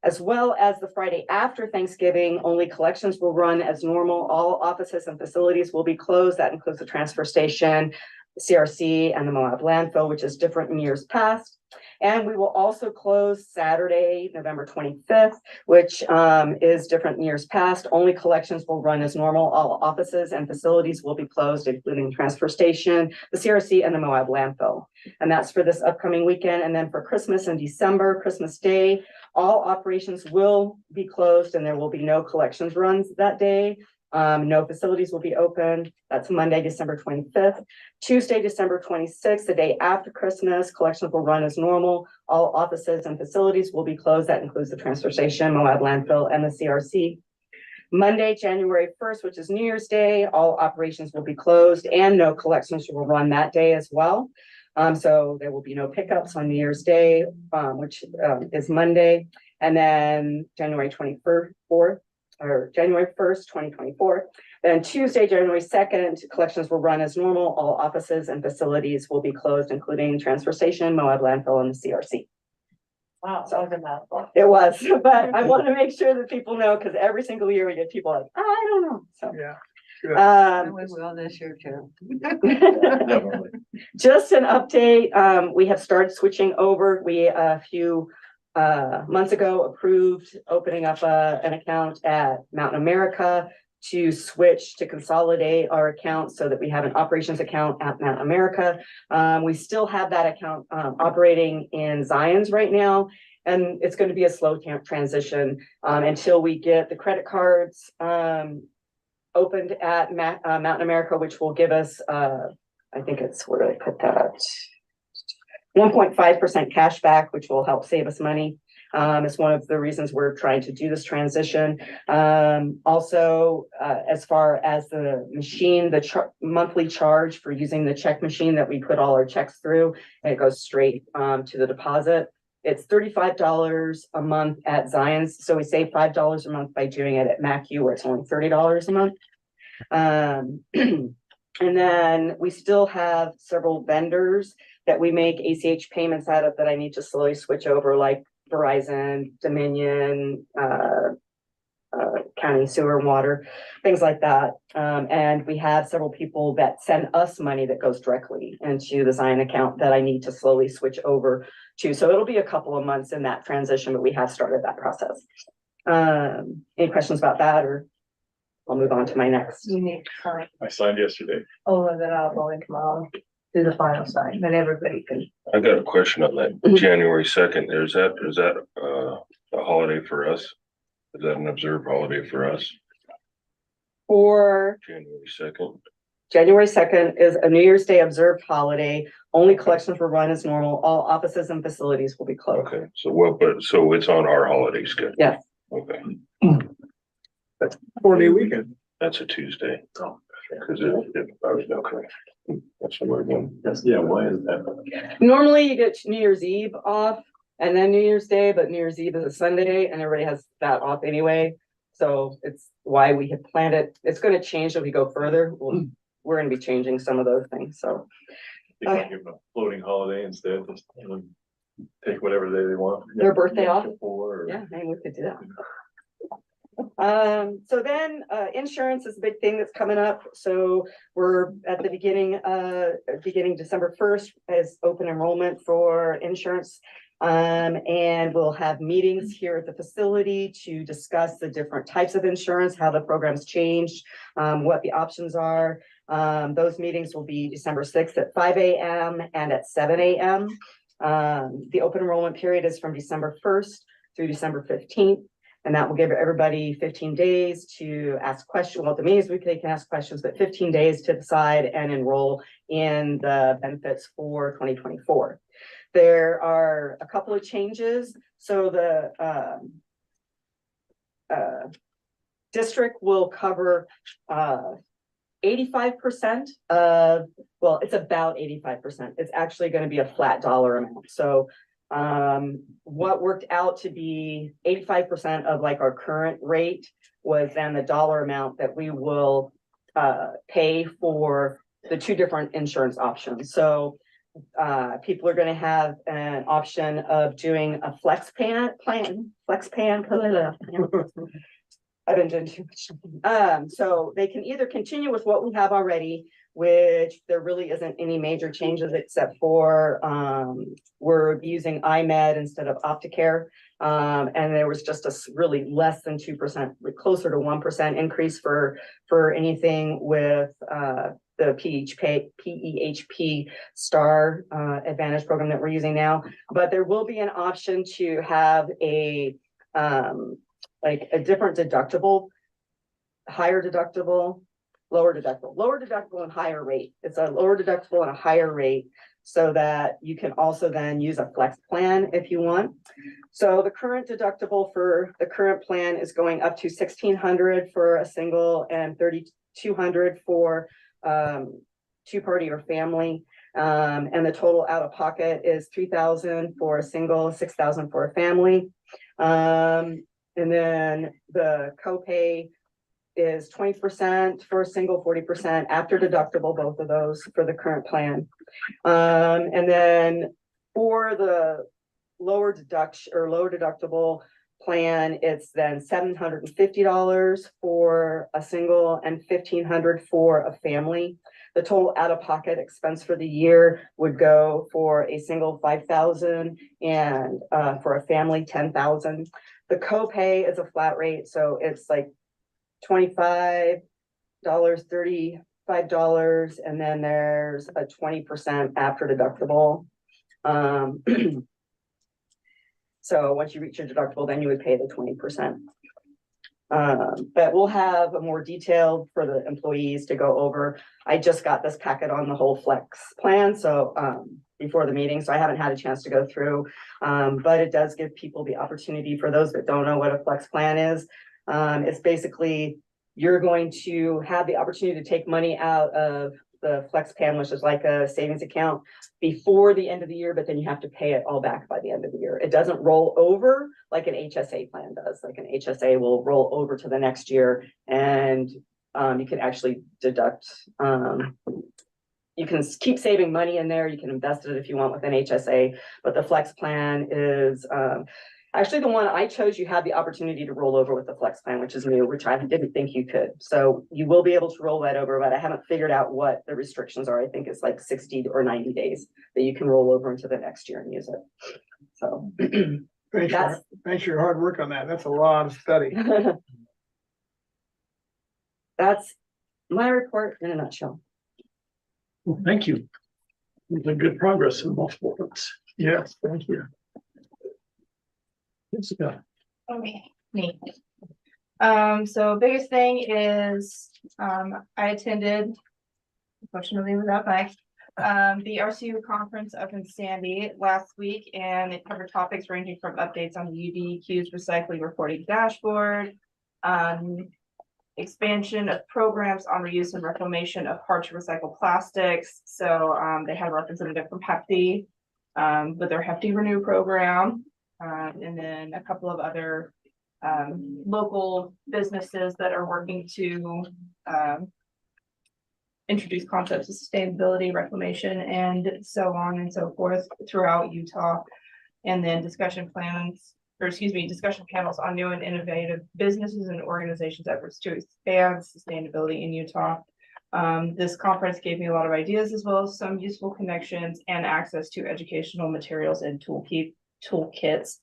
[SPEAKER 5] As well as the Friday after Thanksgiving, only collections will run as normal. All offices and facilities will be closed. That includes the transfer station, CRC, and the Moab landfill, which is different in years past. And we will also close Saturday, November 25th, which is different in years past. Only collections will run as normal. All offices and facilities will be closed, including the transfer station, the CRC, and the Moab landfill. And that's for this upcoming weekend. And then for Christmas and December, Christmas Day, all operations will be closed and there will be no collections runs that day. No facilities will be open. That's Monday, December 25th. Tuesday, December 26th, the day after Christmas, collections will run as normal. All offices and facilities will be closed. That includes the transfer station, Moab landfill, and the CRC. Monday, January 1st, which is New Year's Day, all operations will be closed and no collections will run that day as well. So there will be no pickups on New Year's Day, which is Monday. And then January 24th. Or January 1st, 2024. Then Tuesday, January 2nd, collections will run as normal. All offices and facilities will be closed, including transfer station, Moab landfill, and the CRC.
[SPEAKER 9] Wow, that was a mouthful.
[SPEAKER 5] It was, but I want to make sure that people know, because every single year we get people like, I don't know, so.
[SPEAKER 6] Yeah.
[SPEAKER 9] And we will this year too.
[SPEAKER 10] Definitely.
[SPEAKER 5] Just an update, we have started switching over. We, a few months ago approved opening up an account at Mountain America to switch to consolidate our accounts so that we have an operations account at Mountain America. We still have that account operating in Zions right now, and it's going to be a slow transition until we get the credit cards opened at Mountain America, which will give us I think it's, where did I put that at? 1.5% cash back, which will help save us money. It's one of the reasons we're trying to do this transition. Also, as far as the machine, the monthly charge for using the check machine that we put all our checks through, and it goes straight to the deposit. It's $35 a month at Zions. So we save $5 a month by doing it at MacU, where it's only $30 a month. And then we still have several vendors that we make ACH payments out of that I need to slowly switch over, like Verizon, Dominion, County Sewer and Water, things like that. And we have several people that send us money that goes directly into the Zion account that I need to slowly switch over to. So it'll be a couple of months in that transition, but we have started that process. Any questions about that, or I'll move on to my next.
[SPEAKER 9] You need to sign,
[SPEAKER 3] I signed yesterday.
[SPEAKER 9] and then I'll go in tomorrow, do the final sign, then everybody can.
[SPEAKER 8] I got a question on that. January 2nd, is that a holiday for us? Is that an observed holiday for us?
[SPEAKER 5] For
[SPEAKER 8] January 2nd?
[SPEAKER 5] January 2nd is a New Year's Day observed holiday. Only collections will run as normal. All offices and facilities will be closed.
[SPEAKER 8] Okay, so it's on our holiday schedule?
[SPEAKER 5] Yes.
[SPEAKER 8] Okay,
[SPEAKER 6] 4-day weekend.
[SPEAKER 8] that's a Tuesday. Cause I was okay. That's the word one.
[SPEAKER 3] Yeah, why is that?
[SPEAKER 5] Normally you get New Year's Eve off and then New Year's Day, but New Year's Eve is a Sunday and everybody has that off anyway. So it's why we had planned it. It's going to change if we go further. We're going to be changing some of those things. So
[SPEAKER 3] You can give them a floating holiday instead, just take whatever day they want.
[SPEAKER 5] Their birthday off?
[SPEAKER 3] Or-
[SPEAKER 5] yeah, maybe we could do that. So then insurance is a big thing that's coming up. So we're at the beginning December 1st is open enrollment for insurance. And we'll have meetings here at the facility to discuss the different types of insurance, how the program's changed, what the options are. Those meetings will be December 6th at 5 a.m. and at 7 a.m. The open enrollment period is from December 1st through December 15th. And that will give everybody 15 days to ask questions. Well, the meetings they can ask questions, but 15 days to decide and enroll in the benefits for 2024. There are a couple of changes. So the district will cover 85% of, well, it's about 85%. It's actually going to be a flat dollar amount. So what worked out to be 85% of like our current rate was then the dollar amount that we will pay for the two different insurance options. So people are going to have an option of doing a flex pan. I've been doing too much. So they can either continue with what we have already, which there really isn't any major changes except for we're using iMed instead of Opticare. And there was just a really less than 2%, closer to 1% increase for anything with the PEHP Star Advantage program that we're using now. But there will be an option to have a like a different deductible, higher deductible, lower deductible and higher rate. It's a lower deductible and a higher rate so that you can also then use a flex plan if you want. So the current deductible for the current plan is going up to $1,600 for a single and $3,200 for two-party or family. And the total out of pocket is $3,000 for a single, $6,000 for a family. And then the copay is 20% for a single, 40% after deductible, both of those for the current plan. And then for the lower deductible plan, it's then $750 for a single and $1,500 for a family. The total out-of-pocket expense for the year would go for a single $5,000 and for a family $10,000. The copay is a flat rate, so it's like $25, $35, and then there's a 20% after deductible. So once you reach your deductible, then you would pay the 20%. But we'll have a more detailed for the employees to go over. I just got this packet on the whole flex plan, so, before the meeting, so I haven't had a chance to go through. But it does give people the opportunity, for those that don't know what a flex plan is. It's basically, you're going to have the opportunity to take money out of the flex plan, which is like a savings account, before the end of the year, but then you have to pay it all back by the end of the year. It doesn't roll over like an HSA plan does. Like an HSA will roll over to the next year, and you can actually deduct, you can keep saving money in there. You can invest it if you want with an HSA, but the flex plan is, actually the one I chose, you have the opportunity to roll over with the flex plan, which is new, which I didn't think you could. So you will be able to roll that over, but I haven't figured out what the restrictions are. I think it's like 60 or 90 days that you can roll over into the next year and use it. So
[SPEAKER 6] Thanks for your hard work on that. That's a lot of study.
[SPEAKER 5] that's my report in a nutshell.
[SPEAKER 2] Well, thank you. We've made good progress in multiple fronts.
[SPEAKER 6] Yes, thank you.
[SPEAKER 2] Jessica.
[SPEAKER 1] Okay, neat. So biggest thing is, I attended, unfortunately without Mike, the RCU conference up in Sandy last week, and it covered topics ranging from updates on the UDEQ's recycling reporting dashboard, expansion of programs on reuse and reclamation of hard to recycle plastics. So, they had a representative from Hefty, with their Hefty Renew program. And then a couple of other local businesses that are working to introduce concepts of sustainability, reclamation, and so on and so forth throughout Utah. And then discussion panels on new and innovative businesses and organizations' efforts to expand sustainability in Utah. This conference gave me a lot of ideas, as well as some useful connections and access to educational materials and toolkits,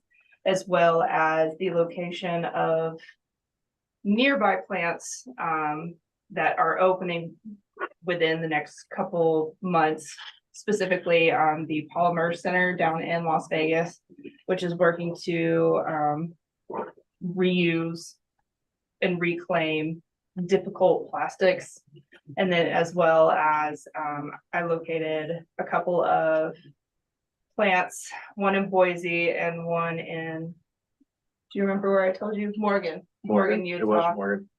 [SPEAKER 1] as well as the location of nearby plants that are opening within the next couple months, specifically the Polymer Center down in Las Vegas, which is working to reuse and reclaim difficult plastics. And then, as well as I located a couple of plants, one in Boise and one in, do you remember where I told you? Morgan,
[SPEAKER 10] It was
[SPEAKER 1] Utah,
[SPEAKER 10] Morgan.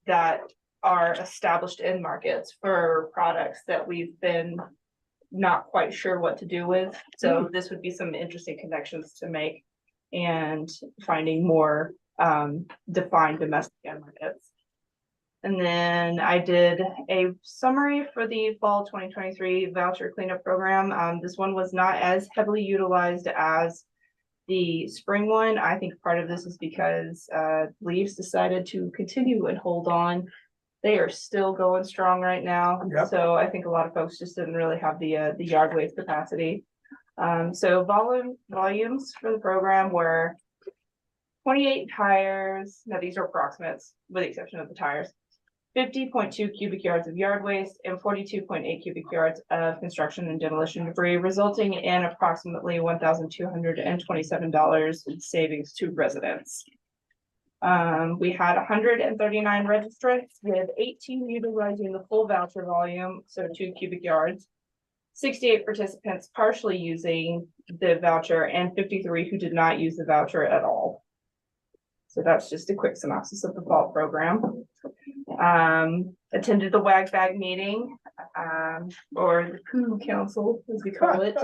[SPEAKER 1] that are established in markets for products that we've been not quite sure what to do with. So this would be some interesting connections to make and finding more defined domestic end markets. And then I did a summary for the fall 2023 voucher cleanup program. This one was not as heavily utilized as the spring one. I think part of this is because Leafs decided to continue and hold on. They are still going strong right now.
[SPEAKER 6] Yep.
[SPEAKER 1] So I think a lot of folks just didn't really have the yard waste capacity. So volumes for the program were 28 tires. Now these are approximates with the exception of the tires. 50.2 cubic yards of yard waste and 42.8 cubic yards of construction and demolition debris, resulting in approximately $1,227 in savings to residents. We had 139 registrants, with 18 utilizing the full voucher volume, so 2 cubic yards, 68 participants partially using the voucher, and 53 who did not use the voucher at all. So that's just a quick synopsis of the fall program. Attended the WAG bag meeting, or the Poo Council, as we call it.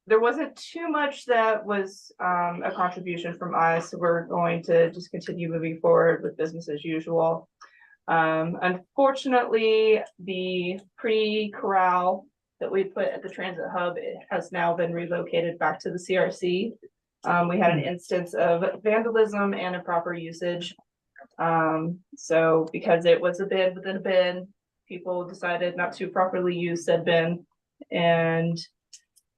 [SPEAKER 1] There wasn't too much that was a contribution from us. We're going to just continue moving forward with business as usual. Unfortunately, the pre-corral that we put at the transit hub, it has now been relocated back to the CRC. We had an instance of vandalism and improper usage. So because it was a bin within a bin, people decided not to properly use said bin, and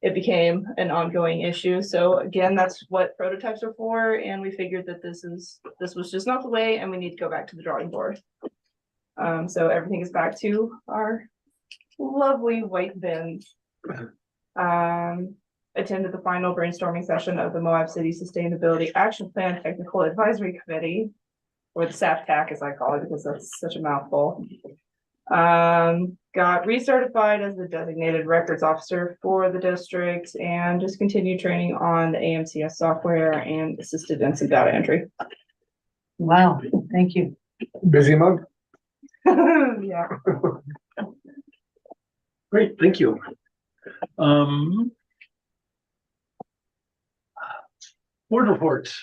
[SPEAKER 1] it became an ongoing issue. So again, that's what prototypes are for, and we figured that this was just not the way, and we need to go back to the drawing board. So everything is back to our lovely white bins. attended the final brainstorming session of the Moab City Sustainability Action Plan Technical Advisory Committee, or the SAPTAC as I call it, because that's such a mouthful. Got recertified as the designated records officer for the district and just continued training on the AMCS software and assisted in some data entry.
[SPEAKER 9] Wow, thank you.
[SPEAKER 6] Busy month.
[SPEAKER 1] Yeah.
[SPEAKER 2] Great, thank you. Board reports.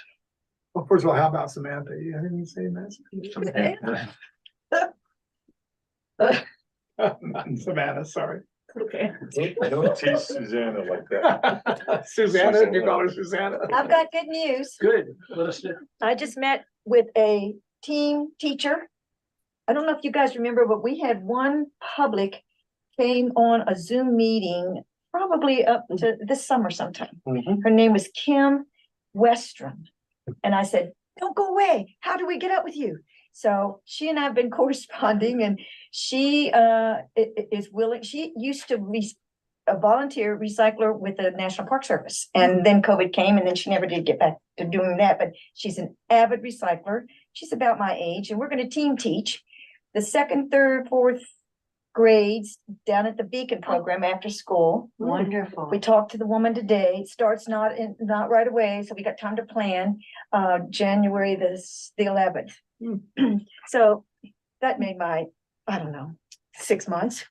[SPEAKER 6] Well, first of all, how about Samantha? You have anything to say, Matt? Savannah, sorry.
[SPEAKER 1] Okay.
[SPEAKER 3] Don't tease Susanna like that.
[SPEAKER 6] Susanna, you call her Susanna?
[SPEAKER 4] I've got good news.
[SPEAKER 2] Good, let us know.
[SPEAKER 4] I just met with a team teacher. I don't know if you guys remember, but we had one public came on a Zoom meeting probably up to this summer sometime. Her name was Kim Westrom. And I said, don't go away. How do we get up with you? So she and I have been corresponding, and she is willing. She used to be a volunteer recycler with the National Park Service. And then COVID came, and then she never did get back to doing that. But she's an avid recycler. She's about my age, and we're going to team teach the 2nd, 3rd, 4th grades down at the Beacon program after school.
[SPEAKER 9] Wonderful.
[SPEAKER 4] We talked to the woman today. It starts not right away, so we got time to plan. January the 11th. So that made my, I don't know, 6 months.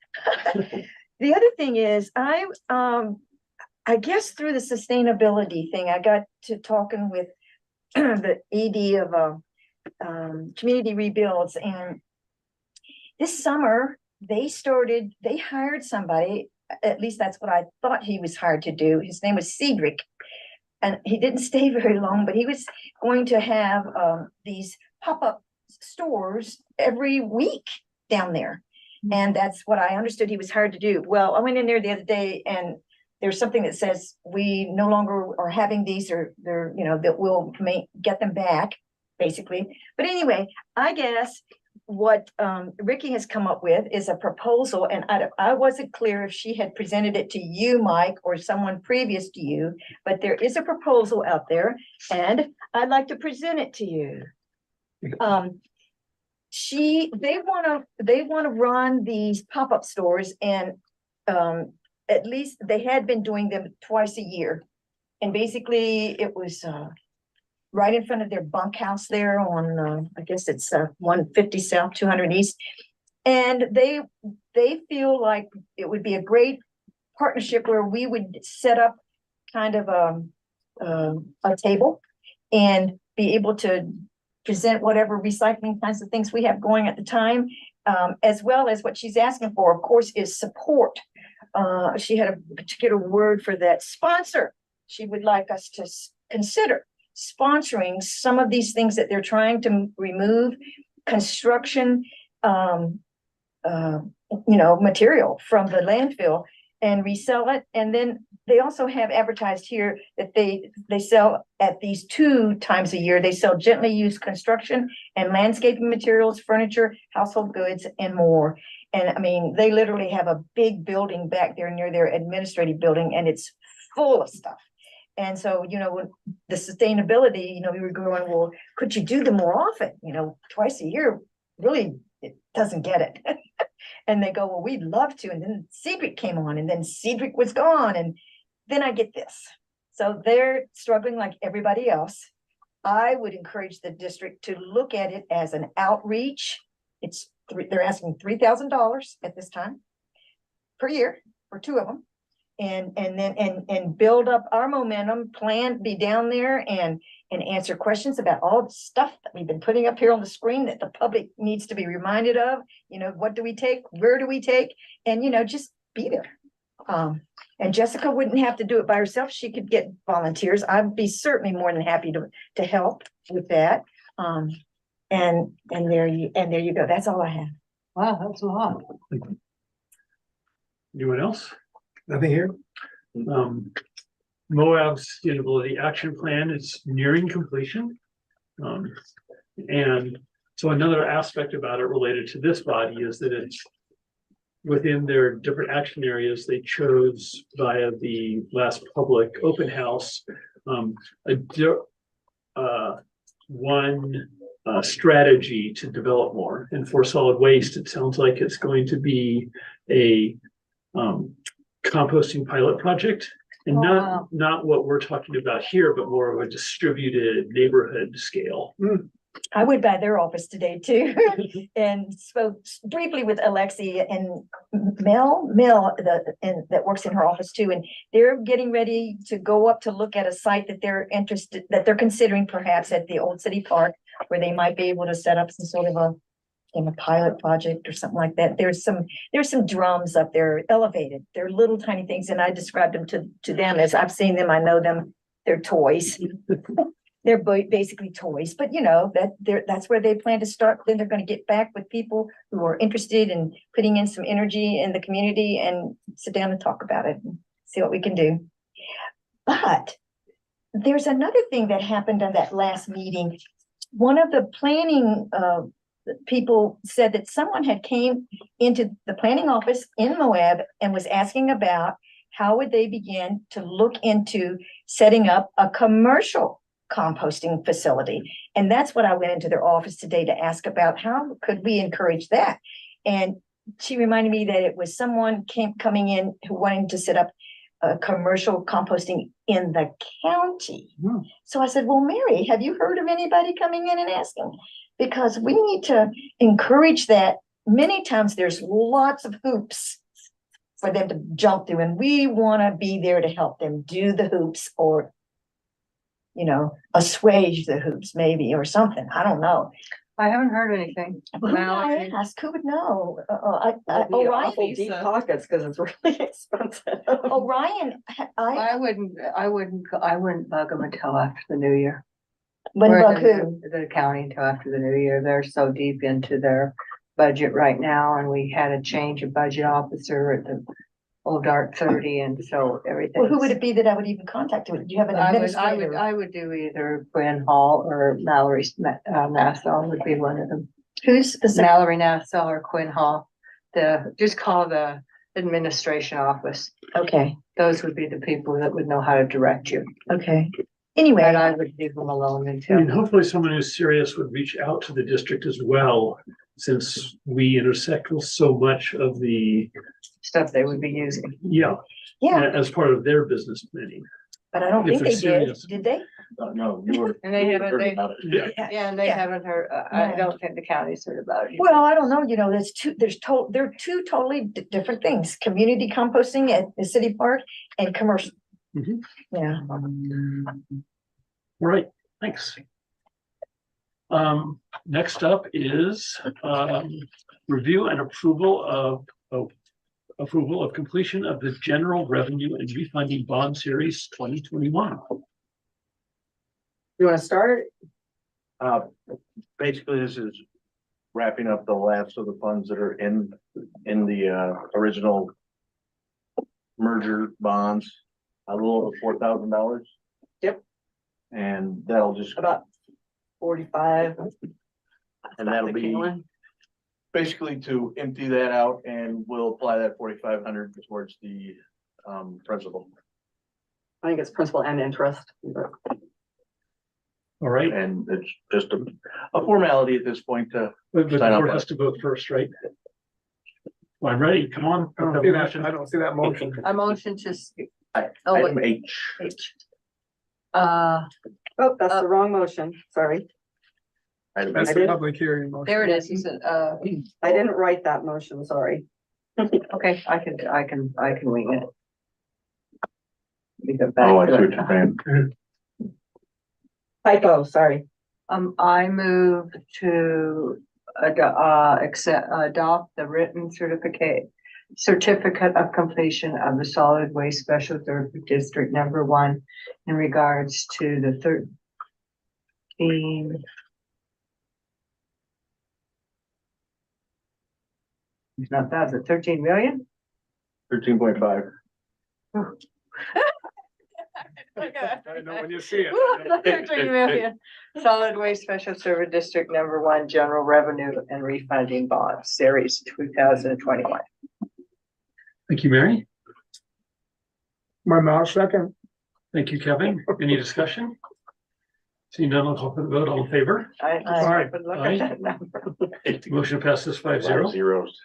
[SPEAKER 4] The other thing is I guess through the sustainability thing, I got to talking with the ED of Community Rebuilds, and this summer they hired somebody, at least that's what I thought he was hired to do. His name was Cedric, and he didn't stay very long, but he was going to have these pop-up stores every week down there. And that's what I understood he was hired to do. Well, I went in there the other day, and there's something that says we no longer are having these, or they're, that we'll get them back, basically. But anyway, I guess what Ricky has come up with is a proposal, and I wasn't clear if she had presented it to you, Mike, or someone previous to you, but there is a proposal out there, and I'd like to present it to you. They want to run these pop-up stores, and at least they had been doing them twice a year, and basically it was right in front of their bunkhouse there on I guess it's 150 South 200 East, and they feel like it would be a great partnership where we would set up kind of a table and be able to present whatever recycling kinds of things we have going at the time, as well as what she's asking for, of course, is support. She had a particular word for that, sponsor. She would like us to consider sponsoring some of these things that they're trying to remove, construction, material from the landfill and resell it. And then they also have advertised here that they sell at these 2 times a year. They sell gently used construction and landscaping materials, furniture, household goods, and more. And I mean, they literally have a big building back there near their administrative building, and it's full of stuff. And so, when the sustainability, we were going, well, could you do them more often? Twice a year, really, it doesn't get it. And they go, well, we'd love to. And then Cedric came on, and then Cedric was gone. And then I get this. So they're struggling like everybody else. I would encourage the district to look at it as an outreach. They're asking $3,000 at this time per year for 2 of them. And build up our momentum, be down there and answer questions about all the stuff that we've been putting up here on the screen that the public needs to be reminded of. What do we take? Where do we take? And, just be there. And Jessica wouldn't have to do it by herself. She could get volunteers. I'd be certainly more than happy to help with that. And there you go. That's all I have.
[SPEAKER 9] Wow, that's a lot.
[SPEAKER 2] Anyone else?
[SPEAKER 6] Nothing here?
[SPEAKER 2] Moab Sustainability Action Plan is nearing completion. And so another aspect about it related to this body is that within their different action areas, they chose via the last public open house, a one strategy to develop more. And for solid waste, it sounds like it's going to be a composting pilot project. And
[SPEAKER 4] Oh,
[SPEAKER 2] not,
[SPEAKER 4] wow.
[SPEAKER 2] not what we're talking about here, but more of a distributed neighborhood scale.
[SPEAKER 4] I went by their office today too and spoke briefly with Alexi and Mel, that works in her office too. And they're getting ready to go up to look at a site that they're interested, that they're considering perhaps at the Old City Park, where they might be able to set up some sort of a pilot project or something like that. There's some drums up there elevated. They're little tiny things, and I described them to them as I've seen them. I know them. They're toys. They're basically toys, but you know, that's where they plan to start. Then they're going to get back with people who are interested in putting in some energy in the community and sit down and talk about it and see what we can do. But there's another thing that happened on that last meeting. One of the planning people said that someone had came into the planning office in Moab and was asking about how would they begin to look into setting up a commercial composting facility. And that's what I went into their office today to ask about. How could we encourage that? And she reminded me that it was someone coming in who wanted to set up a commercial composting in the county. So I said, well, Mary, have you heard of anybody coming in and asking? Because we need to encourage that. Many times there's lots of hoops for them to jump through, and we want to be there to help them do the hoops, or assuage the hoops maybe, or something. I don't know.
[SPEAKER 9] I haven't heard anything.
[SPEAKER 4] Who would I ask? Who would know? Orion.
[SPEAKER 5] Deep pockets, because it's really expensive.
[SPEAKER 4] Orion,
[SPEAKER 9] I wouldn't bug them until after the new year.
[SPEAKER 4] when
[SPEAKER 9] Or
[SPEAKER 4] bug who?
[SPEAKER 9] the county until after the new year. They're so deep into their budget right now, and we had a change of budget officer at the Old Art 30, and so everything.
[SPEAKER 4] Well, who would it be that I would even contact? Do you have an administrator?
[SPEAKER 9] I would do either Gwen Hall or Mallory Nassau would be one of them.
[SPEAKER 4] Who's the second?
[SPEAKER 9] Mallory Nassau or Quinn Hall. Just call the administration office.
[SPEAKER 4] Okay,
[SPEAKER 9] Those would be the people that would know how to direct you.
[SPEAKER 4] okay.
[SPEAKER 9] But
[SPEAKER 4] Anyway,
[SPEAKER 9] I would leave them alone
[SPEAKER 2] I
[SPEAKER 9] until.
[SPEAKER 2] mean, hopefully someone who's serious would reach out to the district as well, since we intersect with so much of the,
[SPEAKER 9] Stuff they would be using.
[SPEAKER 4] yeah,
[SPEAKER 2] as part of their business planning.
[SPEAKER 4] but I don't
[SPEAKER 2] If
[SPEAKER 4] think
[SPEAKER 2] they're
[SPEAKER 4] they
[SPEAKER 2] serious.
[SPEAKER 4] did they?
[SPEAKER 10] No, you were.
[SPEAKER 9] And they haven't,
[SPEAKER 10] heard about it.
[SPEAKER 9] Yeah, and they haven't heard, I don't think the county's heard about it.
[SPEAKER 4] Well, I don't know, they're two totally different things, community composting at the city park and commercial.
[SPEAKER 2] Mhm.
[SPEAKER 4] Yeah,
[SPEAKER 2] All right, thanks. Next up is, review and approval of completion of the general revenue and refunding bond series 2021.
[SPEAKER 5] You want to start?
[SPEAKER 10] Basically, this is wrapping up the last of the funds that are in the original merger bonds, a little over $4,000.
[SPEAKER 5] Yep.
[SPEAKER 10] And that'll just,
[SPEAKER 5] About 45.
[SPEAKER 10] and that'll be basically to empty that out, and we'll apply that 4,500 towards the principal.
[SPEAKER 5] I think it's principal and interest. But
[SPEAKER 2] All right,
[SPEAKER 10] And it's just a formality at this point to,
[SPEAKER 2] but the
[SPEAKER 10] Sign up
[SPEAKER 2] board
[SPEAKER 10] on
[SPEAKER 2] has to vote first, right? Well, I'm ready, come on.
[SPEAKER 6] I don't see that, I don't see that motion.
[SPEAKER 9] I motion to.
[SPEAKER 10] item H.
[SPEAKER 9] Uh,
[SPEAKER 5] Oh, that's the wrong motion. Sorry.
[SPEAKER 10] Item
[SPEAKER 6] That's
[SPEAKER 5] I
[SPEAKER 6] the
[SPEAKER 5] did.
[SPEAKER 6] public hearing motion.
[SPEAKER 9] there it is. He said,
[SPEAKER 5] I didn't write that motion, sorry.
[SPEAKER 9] okay, I can wing it. Let me go back
[SPEAKER 10] Oh, I
[SPEAKER 9] to
[SPEAKER 10] see what
[SPEAKER 9] it.
[SPEAKER 10] you're saying.
[SPEAKER 5] Typo, sorry.
[SPEAKER 9] I move to adopt the written certificate of completion of the solid waste special district number 1 in regards to the 13. It's not that, the 13 million?
[SPEAKER 10] 13.5.
[SPEAKER 6] I know when you see it.
[SPEAKER 9] The 13 million. Solid Waste Special Service District number 1 General Revenue and Refunding Bonds Series 2021.
[SPEAKER 2] Thank you, Mary.
[SPEAKER 6] My mouth second.
[SPEAKER 2] Thank you, Kevin. Any discussion? Seeing none, I'll call for the vote. All in favor?
[SPEAKER 9] I
[SPEAKER 6] Aye.
[SPEAKER 9] would look at that number.
[SPEAKER 2] Motion passes 5-0.
[SPEAKER 10] Zeros.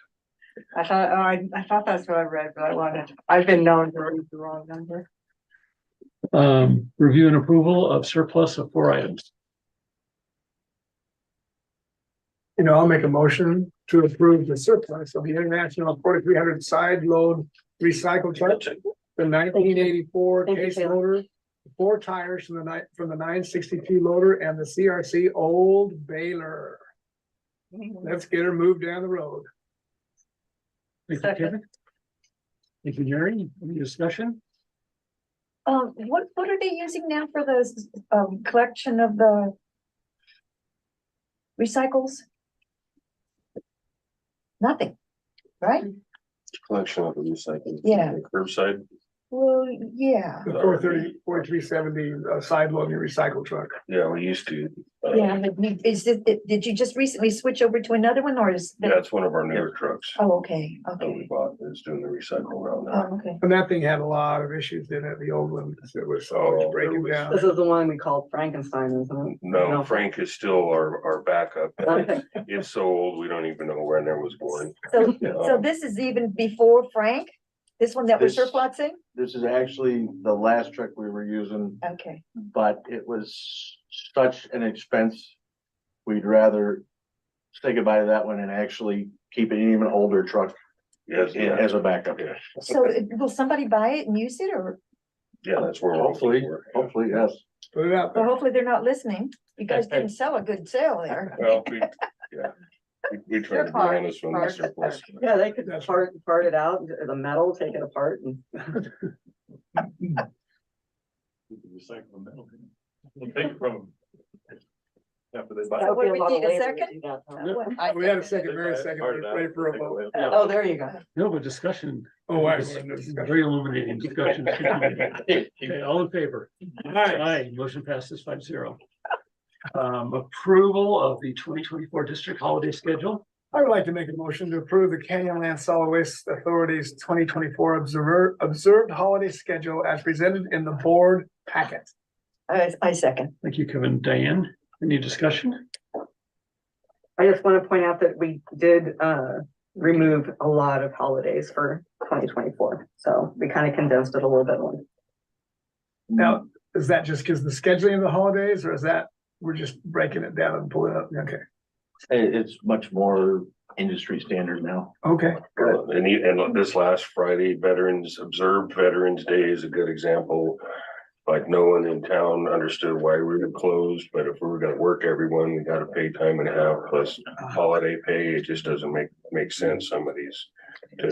[SPEAKER 9] I thought that's what I read, but I've been known to read the wrong number.
[SPEAKER 2] Review and approval of surplus of 4 items.
[SPEAKER 6] I'll make a motion to approve the surplus of the International 4300 side load recycle truck. The 1984
[SPEAKER 5] Thank you,
[SPEAKER 6] case
[SPEAKER 5] Taylor.
[SPEAKER 6] loader, 4 tires from the 962 loader and the CRC old baler. Let's get her moved down the road.
[SPEAKER 2] Thank you, Kevin. Thank you, Mary. Any discussion?
[SPEAKER 4] What are they using now for those, collection of the recycles? Nothing, right?
[SPEAKER 8] Collection of the recycling.
[SPEAKER 4] Yeah.
[SPEAKER 8] Curbside.
[SPEAKER 4] Well, yeah.
[SPEAKER 6] The 4370 side loading recycle truck.
[SPEAKER 8] Yeah, we used to.
[SPEAKER 4] Yeah, but did you just recently switch over to another one or is?
[SPEAKER 8] Yeah, it's one of our newer trucks
[SPEAKER 4] Oh, okay,
[SPEAKER 8] that we
[SPEAKER 4] okay.
[SPEAKER 8] bought. It's doing the recycle around now.
[SPEAKER 4] Oh, okay.
[SPEAKER 6] And that thing had a lot of issues in it, the old one. It was always breaking down.
[SPEAKER 5] This is the one we called Frankenstein, isn't it?
[SPEAKER 8] No, Frank is still our backup.
[SPEAKER 5] Okay.
[SPEAKER 8] It's so old, we don't even know when it was born.
[SPEAKER 4] So this is even before Frank? This one that we're
[SPEAKER 10] This-
[SPEAKER 4] surplusing?
[SPEAKER 10] This is actually the last truck we were using,
[SPEAKER 4] Okay.
[SPEAKER 10] but it was such an expense. We'd rather say goodbye to that one and actually keep an even older truck
[SPEAKER 8] Yes,
[SPEAKER 10] as a backup.
[SPEAKER 8] yeah,
[SPEAKER 4] So will somebody buy it and use it or,
[SPEAKER 8] yeah, that's where we're
[SPEAKER 10] Hopefully,
[SPEAKER 8] hoping for.
[SPEAKER 10] yes.
[SPEAKER 6] Put it out
[SPEAKER 4] well,
[SPEAKER 6] there.
[SPEAKER 4] hopefully they're not listening. You guys didn't sell a good sale there.
[SPEAKER 8] Well, yeah. We try to be honest when we surplus.
[SPEAKER 5] Yeah, they could part it out, the metal, take it apart and.
[SPEAKER 3] Recycle the metal. We'll take it from them. After they buy
[SPEAKER 4] So
[SPEAKER 3] it.
[SPEAKER 4] what do we need, a second?
[SPEAKER 6] We had a second, very second, we're ready for a vote.
[SPEAKER 5] Oh, there you go.
[SPEAKER 2] No, but discussion.
[SPEAKER 6] Oh, wow.
[SPEAKER 2] Very illuminating discussion. Okay, all in favor? Aye, motion passes 5-0. Approval of the 2024 district holiday schedule.
[SPEAKER 6] I would like to make a motion to approve the Canyonland Solid Waste Authority's 2024 observed holiday schedule as presented in the board packet.
[SPEAKER 4] I second.
[SPEAKER 2] Thank you, Kevin. Diane, any discussion?
[SPEAKER 5] I just want to point out that we did remove a lot of holidays for 2024. So we kind of condensed it a little bit more.
[SPEAKER 6] Now, is that just because the scheduling of the holidays or is that we're just breaking it down and pulling it up? Okay,
[SPEAKER 10] It's much more industry standard now.
[SPEAKER 6] okay, good.
[SPEAKER 8] And this last Friday, observed Veterans Day is a good example. Like no one in town understood why we were closed, but if we were gonna work everyone, we gotta pay time and a half plus holiday pay. It just doesn't make sense, some of these.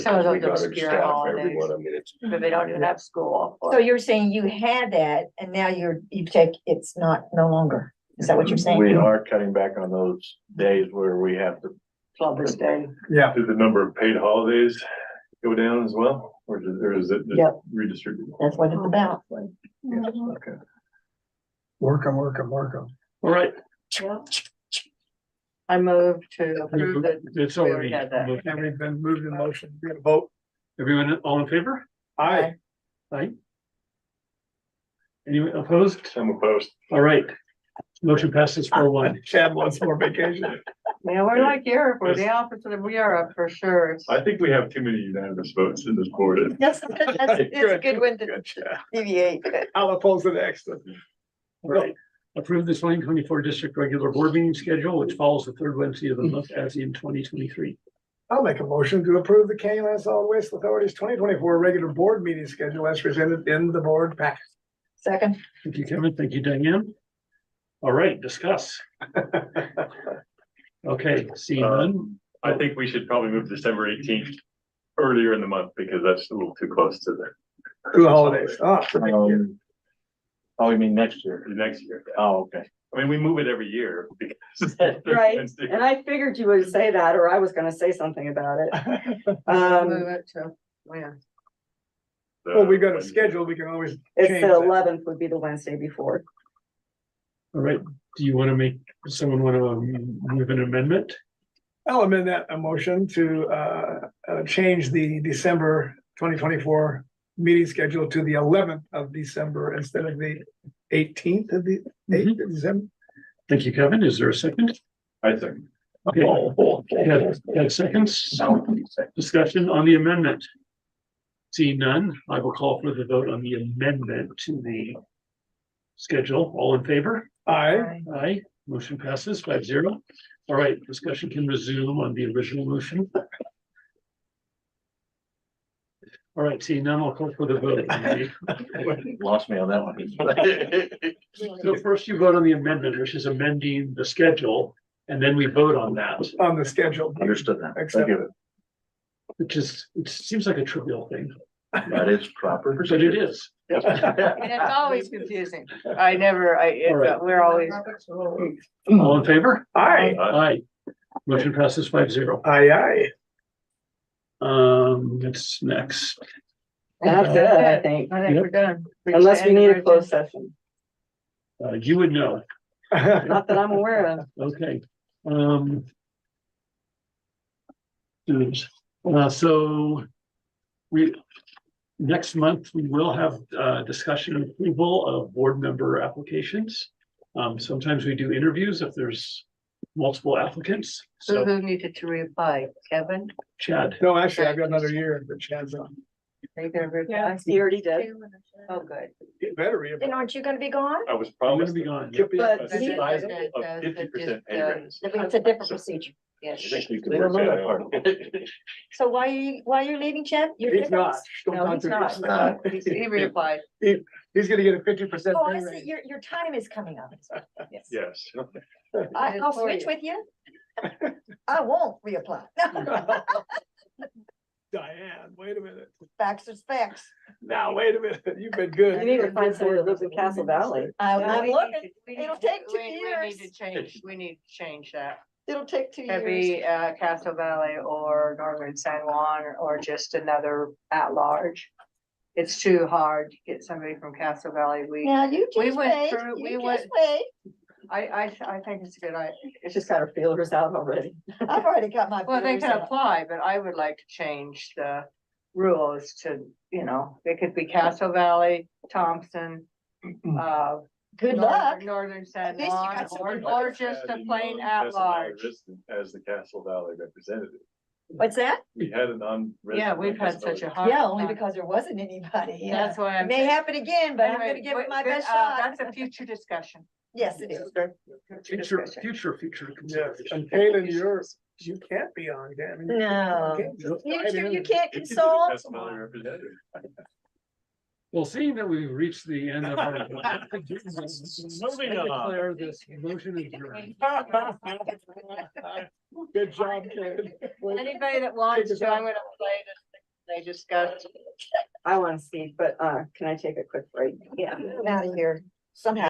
[SPEAKER 9] Some of those
[SPEAKER 8] We gotta
[SPEAKER 9] obscure
[SPEAKER 8] staff
[SPEAKER 9] holidays.
[SPEAKER 8] everyone. I mean, it's.
[SPEAKER 9] But they don't even have school.
[SPEAKER 4] So you're saying you had that and now it's no longer. Is that what you're saying?
[SPEAKER 10] We are cutting back on those days where we have to.
[SPEAKER 9] Columbus Day.
[SPEAKER 6] Yeah,
[SPEAKER 3] Did the number of paid holidays go down as well? Or is it just
[SPEAKER 4] Yep.
[SPEAKER 3] redistributed?
[SPEAKER 4] That's what it's about.
[SPEAKER 3] Okay.
[SPEAKER 6] work them.
[SPEAKER 2] All right.
[SPEAKER 9] I moved to approve the.
[SPEAKER 2] It's
[SPEAKER 9] We
[SPEAKER 2] already.
[SPEAKER 9] already had that.
[SPEAKER 2] moved.
[SPEAKER 6] And we've been moved in motion. We gotta vote.
[SPEAKER 2] Everyone, all in favor?
[SPEAKER 6] Aye.
[SPEAKER 2] Aye. Anyone opposed?
[SPEAKER 3] I'm opposed.
[SPEAKER 2] All right. Motion passes 4-1.
[SPEAKER 6] Chad wants more vacation.
[SPEAKER 9] Yeah, we're like Europe, we're the opposite of Europe for sure.
[SPEAKER 3] I think we have too many unanimous votes in this board.
[SPEAKER 4] That's it's a good one to
[SPEAKER 6] Good, Chad.
[SPEAKER 4] deviate.
[SPEAKER 6] I'll oppose the next.
[SPEAKER 2] All right. Approve the 2024 district regular board meeting schedule, which follows the third Wednesday of the month as in 2023.
[SPEAKER 6] I'll make a motion to approve the Canyonland Solid Waste Authority's 2024 regular board meeting schedule as presented in the board packet.
[SPEAKER 4] Second.
[SPEAKER 2] Thank you, Kevin. Thank you, Diane. All right, discuss. Okay, seeing none.
[SPEAKER 3] I think we should probably move December 18th earlier in the month because that's a little too close to
[SPEAKER 6] To the holidays. Ah,
[SPEAKER 10] Oh, you mean next year?
[SPEAKER 3] the next year.
[SPEAKER 10] Oh, okay.
[SPEAKER 3] I mean, we move it every year because.
[SPEAKER 5] Right, and I figured you would say that, or I was gonna say something about it.
[SPEAKER 9] Move it to, yeah.
[SPEAKER 6] Well, we got a schedule. We can always
[SPEAKER 5] It's
[SPEAKER 6] change
[SPEAKER 5] the
[SPEAKER 6] that.
[SPEAKER 5] 11th would be the Wednesday before.
[SPEAKER 2] All right, do you want to does someone want to move an amendment?
[SPEAKER 6] I'll amend that a motion to change the December 2024 meeting scheduled to the 11th of December instead of the 18th of the 8th of December.
[SPEAKER 2] Thank you, Kevin. Is there a second?
[SPEAKER 3] I think.
[SPEAKER 2] Okay, got seconds? Discussion on the amendment. Seeing none, I will call for the vote on the amendment to the schedule. All in favor?
[SPEAKER 6] Aye.
[SPEAKER 2] Aye, motion passes 5-0. All right, discussion can resume on the original motion. All right, seeing none, I'll call for the vote.
[SPEAKER 10] Lost me on that one.
[SPEAKER 2] So first you vote on the amendment, which is amending the schedule, and then we vote on that,
[SPEAKER 6] On the schedule.
[SPEAKER 10] Understood that. Thank you.
[SPEAKER 2] which is, it seems like a trivial thing,
[SPEAKER 10] That is proper.
[SPEAKER 2] but it is.
[SPEAKER 9] And it's always confusing. All right.
[SPEAKER 2] We're
[SPEAKER 9] always.
[SPEAKER 2] All in favor?
[SPEAKER 6] Aye.
[SPEAKER 2] Aye. Motion passes 5-0.
[SPEAKER 6] Aye.
[SPEAKER 2] It's next.
[SPEAKER 5] That's it, I think,
[SPEAKER 9] I think we're done.
[SPEAKER 5] unless we need a closed session,
[SPEAKER 2] You would know.
[SPEAKER 6] Aye.
[SPEAKER 5] not that I'm aware of.
[SPEAKER 2] Okay. So next month, we will have discussion and approval of board member applications. Sometimes we do interviews if there's multiple applicants. So
[SPEAKER 9] Who needed to reapply? Kevin?
[SPEAKER 2] Chad,
[SPEAKER 6] No, actually, I've got another year, but Chad's on.
[SPEAKER 9] Are you gonna
[SPEAKER 1] Yeah.
[SPEAKER 9] reapply?
[SPEAKER 5] He already did.
[SPEAKER 9] Oh, good.
[SPEAKER 6] Get better. Reapply.
[SPEAKER 4] Then aren't you gonna be gone?
[SPEAKER 3] I was
[SPEAKER 2] I'm gonna
[SPEAKER 3] promised
[SPEAKER 2] be gone.
[SPEAKER 6] Keep it-
[SPEAKER 5] But
[SPEAKER 3] a
[SPEAKER 5] he-
[SPEAKER 3] sizable
[SPEAKER 9] That-
[SPEAKER 3] of
[SPEAKER 9] that-
[SPEAKER 3] 50% pay
[SPEAKER 9] that
[SPEAKER 3] raise.
[SPEAKER 4] It's a different procedure.
[SPEAKER 9] Yes.
[SPEAKER 3] I think we can
[SPEAKER 10] They don't
[SPEAKER 3] work
[SPEAKER 10] know
[SPEAKER 3] that
[SPEAKER 10] that part.
[SPEAKER 4] So why are you leaving, Chad? You're
[SPEAKER 6] He's
[SPEAKER 4] taking
[SPEAKER 6] not.
[SPEAKER 4] us?
[SPEAKER 6] Don't
[SPEAKER 4] No, he's
[SPEAKER 6] contradict
[SPEAKER 4] not.
[SPEAKER 6] us.
[SPEAKER 9] He reapplied.
[SPEAKER 6] He's gonna get a 50%
[SPEAKER 4] Oh,
[SPEAKER 6] pay
[SPEAKER 4] I see,
[SPEAKER 6] raise.
[SPEAKER 4] your time is coming up. Yes.
[SPEAKER 3] Yes.
[SPEAKER 4] I'll switch with you. I won't reapply.
[SPEAKER 6] Diane, wait a minute.
[SPEAKER 4] Facts is facts.
[SPEAKER 6] Now, wait a minute. You've been good.
[SPEAKER 5] You need to find somebody that lives in Castle Valley.
[SPEAKER 4] I'm
[SPEAKER 9] We
[SPEAKER 4] looking.
[SPEAKER 9] need to-
[SPEAKER 4] It'll take 2
[SPEAKER 9] we
[SPEAKER 4] years.
[SPEAKER 9] need to change, we need to change that.
[SPEAKER 4] It'll take 2 years.
[SPEAKER 9] Could be Castle Valley or Northern San Juan or just another at-large. It's too hard to get somebody from Castle Valley.
[SPEAKER 4] Now, you
[SPEAKER 9] We
[SPEAKER 4] just
[SPEAKER 9] went
[SPEAKER 4] wait.
[SPEAKER 9] through- we
[SPEAKER 4] You
[SPEAKER 9] went-
[SPEAKER 4] just wait.
[SPEAKER 9] I think it's a good idea.
[SPEAKER 5] It's just got our feelers out already.
[SPEAKER 4] I've already got my.
[SPEAKER 9] Well, they
[SPEAKER 4] feelers
[SPEAKER 9] can
[SPEAKER 4] out.
[SPEAKER 9] apply, but I would like to change the rules to, it could be Castle Valley, Thompson,
[SPEAKER 4] Good luck.
[SPEAKER 9] Northern San
[SPEAKER 4] At least you
[SPEAKER 9] Juan,
[SPEAKER 4] got some
[SPEAKER 9] or just a plain at-large.
[SPEAKER 3] As the Castle Valley representative.
[SPEAKER 4] What's that?
[SPEAKER 3] We had a non-resident.
[SPEAKER 9] Yeah, we've had such a hard.
[SPEAKER 4] Yeah, only
[SPEAKER 9] time.
[SPEAKER 4] because there wasn't anybody.
[SPEAKER 9] That's why
[SPEAKER 4] It
[SPEAKER 9] I'm.
[SPEAKER 4] may
[SPEAKER 9] saying-
[SPEAKER 4] happen again, but I'm
[SPEAKER 9] Anyway,
[SPEAKER 4] gonna give it my
[SPEAKER 9] but,
[SPEAKER 4] best shot.
[SPEAKER 9] That's a future discussion.
[SPEAKER 4] Yes, it is.
[SPEAKER 2] Future
[SPEAKER 9] discussion.
[SPEAKER 6] Yes,
[SPEAKER 2] consideration.
[SPEAKER 6] and Kaylin, you can't be on, can you?
[SPEAKER 4] No.
[SPEAKER 6] Can't just
[SPEAKER 4] You
[SPEAKER 6] slide
[SPEAKER 4] sure
[SPEAKER 6] in.
[SPEAKER 4] you can't
[SPEAKER 3] If you did the
[SPEAKER 4] consult?
[SPEAKER 3] Castle Valley representative.
[SPEAKER 2] Well, seeing that we've reached the end of our.
[SPEAKER 3] Moving on.
[SPEAKER 2] Declare this motion adjourned.
[SPEAKER 6] Good job, Kaylin.
[SPEAKER 9] Anybody that wants to, I'm gonna play this, they discussed.
[SPEAKER 5] I want to speak, but can I take a quick break?
[SPEAKER 4] Yeah, I'm out of here somehow.